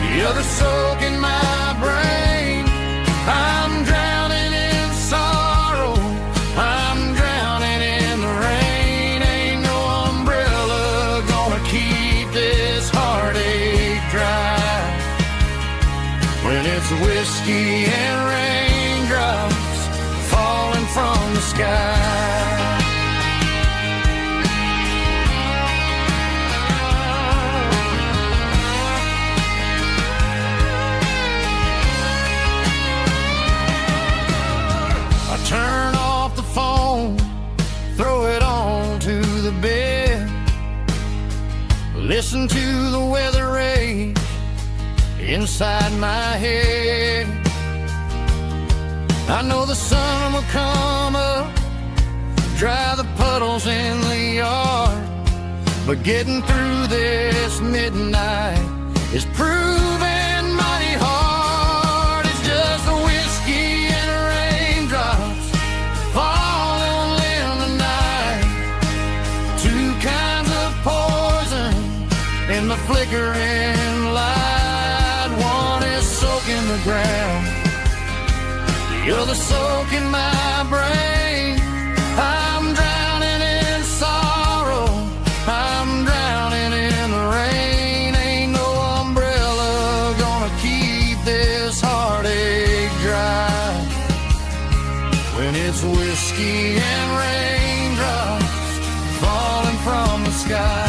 the other soaking my brain. I'm drowning in sorrow, I'm drowning in the rain. Ain't no umbrella gonna keep this heartache dry when it's whiskey and raindrops falling from the sky. Turn off the phone, throw it on to the bed. Listen to the weather rage inside my head. I know the sun will come up, dry the puddles in the yard, but getting through this midnight is proving mighty hard. It's just a whiskey and raindrops falling in the night. Two kinds of poison in the flickering light. One is soaking the ground, the other soaking my brain. I'm drowning in sorrow, I'm drowning in the rain. Ain't no umbrella gonna keep this heartache dry when it's whiskey and raindrops falling from the sky.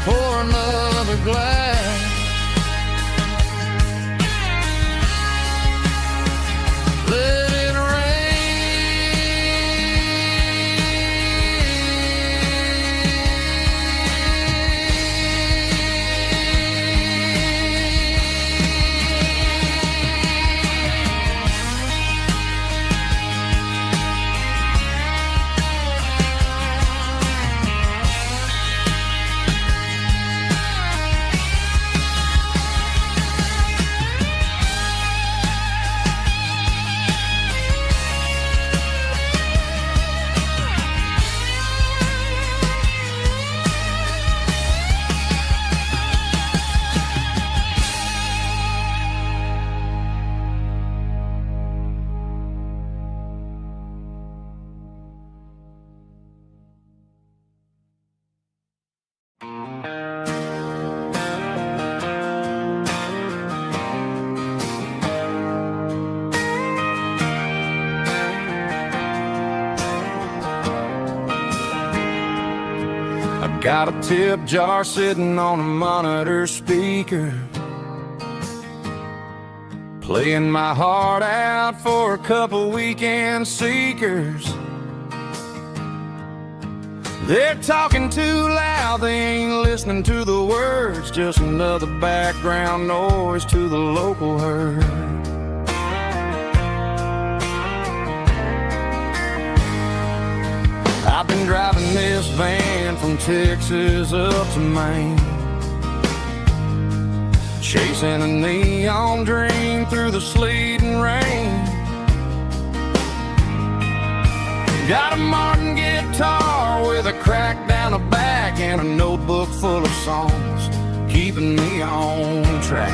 Pour another glass. Let it got a tip jar sitting on a monitor speaker, playing my heart out for a couple weekend seekers. They're talking too loud, they ain't listening to the words, just another background noise to the local herd. I've been driving this van from Texas up to Maine, chasing a neon dream through the sleet and rain. Got a Martin guitar with a crack down the back and a notebook full of songs keeping me on track.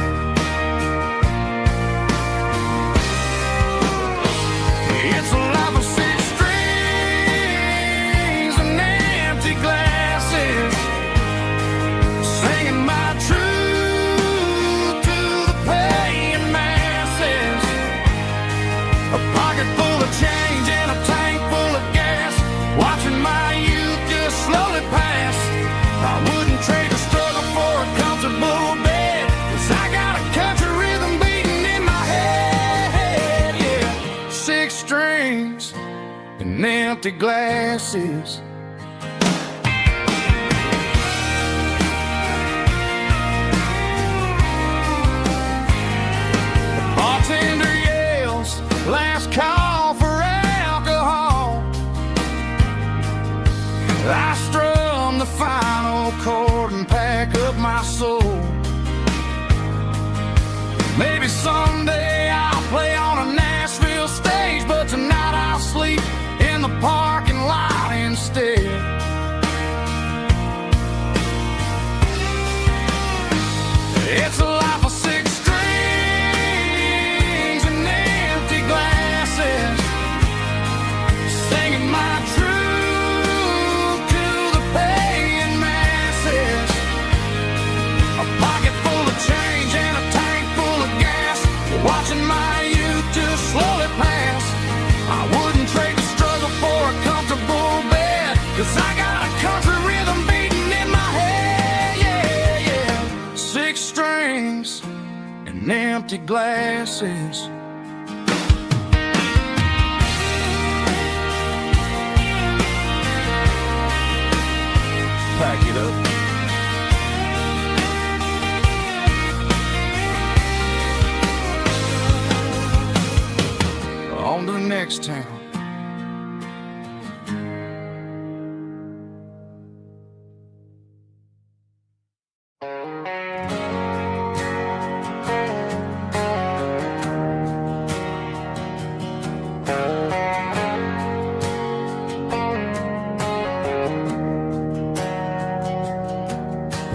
It's a life of six strings and empty glasses, singing my truth to the paying masses. A pocket full of change and a tank full of gas, watching my youth just slowly pass. I wouldn't trade the struggle for a comfortable bed, 'cause I got a country rhythm beating in my head, yeah. Six strings and empty glasses. The bartender, yeah, the parking lot instead. It's a life of six strings and empty glasses, singing my truth to the paying masses. A pocket full of change and a tank full of gas, watching my youth just slowly pass. I wouldn't trade the struggle for a comfortable bed, 'cause I got a country rhythm beating in my head. Yeah, yeah. Six strings and empty glasses. Pack it up. On to the next town.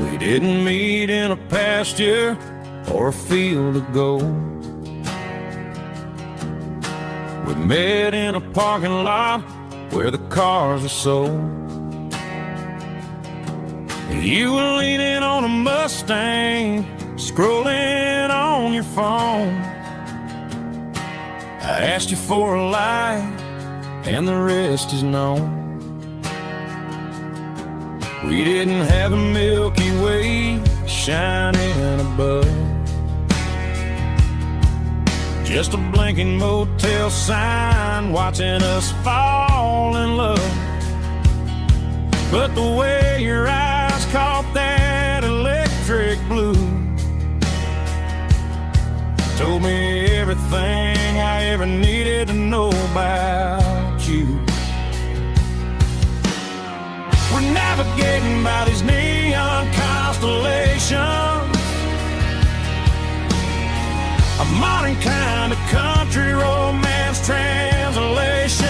We didn't meet in a pasture or a field of gold. We met in a parking lot where the cars are sold. You were leaning on a Mustang, scrolling on your phone. I asked you for a light, and the rest is known. We didn't have a Milky Way shining above, just a blinking motel sign watching us fall in love. But the way your eyes caught that electric blue told me everything I ever needed to know about you. We're navigating by these neon constellations, a modern kind of country romance translation.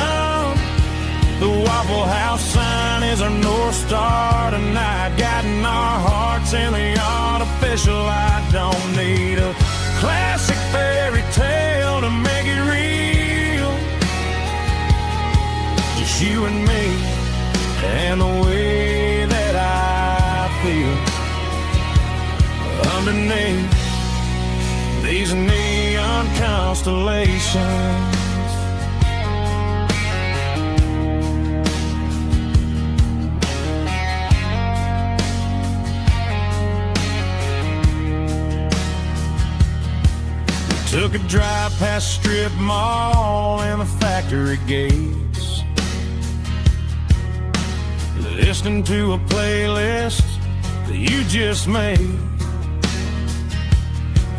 The Waffle House sign is our North Star tonight, guiding our hearts in the artificial light. Don't need a classic fairy tale to make it real, just you and me and the way that I feel underneath these neon constellations. We took a drive past strip mall and the factory gates, listening to a playlist that you just made.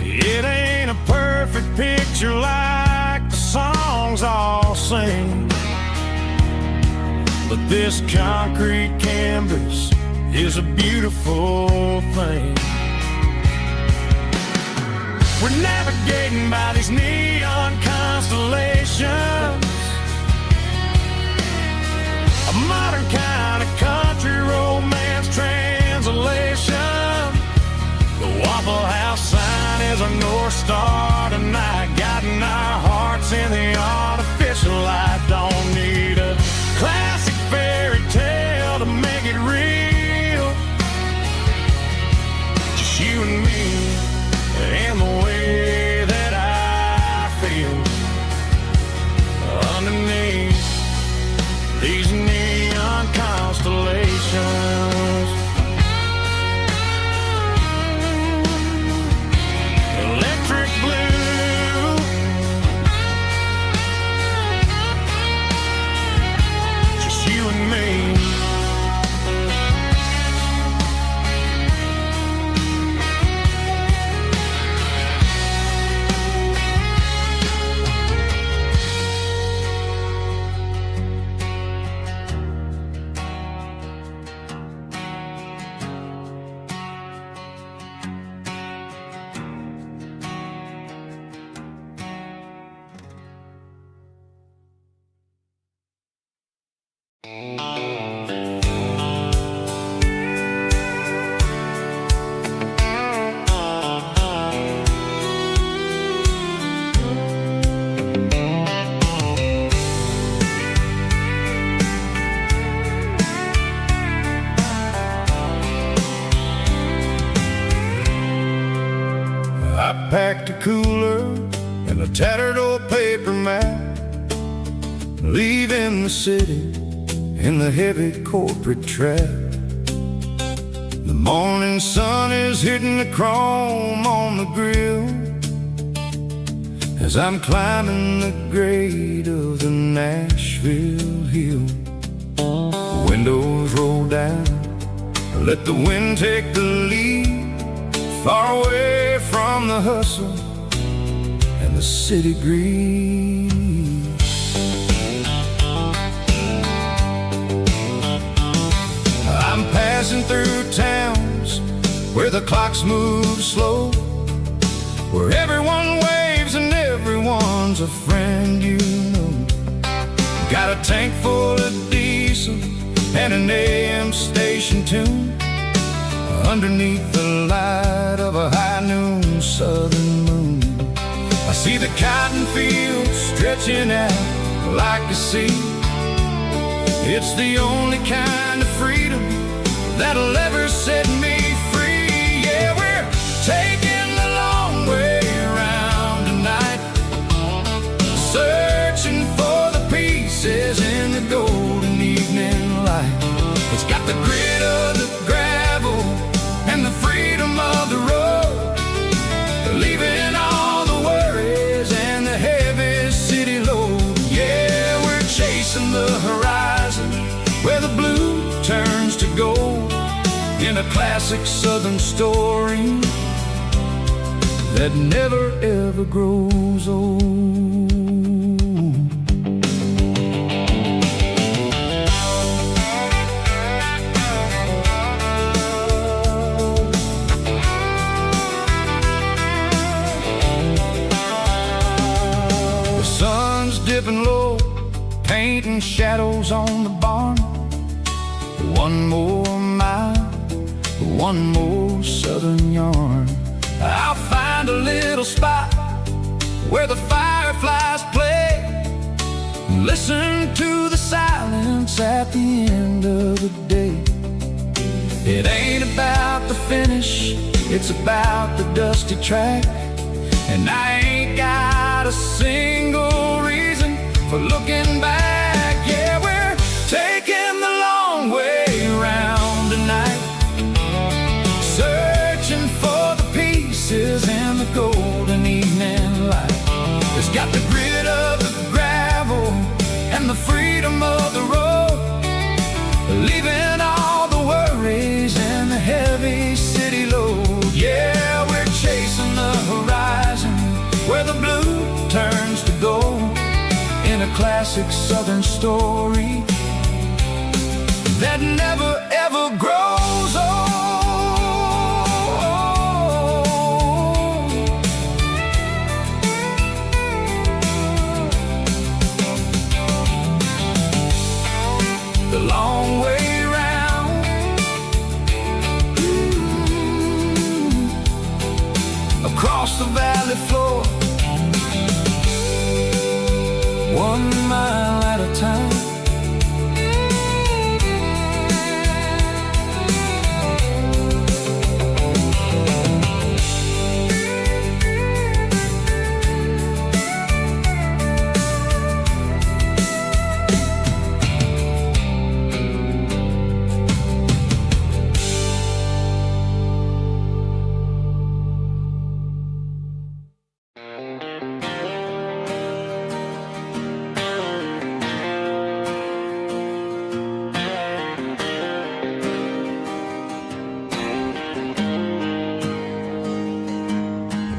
It ain't a perfect picture like the songs all sing, but this concrete canvas is a beautiful thing. We're navigating by these neon constellations, a modern kind of country romance translation. The Waffle House sign is our North Star tonight, guiding our hearts in the artificial light. Don't need a classic fairy tale to make it real, just you and me and the way that I feel underneath these neon constellations. Electric blue I packed a cooler and a tattered old paper map, leaving the city in the heavy corporate trap. The morning sun is hitting the chrome on the grill as I'm climbing the grade of the Nashville hill. Windows roll down, let the wind take the lead, far away from the hustle and the city greed. I'm passing through towns where the clocks move slow, where everyone waves and everyone's a friend you know. Got a tank full of diesel and an AM station tune underneath the light of a high noon southern moon. I see the cotton fields stretching out like a sea. It's the only kind of freedom that'll ever set me free. Yeah, we're taking the long way around tonight, searching for the pieces in the golden evening light. It's got the grit of the gravel and the freedom of the road, leaving all the worries and the heavy city load. Yeah, we're chasing the horizon where the blue turns to gold, in a classic southern story that never ever grows old. The sun's dipping low, painting shadows on the barn. One more mile, one more southern yarn. I'll find a little spot where the fireflies play, listen to the silence at the end of the day. It ain't about the finish, it's about the dusty track. And I ain't got a single reason for looking back. Yeah, we're taking the long way around tonight, searching for the pieces in the golden evening light. It's got the grit of the gravel and the freedom of the road, leaving all the worries and the heavy city load. Yeah, we're chasing the horizon where the blue turns to gold, in a classic southern story that never ever grows old. The long way round, across the valley floor, 1 mile at a time.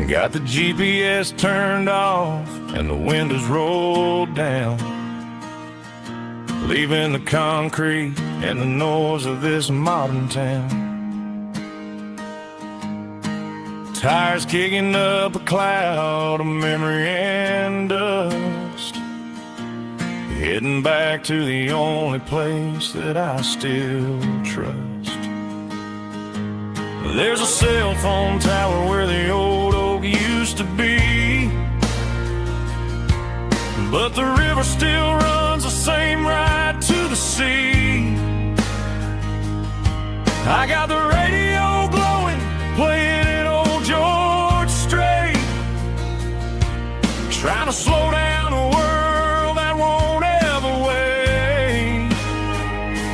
Got the GPS turned off and the windows rolled down, leaving the concrete and the noise of this modern town. Tires kicking up a cloud of memory and dust. heading back to the only place that I still trust. There's a cell phone tower where the old oak used to be, but the river still runs the same right to the sea. I got the radio glowing, playing an old George Strait, trying to slow down a world that won't ever wait.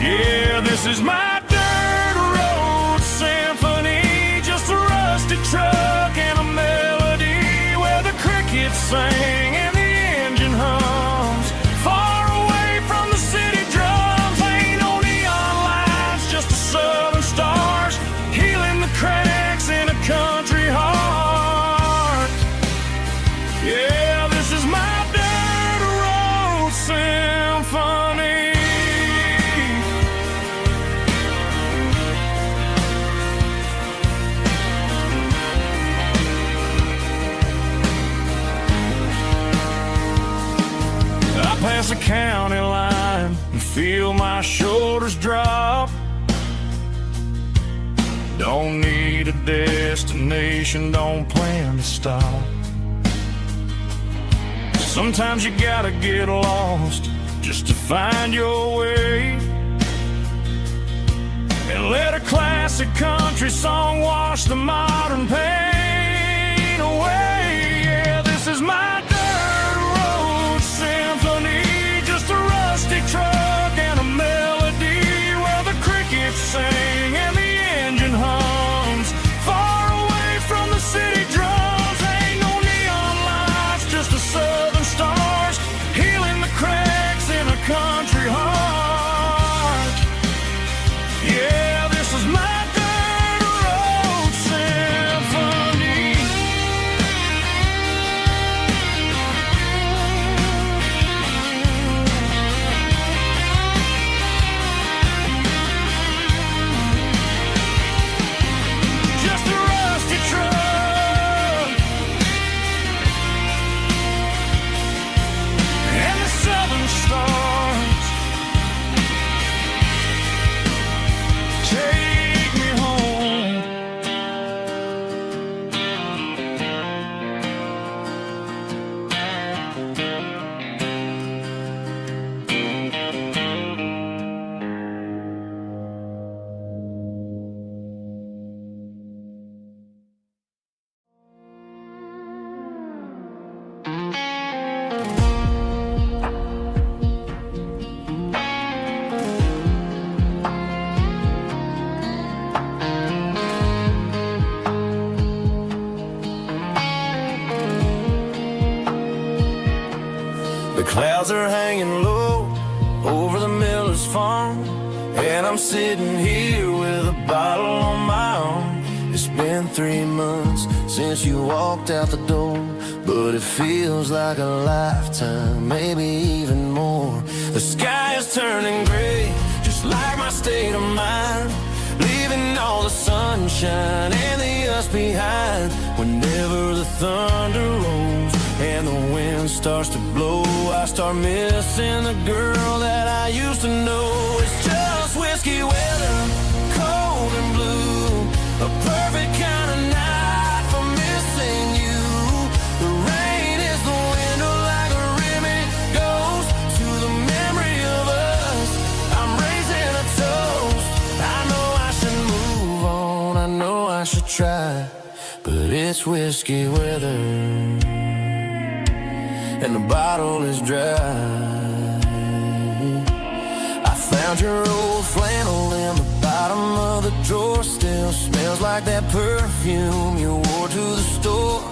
Yeah, this is my dirt road symphony, just a rusty truck and a melody where the crickets sing and the engine hums. Far away from the city drums, ain't no neon lights, just the southern stars healing the cracks in a country heart. Yeah, this is my dirt road symphony. I pass a county line and feel my shoulders drop. Don't need a destination, don't plan to stop. Sometimes you gotta get lost just to find your way, and let a classic country song wash the modern pain away. Yeah, this is my dirt road symphony, just a rusty truck and a melody where the crickets sing and the engine hums. Far away from the city drums, ain't no neon lights, just the southern stars healing the cracks in a country heart. Yeah, this is my dirt road symphony. Just a rusty truck and the southern stars take me home. The clouds are hanging low over the miller's farm, and I'm sitting here with a bottle on my arm. It's been 3 months since you walked out the door, but it feels like a lifetime, maybe even more. The sky is turning gray, just like my state of mind, leaving all the sunshine and the us behind. Whenever the thunder rolls and the wind starts to blow, I start missing the girl that I used to know. It's just whiskey weather, cold and blue, a perfect kind of night for missing you. The rain is the window like a ribbon goes to the memory of us. I'm raising a toast. I know I should move on, I know I should try, but it's whiskey weather and the bottle is dry. I found your old flannel in the bottom of the drawer, still smells like that perfume you wore to the store.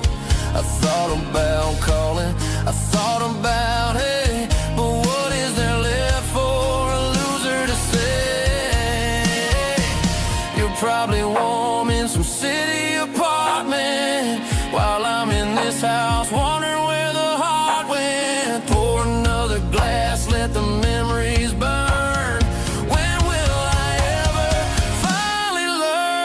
I thought about calling, I thought about, hey, but what is there left for a loser to say? You're probably warm in some city apartment while I'm in this house wondering where the heart went. Pour another glass, let the memories burn. When will I ever finally learn?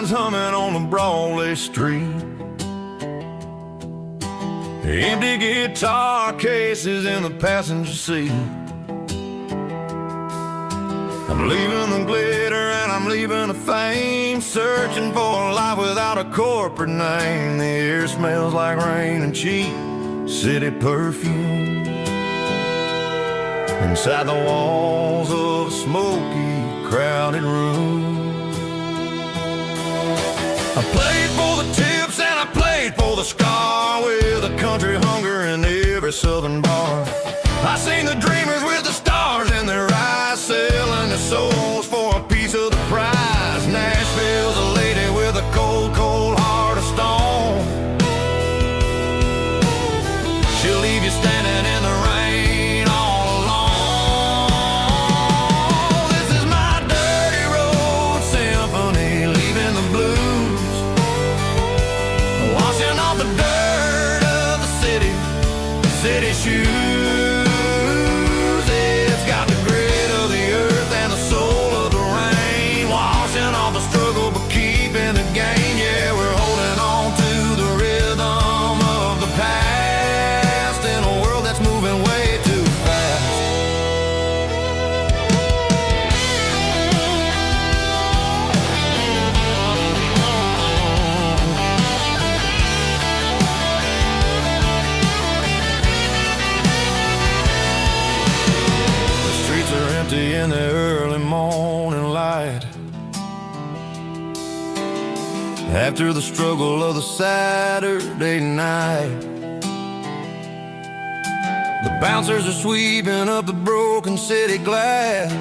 winds humming on the Broadway street. Empty guitar cases in the passenger seat. I'm leaving the glitter and I'm leaving the fame, searching for a life without a corporate name. The air smells like rain and cheap city perfume. Inside the walls of a smoky, crowded room. I played for the tips and I played for the scar, with a country hunger in every southern bar. I seen the dreamers with the stars in their eyes, selling their souls for a piece of the prize. Nashville's a lady with a cold, cold heart of stone. She'll leave you standing in the rain all alone. This is my dirty road symphony, leaving the blues, washing off the dirt of the city shoes. It's got the grit of the earth and the soul of the rain, washing off the struggle but keeping the gain. Yeah, we're holding on to the rhythm of the past in a world that's moving way too fast. In the early morning light, after the struggle of the Saturday night, the bouncers are sweeping up the broken city glass,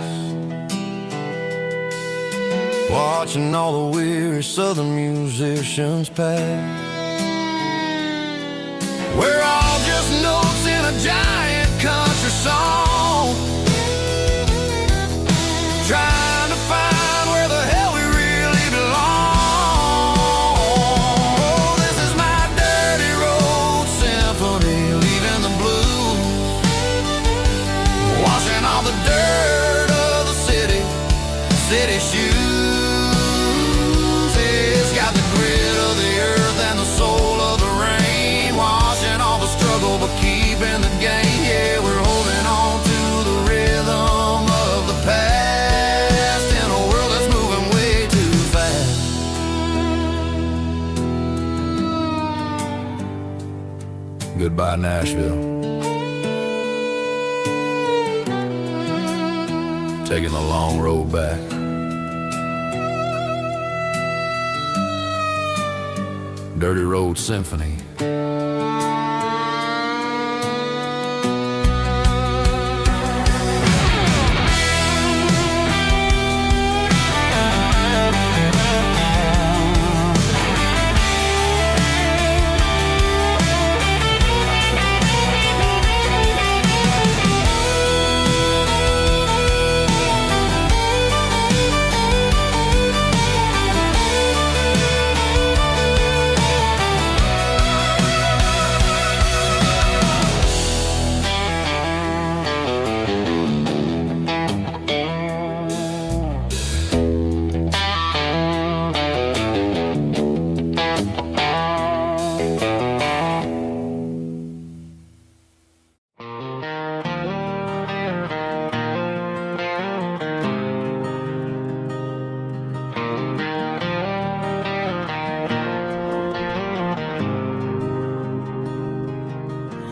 watching all the weary southern musicians pass. We're all just notes in a giant country song, trying to find where the hell we really belong. Oh, this is my dirty road symphony, leaving the blues, washing all the dirt of the city shoes. It's got the grit of the earth and the soul of the rain, washing all the struggle but keeping the gain. Yeah, we're holding on to the rhythm of the past. Goodbye, Nashville. Taking the long road back. Dirty Road Symphony.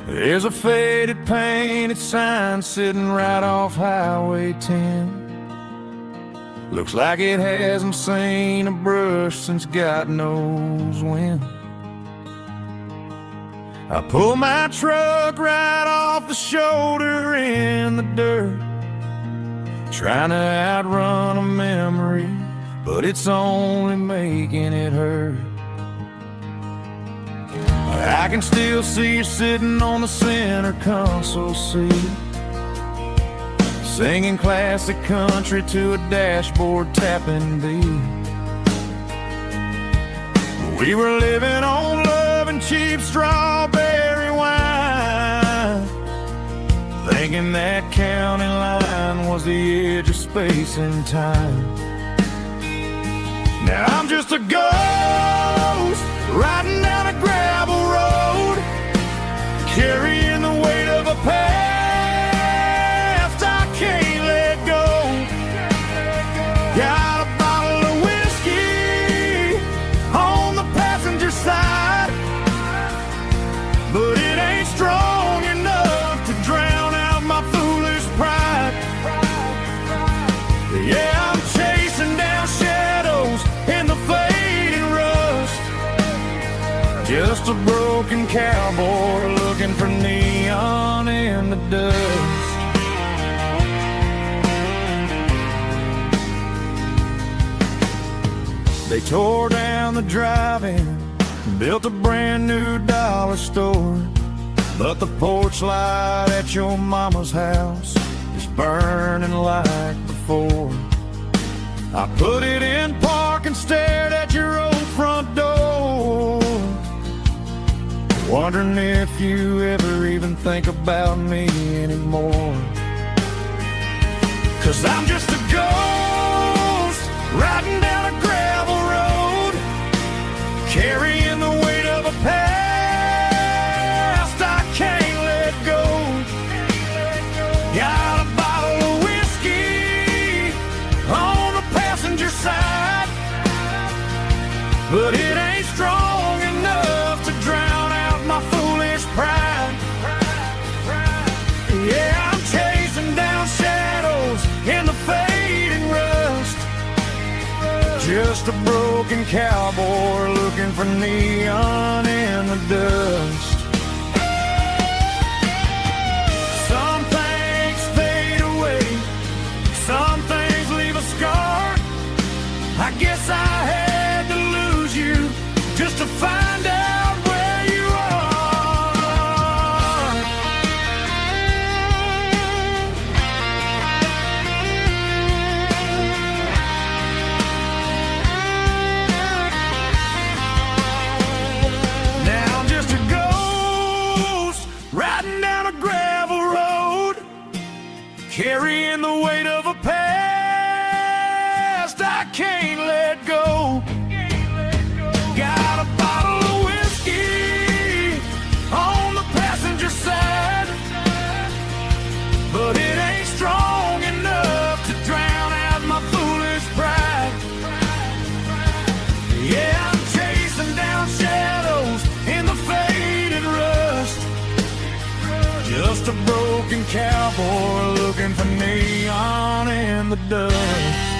There's a faded painted sign sitting right off Highway 10. Looks like it hasn't seen a brush since God knows when. I pull my truck right off the shoulder in the dirt, trying to outrun a memory, but it's only making it hurt. I can still see you sitting on the center console seat, singing classic country to a dashboard tapping beat. We were living on love and cheap strawberry wine, thinking that county line was the edge of space and time. Now I'm just a ghost riding down a gravel road, carrying the weight of a past I can't let go. Got a bottle of whiskey on the passenger side, but it ain't strong enough to drown out my foolish pride. Yeah, I'm chasing down shadows in the fading rust, just a broken cowboy looking for neon in the dust. They tore down the drive-in, built a brand new dollar store, but the porch light at your mama's house is burning like before. I put it in park and stared at your old front door, wondering if you ever even think about me anymore. 'Cause I'm just a ghost riding down a gravel road, carrying the weight of a past I can't let go. Got a bottle of whiskey on the passenger side, but it ain't strong enough to drown out my foolish pride. Yeah, I'm chasing down shadows in the fading rust, just a broken cowboy looking for neon in the dust. Some things fade away, some things leave a scar. I guess I had to lose you just to find out where you are. Now I'm just a ghost riding down a gravel road, carrying the weight of a past I can't let go. Got a bottle of whiskey on the passenger side, but it ain't strong enough to drown out my foolish pride. Yeah, I'm chasing down shadows in the faded rust, just a broken cowboy looking for neon in the dust.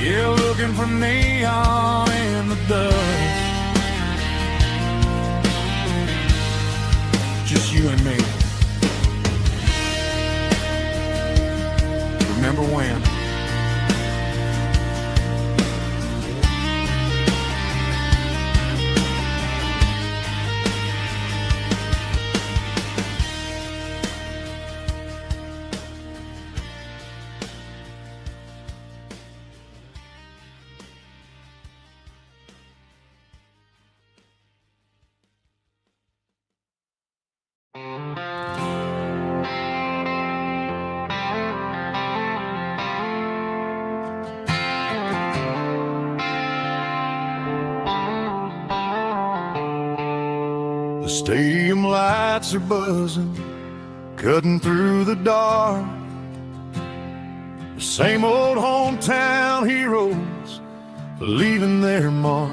Yeah, looking for neon in the dust. Just you and me. Remember when? The stadium lights are buzzing, cutting through the dark. The same old hometown heroes leaving their mark.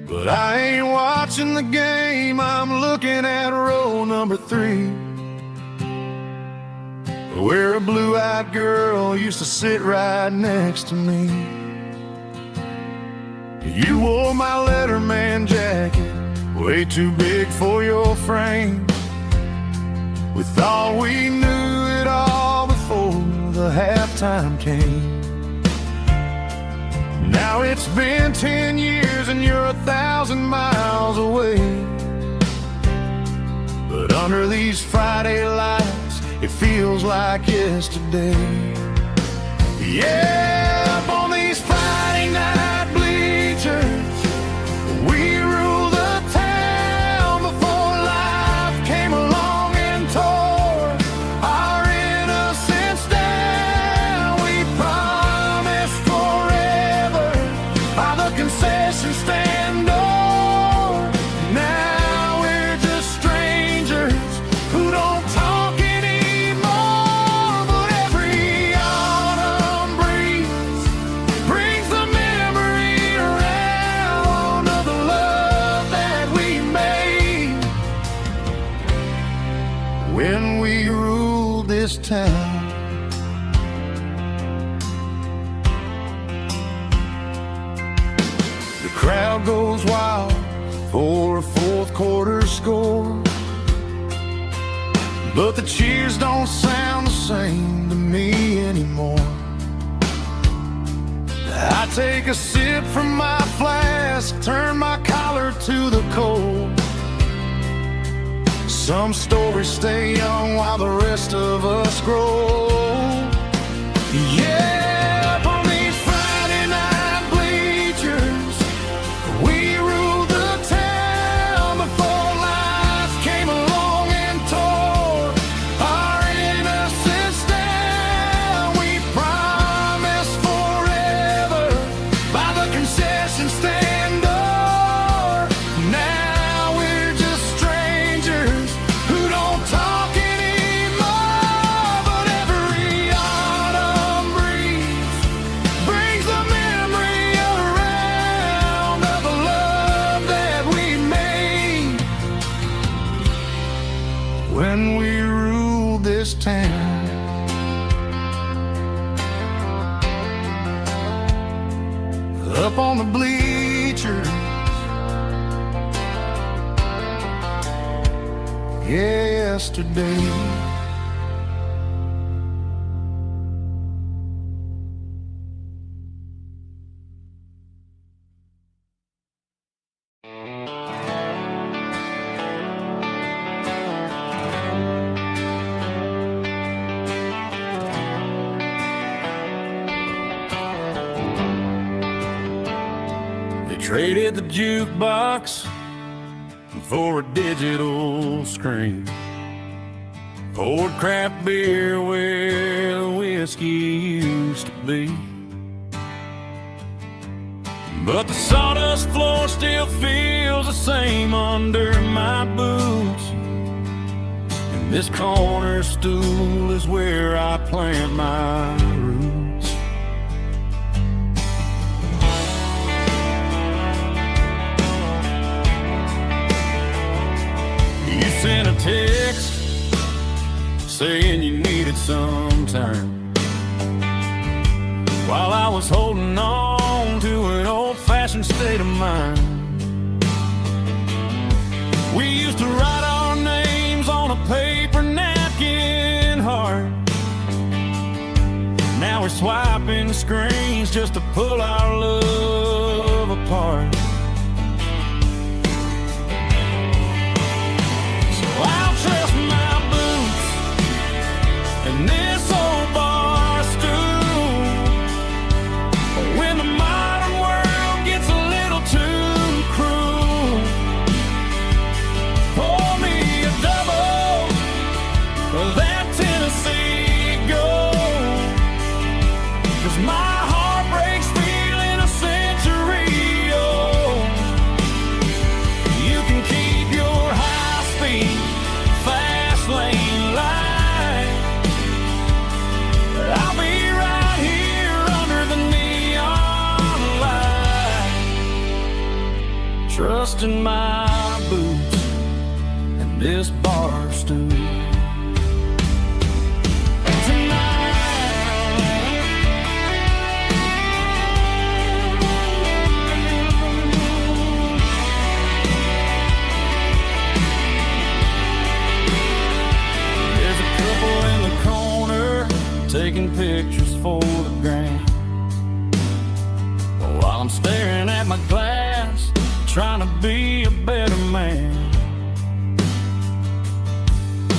But I ain't watching the game, I'm looking at row number 3, where a blue-eyed girl used to sit right next to me. You wore my Letterman jacket, way too big for your frame. We thought we knew it all before the halftime came. Now it's been 10 years and you're 1,000 miles away, but under these Friday lights it feels like yesterday. Yeah, up on these Friday night bleachers, we rule the town before life came along and tore our innocence down. We town. The crowd goes wild for a fourth quarter score, but the cheers don't sound the same to me anymore. I take a sip from my flask, turn my collar to the cold. Some stories stay young while the rest of us grow. Yeah, up on these Friday night bleachers, we ruled the town before life came along and tore our innocence down. We promised forever by the concession stand door. Now we're just strangers who don't talk anymore. But every autumn breeze brings the memory around of the love that we made when we ruled this town. Up on the bleachers, yesterday. They traded the jukebox for a digital screen, poured craft beer where the whiskey used to be. But the sawdust floor still feels the same under my boots, and this corner stool is where I plant my roots. You sent a text saying you needed some time, while I was holding on to an old-fashioned state of mind. We used to write our names on a paper napkin heart. Now we're swiping screens just to pull our love apart. I'll trust my boots and this old bar stool when the modern world gets a little too cruel. Pour me a double of that Tennessee Gold, 'cause my heart breaks feeling a century old. You can keep your high-speed fast lane light, but I'll be right here under the neon light, trusting my boots and this bar stool. Taking pictures for the gram, while I'm staring at my glass, trying to be a better man.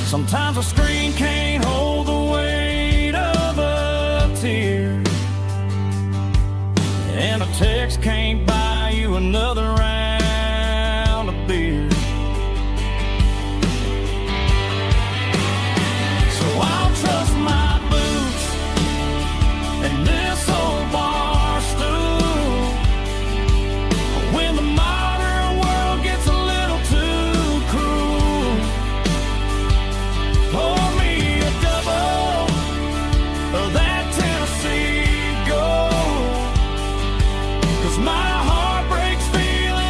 Sometimes a screen can't hold the weight of a tear, and a text can't buy you another round of beer. So I'll trust my boots and this old bar stool when the modern world gets a little too cruel. Pour me a double of that Tennessee Gold, 'cause my heart breaks feeling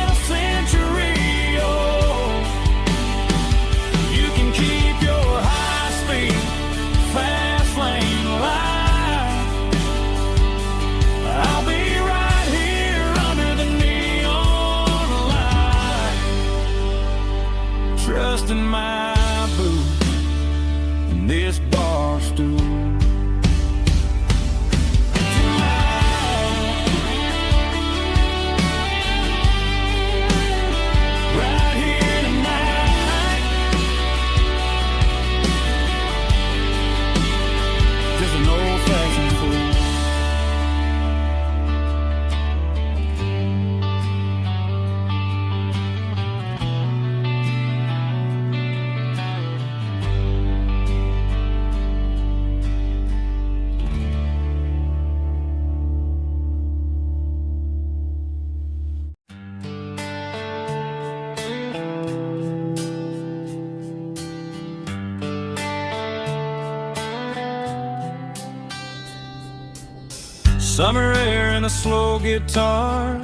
Summer air and a slow guitar,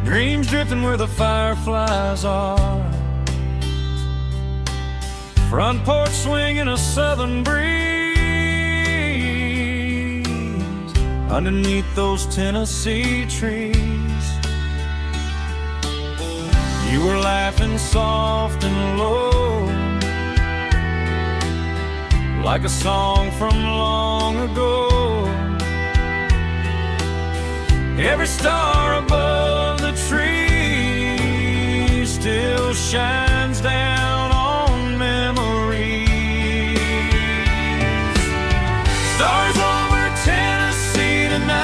dreams drifting where the fireflies are. Front porch swinging a southern breeze underneath those Tennessee trees. You were laughing soft and low, like a song from long ago. Every star above the tree still shines down on memories. Stars over Tennessee tonight,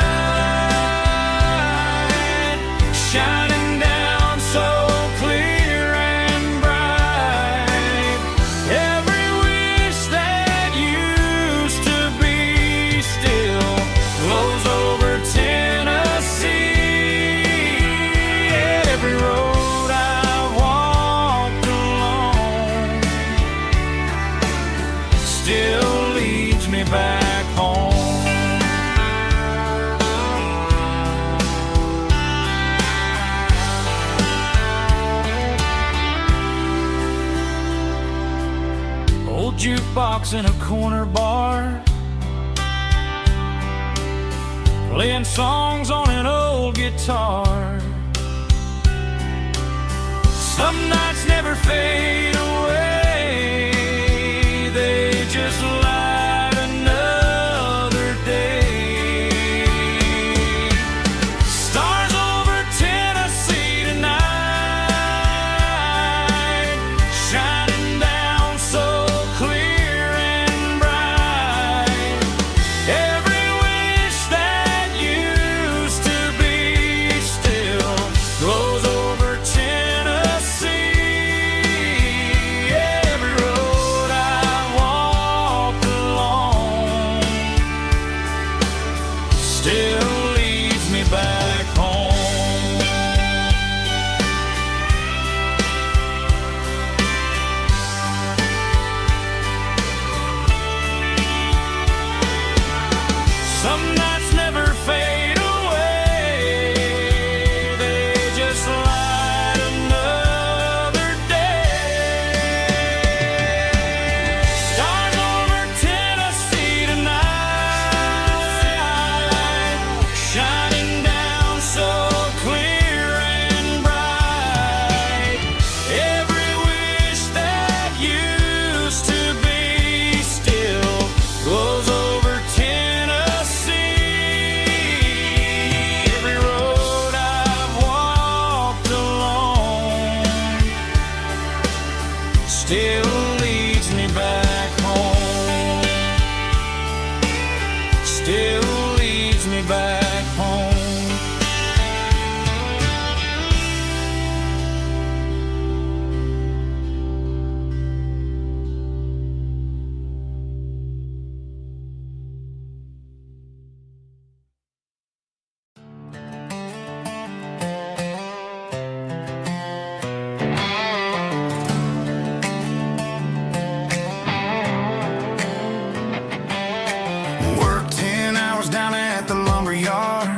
shining down so clear and bright. Every wish that used to be still glows over Tennessee. Every road I walked along still leads me back home. Old jukebox in a corner bar, playing songs on an old guitar. Some nights never fade away, they just light another day. Stars over Tennessee tonight, shining down so clear and bright. Every wish that used to be still glows over Tennessee. Every road I walked along still leads me back home. Some nights never fade away, they just light another day. Stars over Tennessee tonight, shining down so clear and bright. Every wish that used to be still glows over Tennessee. Every road I've walked along still leads me back home. Still leads me back home. Work 10 hours down at the lumber yard.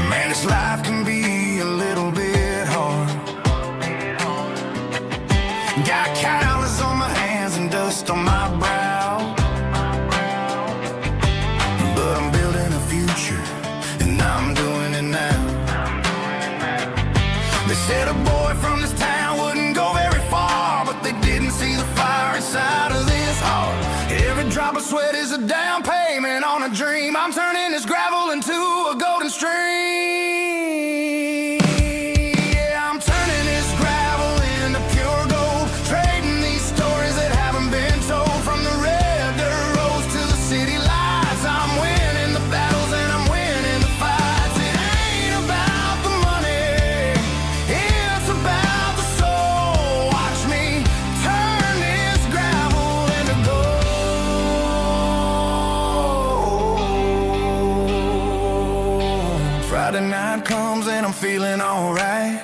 Man, this life can be a little bit hard. Got calluses on my hands and dust on my brow, but I'm building a future, and I'm doing it now. They said a boy from this town wouldn't go very far, but they didn't see the fire inside of this heart. Every drop of sweat is a down payment on a dream. I'm turning this gravel into a golden stream. Yeah, I'm turning this gravel into pure gold, trading these stories that haven't been told. From the red dirt roads to the city lights, I'm winning the battles and I'm winning the fights. It ain't about the money, it's about the soul. Watch me turn this gravel into gold. Friday night comes and I'm feeling alright.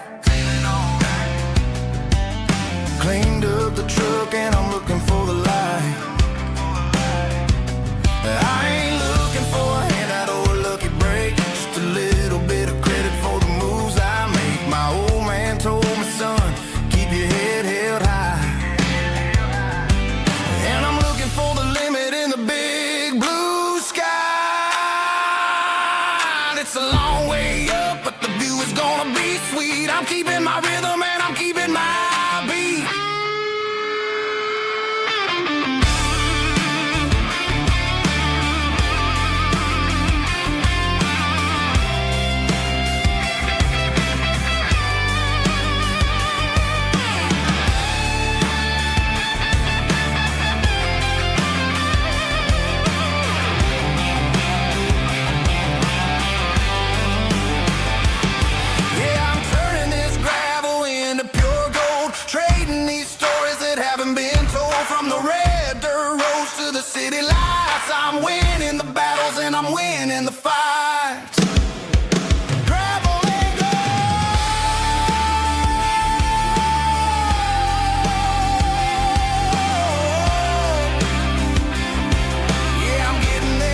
Cleaned up the truck and I'm looking for the light. I'm keeping my rhythm and I'm keeping my beat. From the red dirt roads to the city lights, I'm winning the battles and I'm winning the fights. Gravel and gold. Yeah, I'm getting there.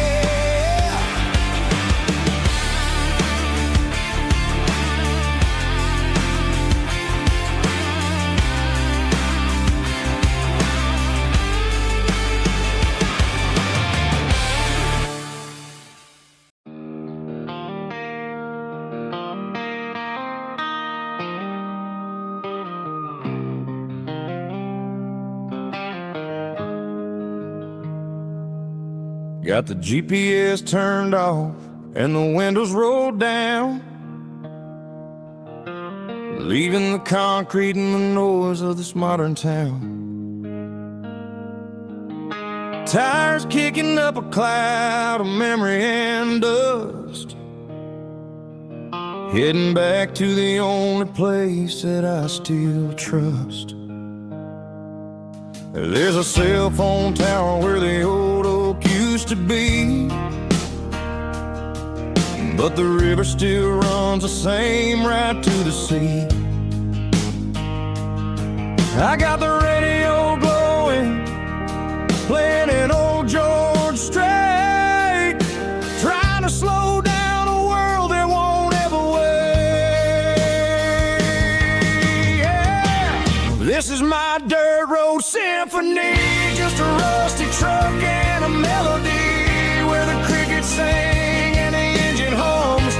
Got the GPS turned off and the windows rolled down, leaving the concrete and the noise of this modern town. Tires kicking up a cloud of memory and dust, heading back to the only place that I still trust. There's a cell phone tower where the old oak used to be, but the river still runs the same right to the sea. I got the radio glowing, playing an old George Strait, trying to slow down a world that won't ever wait. Yeah. This is my dirt road symphony, just a rusty truck and a melody where the crickets sing and the engine hums,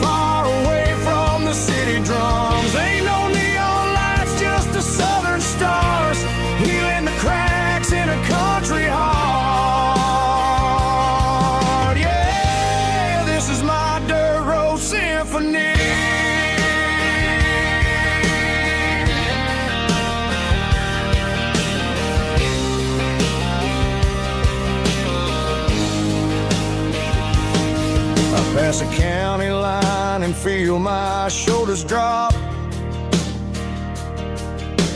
far away from the city drums. Ain't no neon lights, just the southern stars, healing the cracks in a country heart. Yeah, this is my dirt road symphony. Pass a county line and feel my shoulders drop.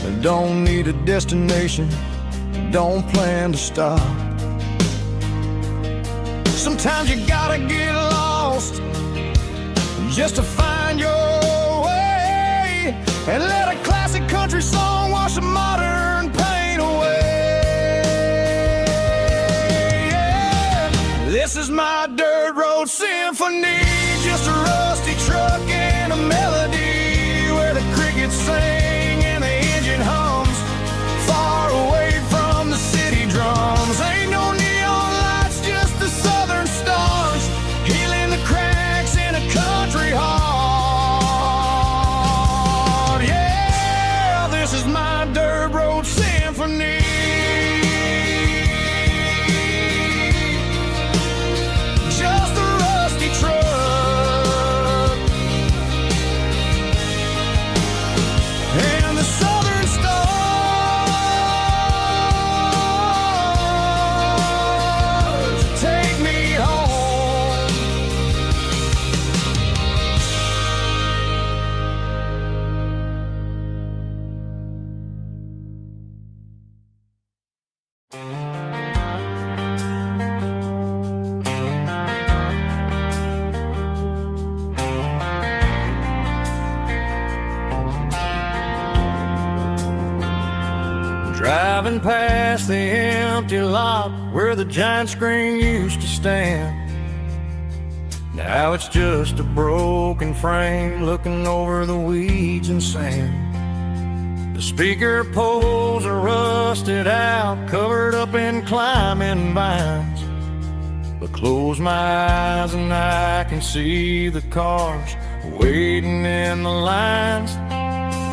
I don't need a destination, don't plan to stop. Sometimes you gotta get lost just to find your way, and let a classic country song wash the modern pain away. Yeah. This is my dirt road symphony, just a rusty truck and a melody where the crickets sing and the engine hums, far away from the city drums. Ain't no neon lights, just the southern stars, healing the cracks in a country heart. Yeah, this is my dirt road symphony. Just a rusty truck and the southern stars take me home. Driving past the empty lot where the giant screen used to stand. Now it's just a broken frame looking over the weeds and sand. The speaker poles are rusted out, covered up in climbing vines. But close my eyes and I can see the cars waiting in the lines.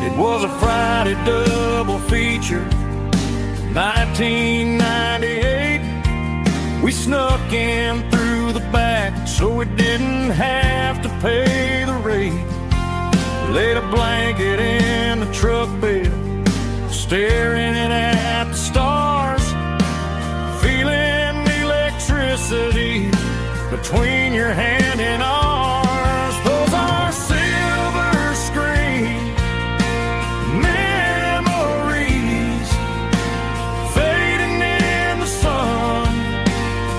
It was a Friday double feature, 1998. We snuck in through the back so we didn't have to pay the rate. Laid a blanket in the truck bed, staring at the stars, feeling the electricity between your hand and ours. Those are silver screen memories fading in the sun.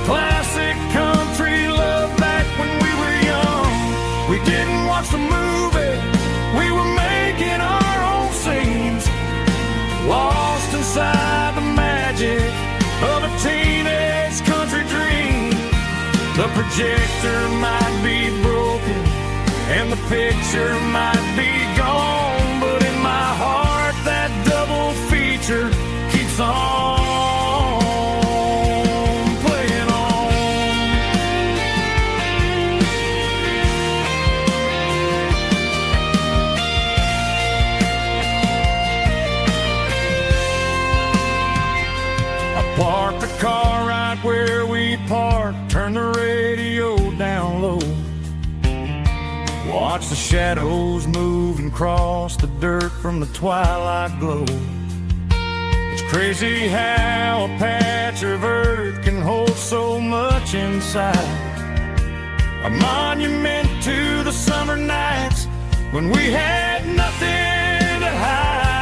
Classic country love back when we were young. We didn't watch the movie, we were making our own scenes, lost inside the magic of a teenage country dream. The projector might be broken and the picture might be gone, but in my heart that double feature keeps on playing on. I parked the car right where we parked, turned the radio down low, watch the shadows move and cross the dirt from the twilight glow. It's crazy how a patch of earth can hold so much inside, a monument to the summer nights when we had nothing to hide.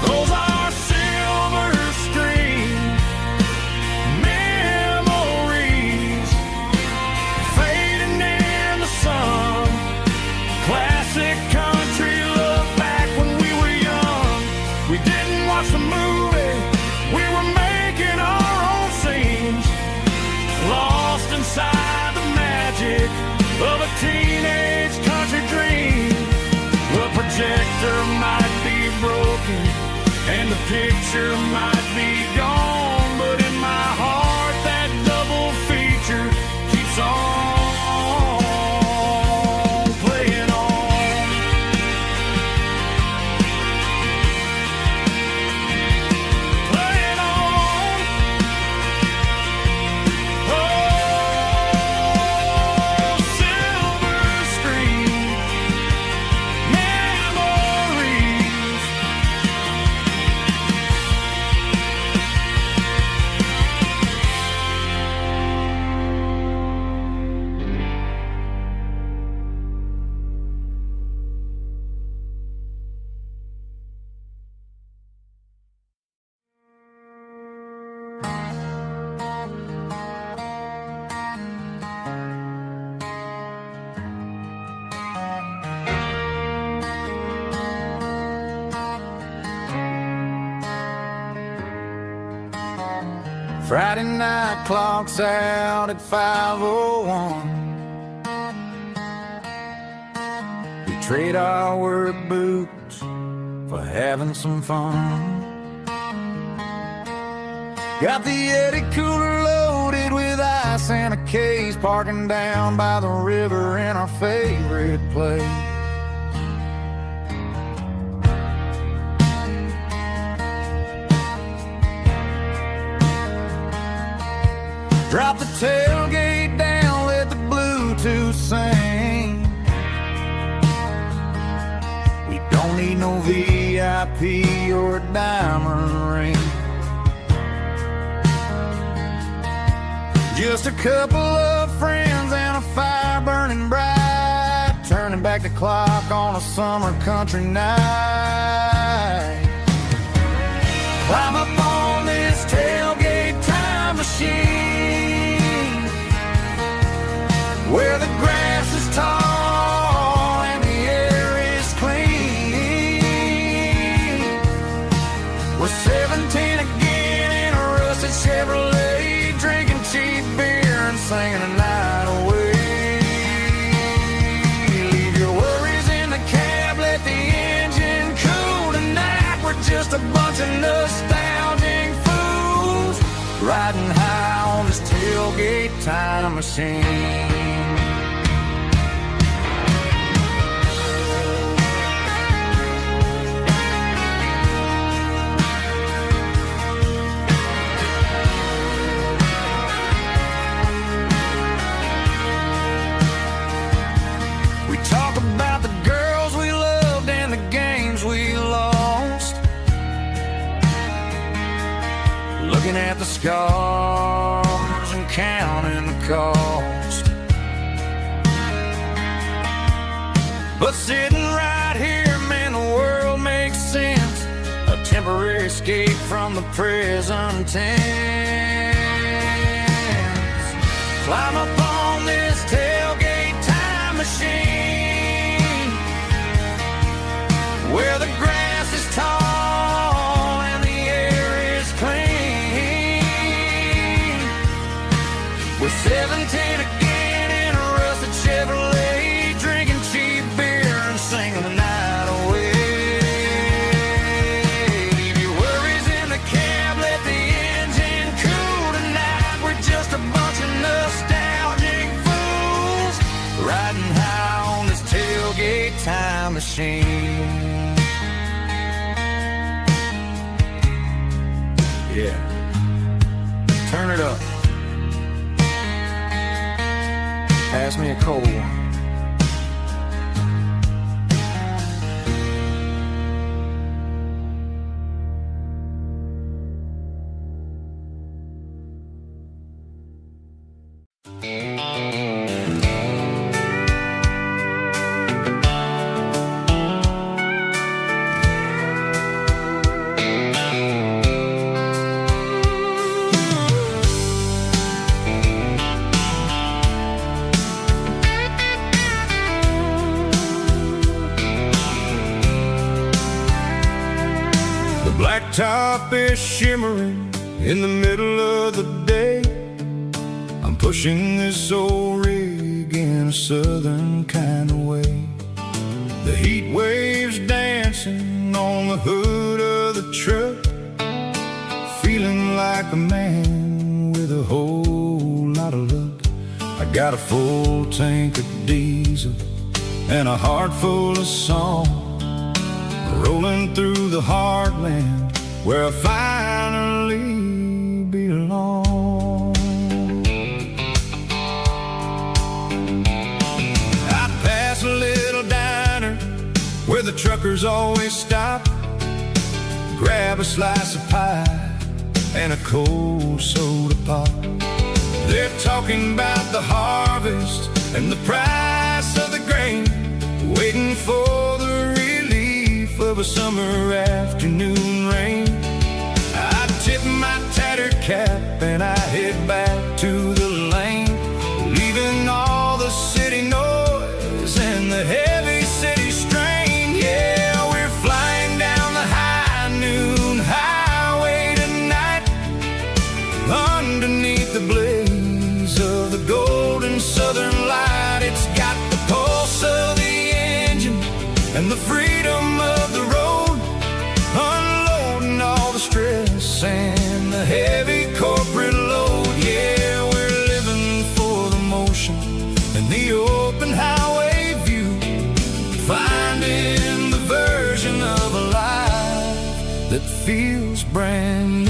Those are silver screen memories fading in the sun. Classic country love back when we were young. We didn't watch the movie, we were making our own scenes, lost inside the magic of a teenage country dream. The projector might be broken and the picture might be gone, but in my heart that double feature keeps on playing on. Playing on. Oh, silver screen memories. Friday night clock's out at 5:01. We trade our work boots for having some fun. Got the Yeti cooler loaded with ice and a case, parking down by the river in our favorite place. Drop the tailgate down, let the Bluetooth sing. We don't need no VIP or a diamond ring. Just a couple of friends and a fire burning bright, turning back the clock on a summer country night. Climb up on this tailgate time machine, where the grass is tall and the air is clean. We're 17 again in a rusted Chevrolet, drinking cheap beer and singing a night away. Leave your worries in the cab, let the engine cool tonight. We're just a bunch of nostalgic fools riding high on this tailgate time machine. We talk about the girls we loved and the games we lost, looking at the scars and counting the cost. But sitting right here, man, the world makes sense. A temporary escape from the present tense. Climb up on this tailgate time machine, where the grass is tall and the air is clean. We're 17 again in a rusted Chevrolet, drinking cheap beer and singing the night away. Leave your worries in the cab, let the engine cool tonight. We're just a bunch of nostalgic fools riding high on this tailgate time machine. Yeah, turn it up. Pass me a cold one. Blacktop is shimmering in the middle of the day. I'm pushing this old rig in a southern kind of way. The heat waves dancing on the hood of the truck, feeling like a man with a whole lot of luck. I got a full tank of diesel and a heart full of song, rolling through the heartland where I finally belong. I'd pass a little diner where the truckers always stop, grab a slice of pie and a cold soda pop. They're talking about the harvest and the price of the grain, waiting for the relief of a summer afternoon rain. I tip my tattered cap and I head back to the lane, leaving all the city noise and the heavy city strain. Yeah, we're flying down the high noon highway tonight, underneath the blaze of the golden southern light. It's got the pulse of the engine and the freedom of the road, unloading all the stress and the heavy corporate load. Yeah, we're living for the motion and the open highway view, finding the version of a life that feels brand new.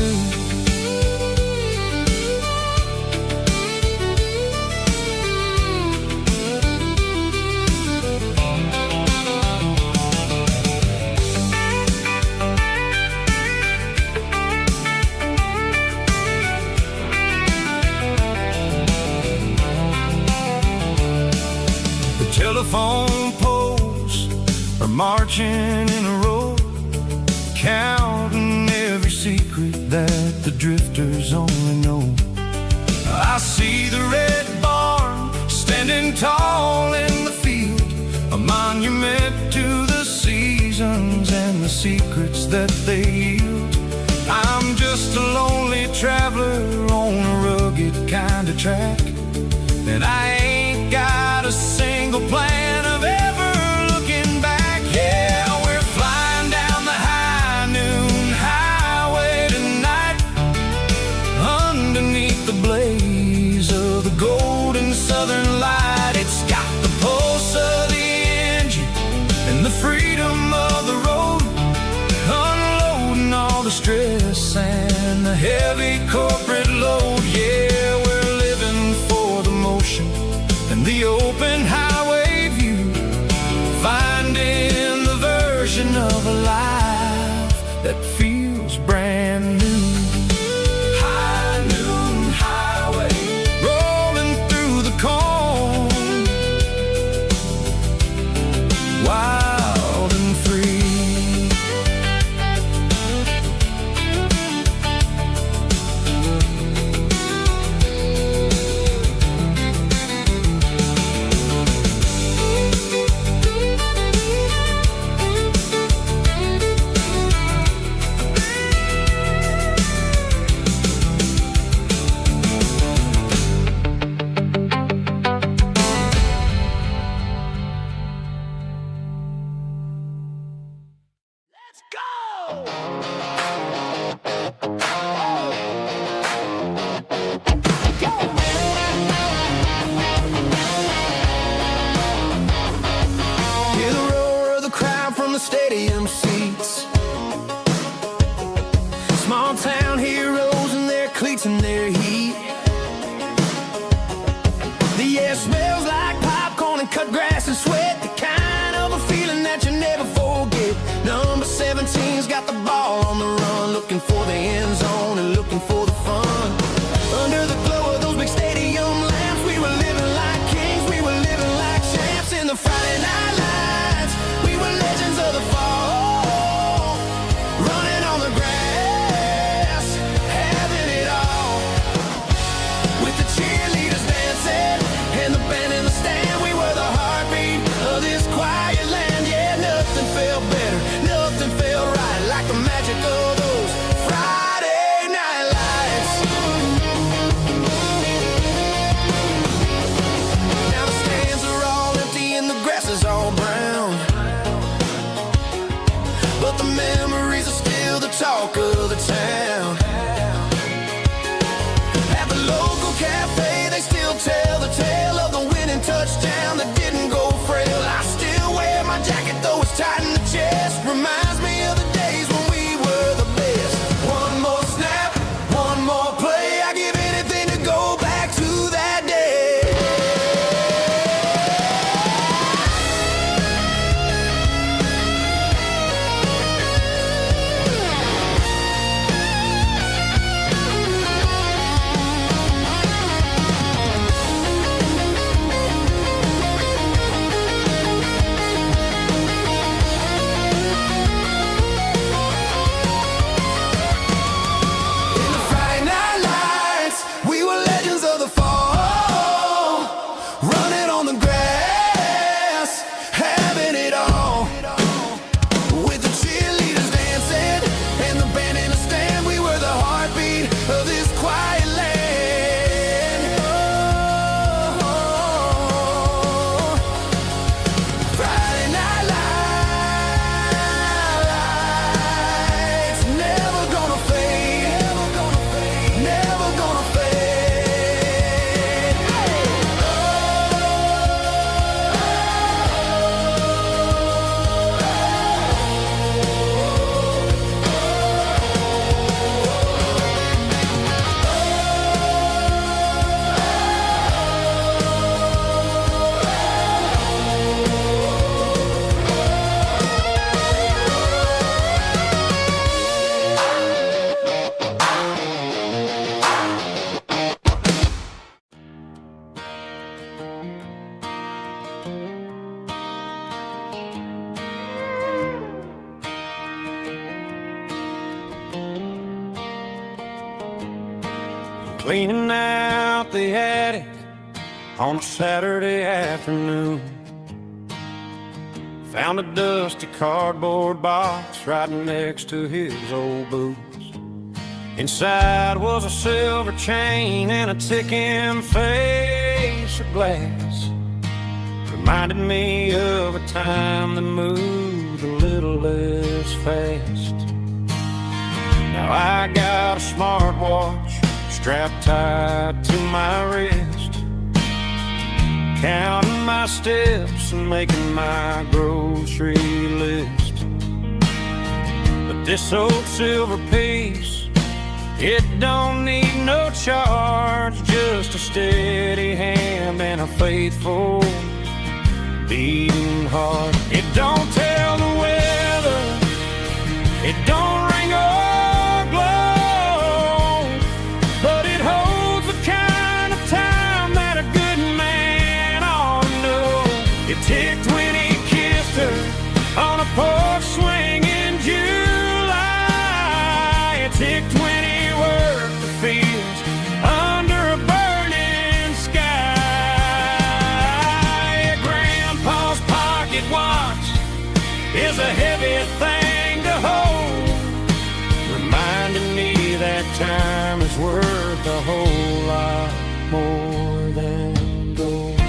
Telephone poles are marching in a row, counting every secret that the drifters only know. I see the red barn standing tall in the field, a monument to the seasons and the secrets that they yield. I'm just a lonely traveler on a rugged kind of track, and I ain't got a single plan of ever looking back. Yeah, we're flying down the high noon highway tonight, underneath the blaze heavy corporate load. Yeah, we're living for the motion and the open highway view, finding the version of a life that feels brand new. High noon highway, rolling through the corn, wild and free. Hear the roar of the crowd from the stadium seats. Small town heroes in their cleats and their heat. The air smells like popcorn and cut grass and sweat, the kind of a feeling that you never forget. Number 17's got the ball on the run, looking for the end zone and looking for the fun. Under the glow of those big stadium lamps, we were living like kings, we were living like champs in the Friday night lights. We were legends of the fall, running on the grass, having it all. With the cheerleaders dancing and the band in the stand, we were the heartbeat of this quiet land. Yeah, nothing felt better, nothing felt right like the magic of those Friday night lights. Now the stands are all empty and the grass is all brown, but the memories are still the talk of the town. At the local cafe, they still tell the tale of the winning touchdown that didn't go frail. I still wear my jacket, though it's tight in the chest. Reminds me of the days when we were the best. One more snap, one more play. I give anything to go back to that day. In the Friday night lights, we were legends of the fall, running on the grass, having it all. With the cheerleaders dancing and the band in the stand, we were the heartbeat of this quiet land. Oh, Friday night lights, never gonna fade, never gonna fade. Cleaning out the attic on a Saturday afternoon. Found a dusty cardboard box right next to his old boots. Inside was a silver chain and a ticking face of glass. Reminded me of a time that moved a little less fast. Now I got a smartwatch strapped tight to my wrist, counting my steps and making my grocery list. But this old silver piece It don't need no charge, just a steady hand and a faithful beating heart. It don't tell the weather, it don't ring or glow, but it holds the kind of time that a good man ought to know. It ticked when he kissed her on a porch swing in July. It ticked when he worked the fields under a burning sky. Grandpa's pocket watch is a heavy thing to hold, reminding me that time is worth a whole lot more than gold.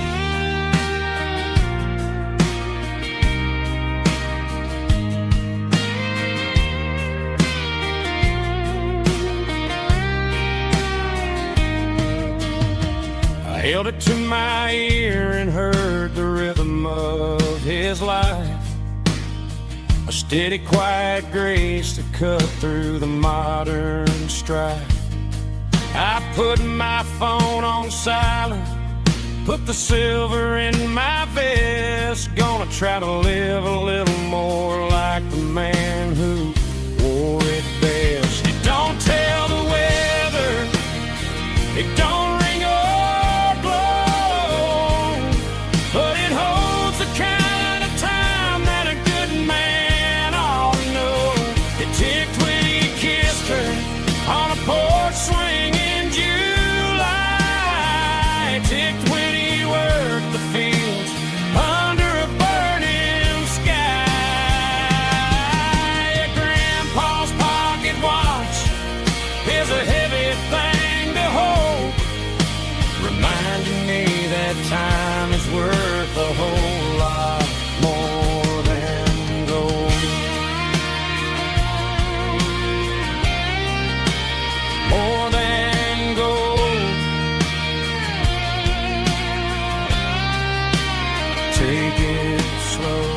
I held it to my ear and heard the rhythm of his life, a steady, quiet grace that cut through the modern strife. I put my phone on silent, put the silver in my vest. Gonna try to live a little more like the man who wore it best. It don't tell the weather, it don't ring or blow, but it holds the kind of time that a good man ought to know. It ticked when he kissed her on a porch swing in July. It ticked when he worked the fields under a burning sky. Grandpa's pocket watch is a heavy thing to hold, reminding me that time is worth a whole lot more than gold. More than gold. Take it slow.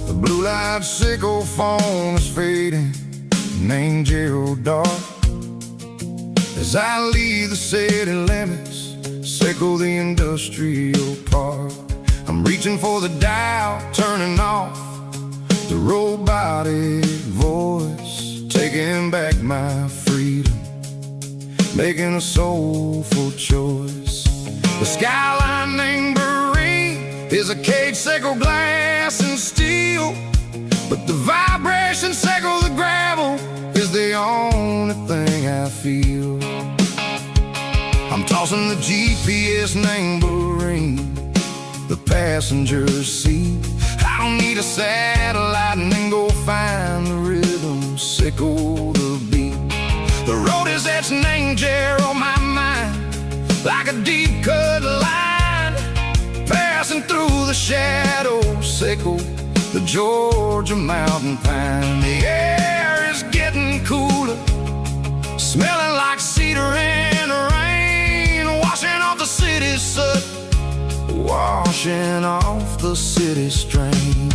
The blue light sickle phone is fading, an angel dark. As I leave the city limits, sickle the industrial park. I'm reaching for the dial, turning off the robotic voice, taking back my freedom, making a soulful choice. The skyline named Marine is a cage, sickle glass and steel, but the vibration sickle the gravel is the only thing I feel. I'm tossing the GPS named Marine, the passenger seat. I don't need a satellite and then go find the rhythm, sickle the beat. The road is etched an angel on my mind, like a deep cut line, passing through the shadows, sickle the Georgia mountain pine. The air is getting cooler, smelling like cedar in the rain, washing off the city's soot, washing off the city strain.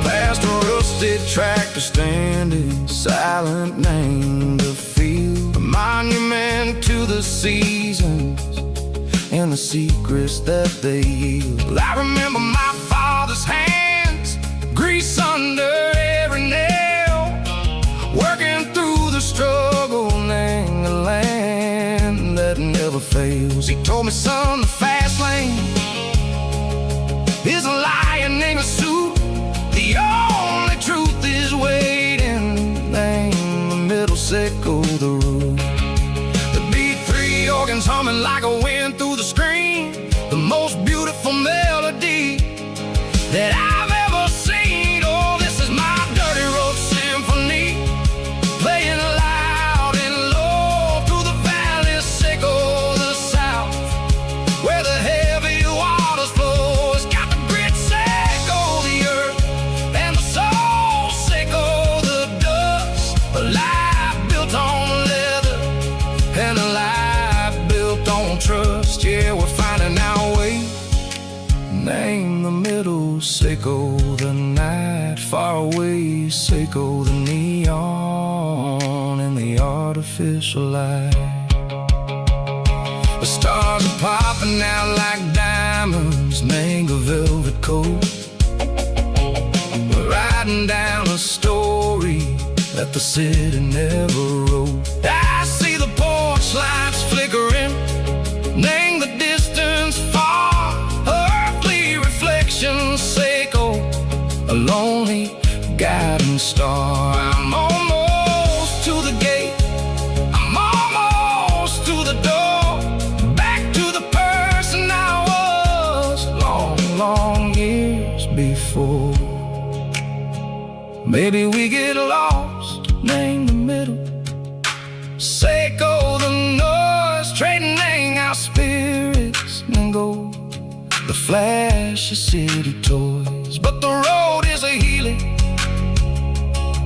Past a rusted tractor standing silent, named a field, a monument to the seasons and the secrets that they yield. I remember my father's hands, grease under every nail, working through the struggle in the land that never fails. He told me, son, the fast lane echo the road. The beat, three organs humming like a wind through the screen. The most beautiful melody that I've ever seen. Oh, this is my dirty road symphony, playing loud and low through the valleys, sick of the south, where the heavy waters flow. It's got the grit, sick of the earth, and the soul, sick of the dust. A life built on leather, and a life built on trust. Yeah, we're finding our way. Name the middle, Seiko the night, far away, Seiko the neon and the artificial light. The stars are popping out like diamonds, mango velvet coat. We're writing down a story that the city never wrote. I see the porch lights flickering, name the distance far, earthly reflections, Seiko, a lonely guiding star. I'm almost to the gate, I'm almost to the door, back to the person I was long, long years before. Maybe we get lost, name the middle, Seiko the noise, trading our spirits and gold, the flash of city toys. But the road is a healing,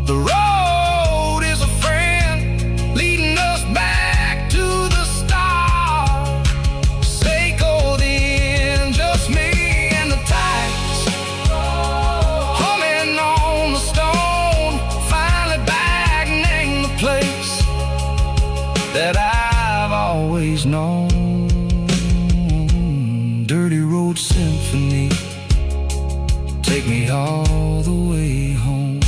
the road is a friend, leading us back to the start. Seiko the end, just me and the tides, humming on the stone, finally back, name the place that I've always known. Dirty road symphony, take me all the way home.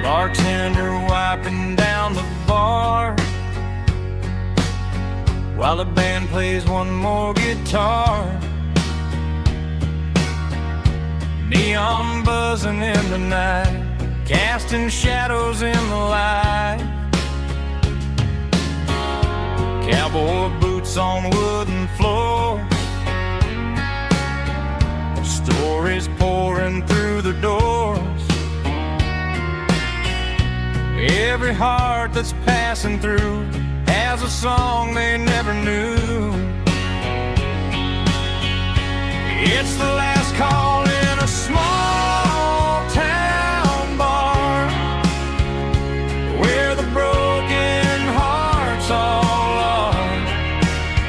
Bartender wiping down the bar while the band plays one more guitar. Neon buzzing in the night, casting shadows in the light. Cowboy boots on wooden floors, stories pouring through the doors. Every heart that's passing through has a song they never knew. It's the last call in a small town bar, where the broken hearts all are.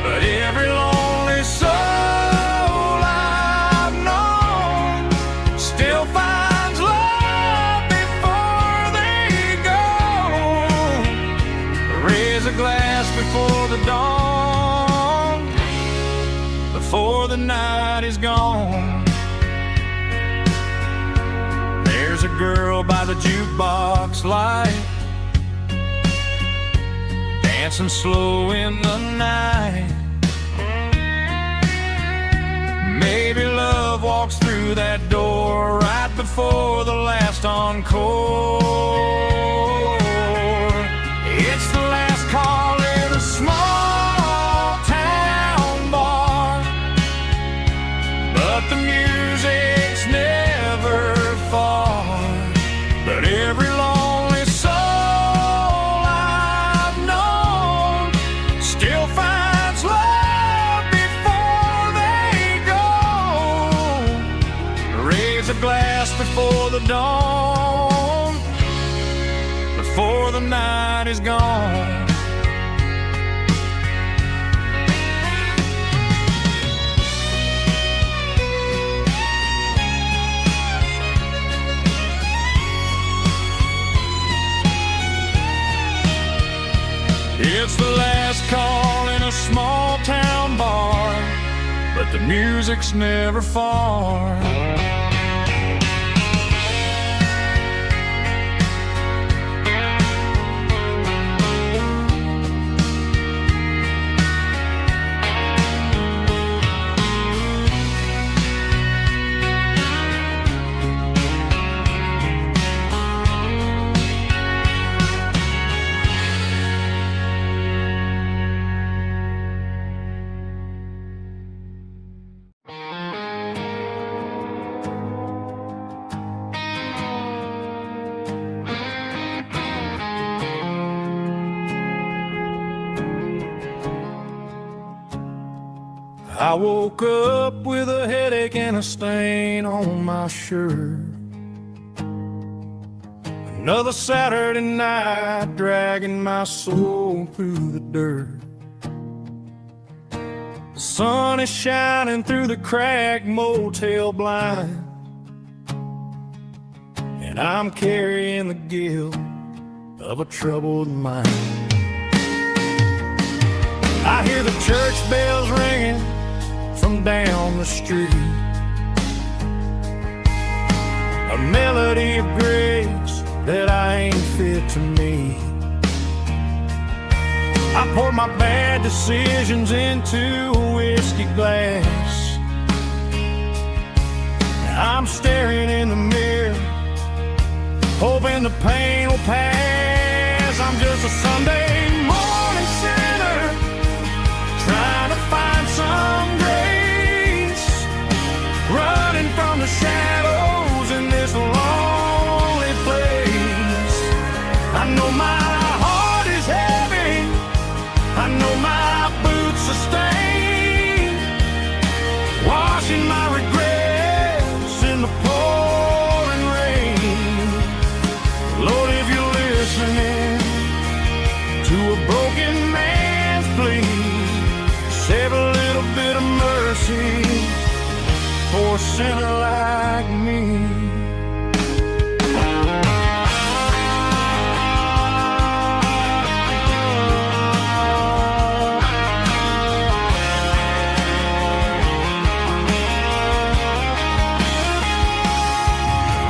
But every lonely soul I've known still finds love before they go. Raise a glass before the dawn, before the night is gone. There's a girl by the jukebox light, dancing slow in the night. Maybe love walks through that door right before the last encore. It's the last call in a small town bar, but the music's never far. But every lonely soul I've known still finds love before they go. Raise a glass before the dawn, before the night is gone. It's the last call in a small town bar, but the music's never far. I woke up with a headache and a stain on my shirt. Another Saturday night dragging my soul through the dirt. The sun is shining through the cracked motel blind, and I'm carrying the guilt of a troubled mind. I hear the church bells ringing from down the street, a melody of grace that I ain't fit to meet. I pour my bad decisions into a whiskey glass. I'm staring in the mirror, hoping the pain will pass. I'm just a Sunday morning sinner, trying to find some grace, running from the shadows in this lonely place. I know my heart is heavy, I know my boots are stained, washing my regrets in the pouring rain. Lord, if you're listening to a broken man's plea, save a little bit of mercy for a sinner like me.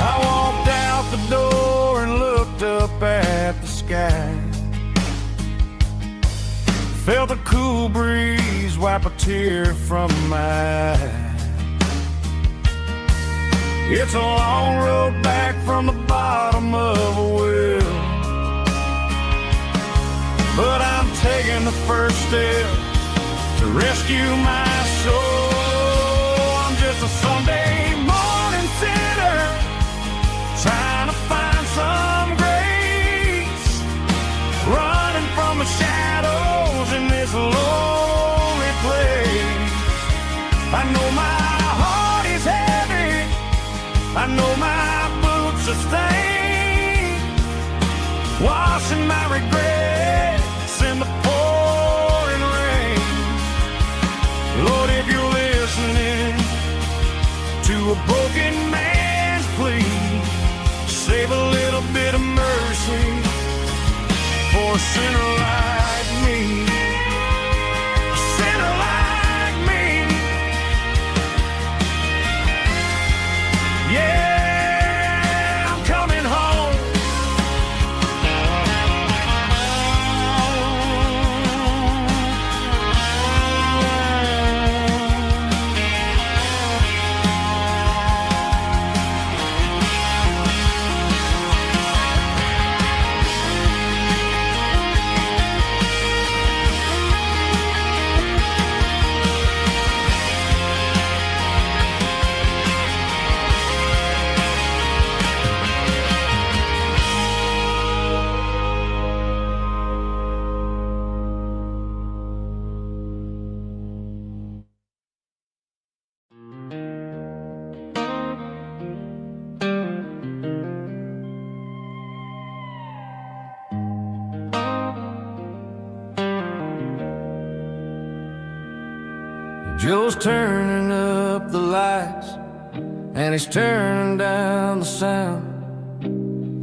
I walked out the door and looked up at the sky, felt a cool breeze wipe a tear from my eye. It's a long road back from the bottom of a well, but I'm taking the first step to rescue my soul. I'm just a Sunday morning sinner, trying to find some grace, running from the shadows in this lonely place. I know my heart is heavy, I know my boots are stained, washing my regrets in the pouring rain. Lord, if you're listening to a broken man's plea, save a little bit of mercy for a sinner like me. A sinner like me. Yeah, I'm coming home. Joe's turning up the lights, and he's turning down the sound.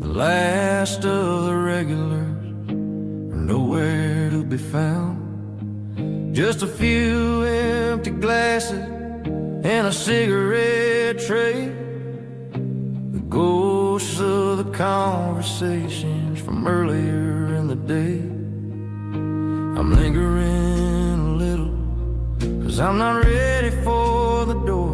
The last of the regulars are nowhere to be found. Just a few empty glasses and a cigarette tray, the ghosts of the conversations from earlier in the day. I'm lingering a little, 'cause I'm not ready for the door.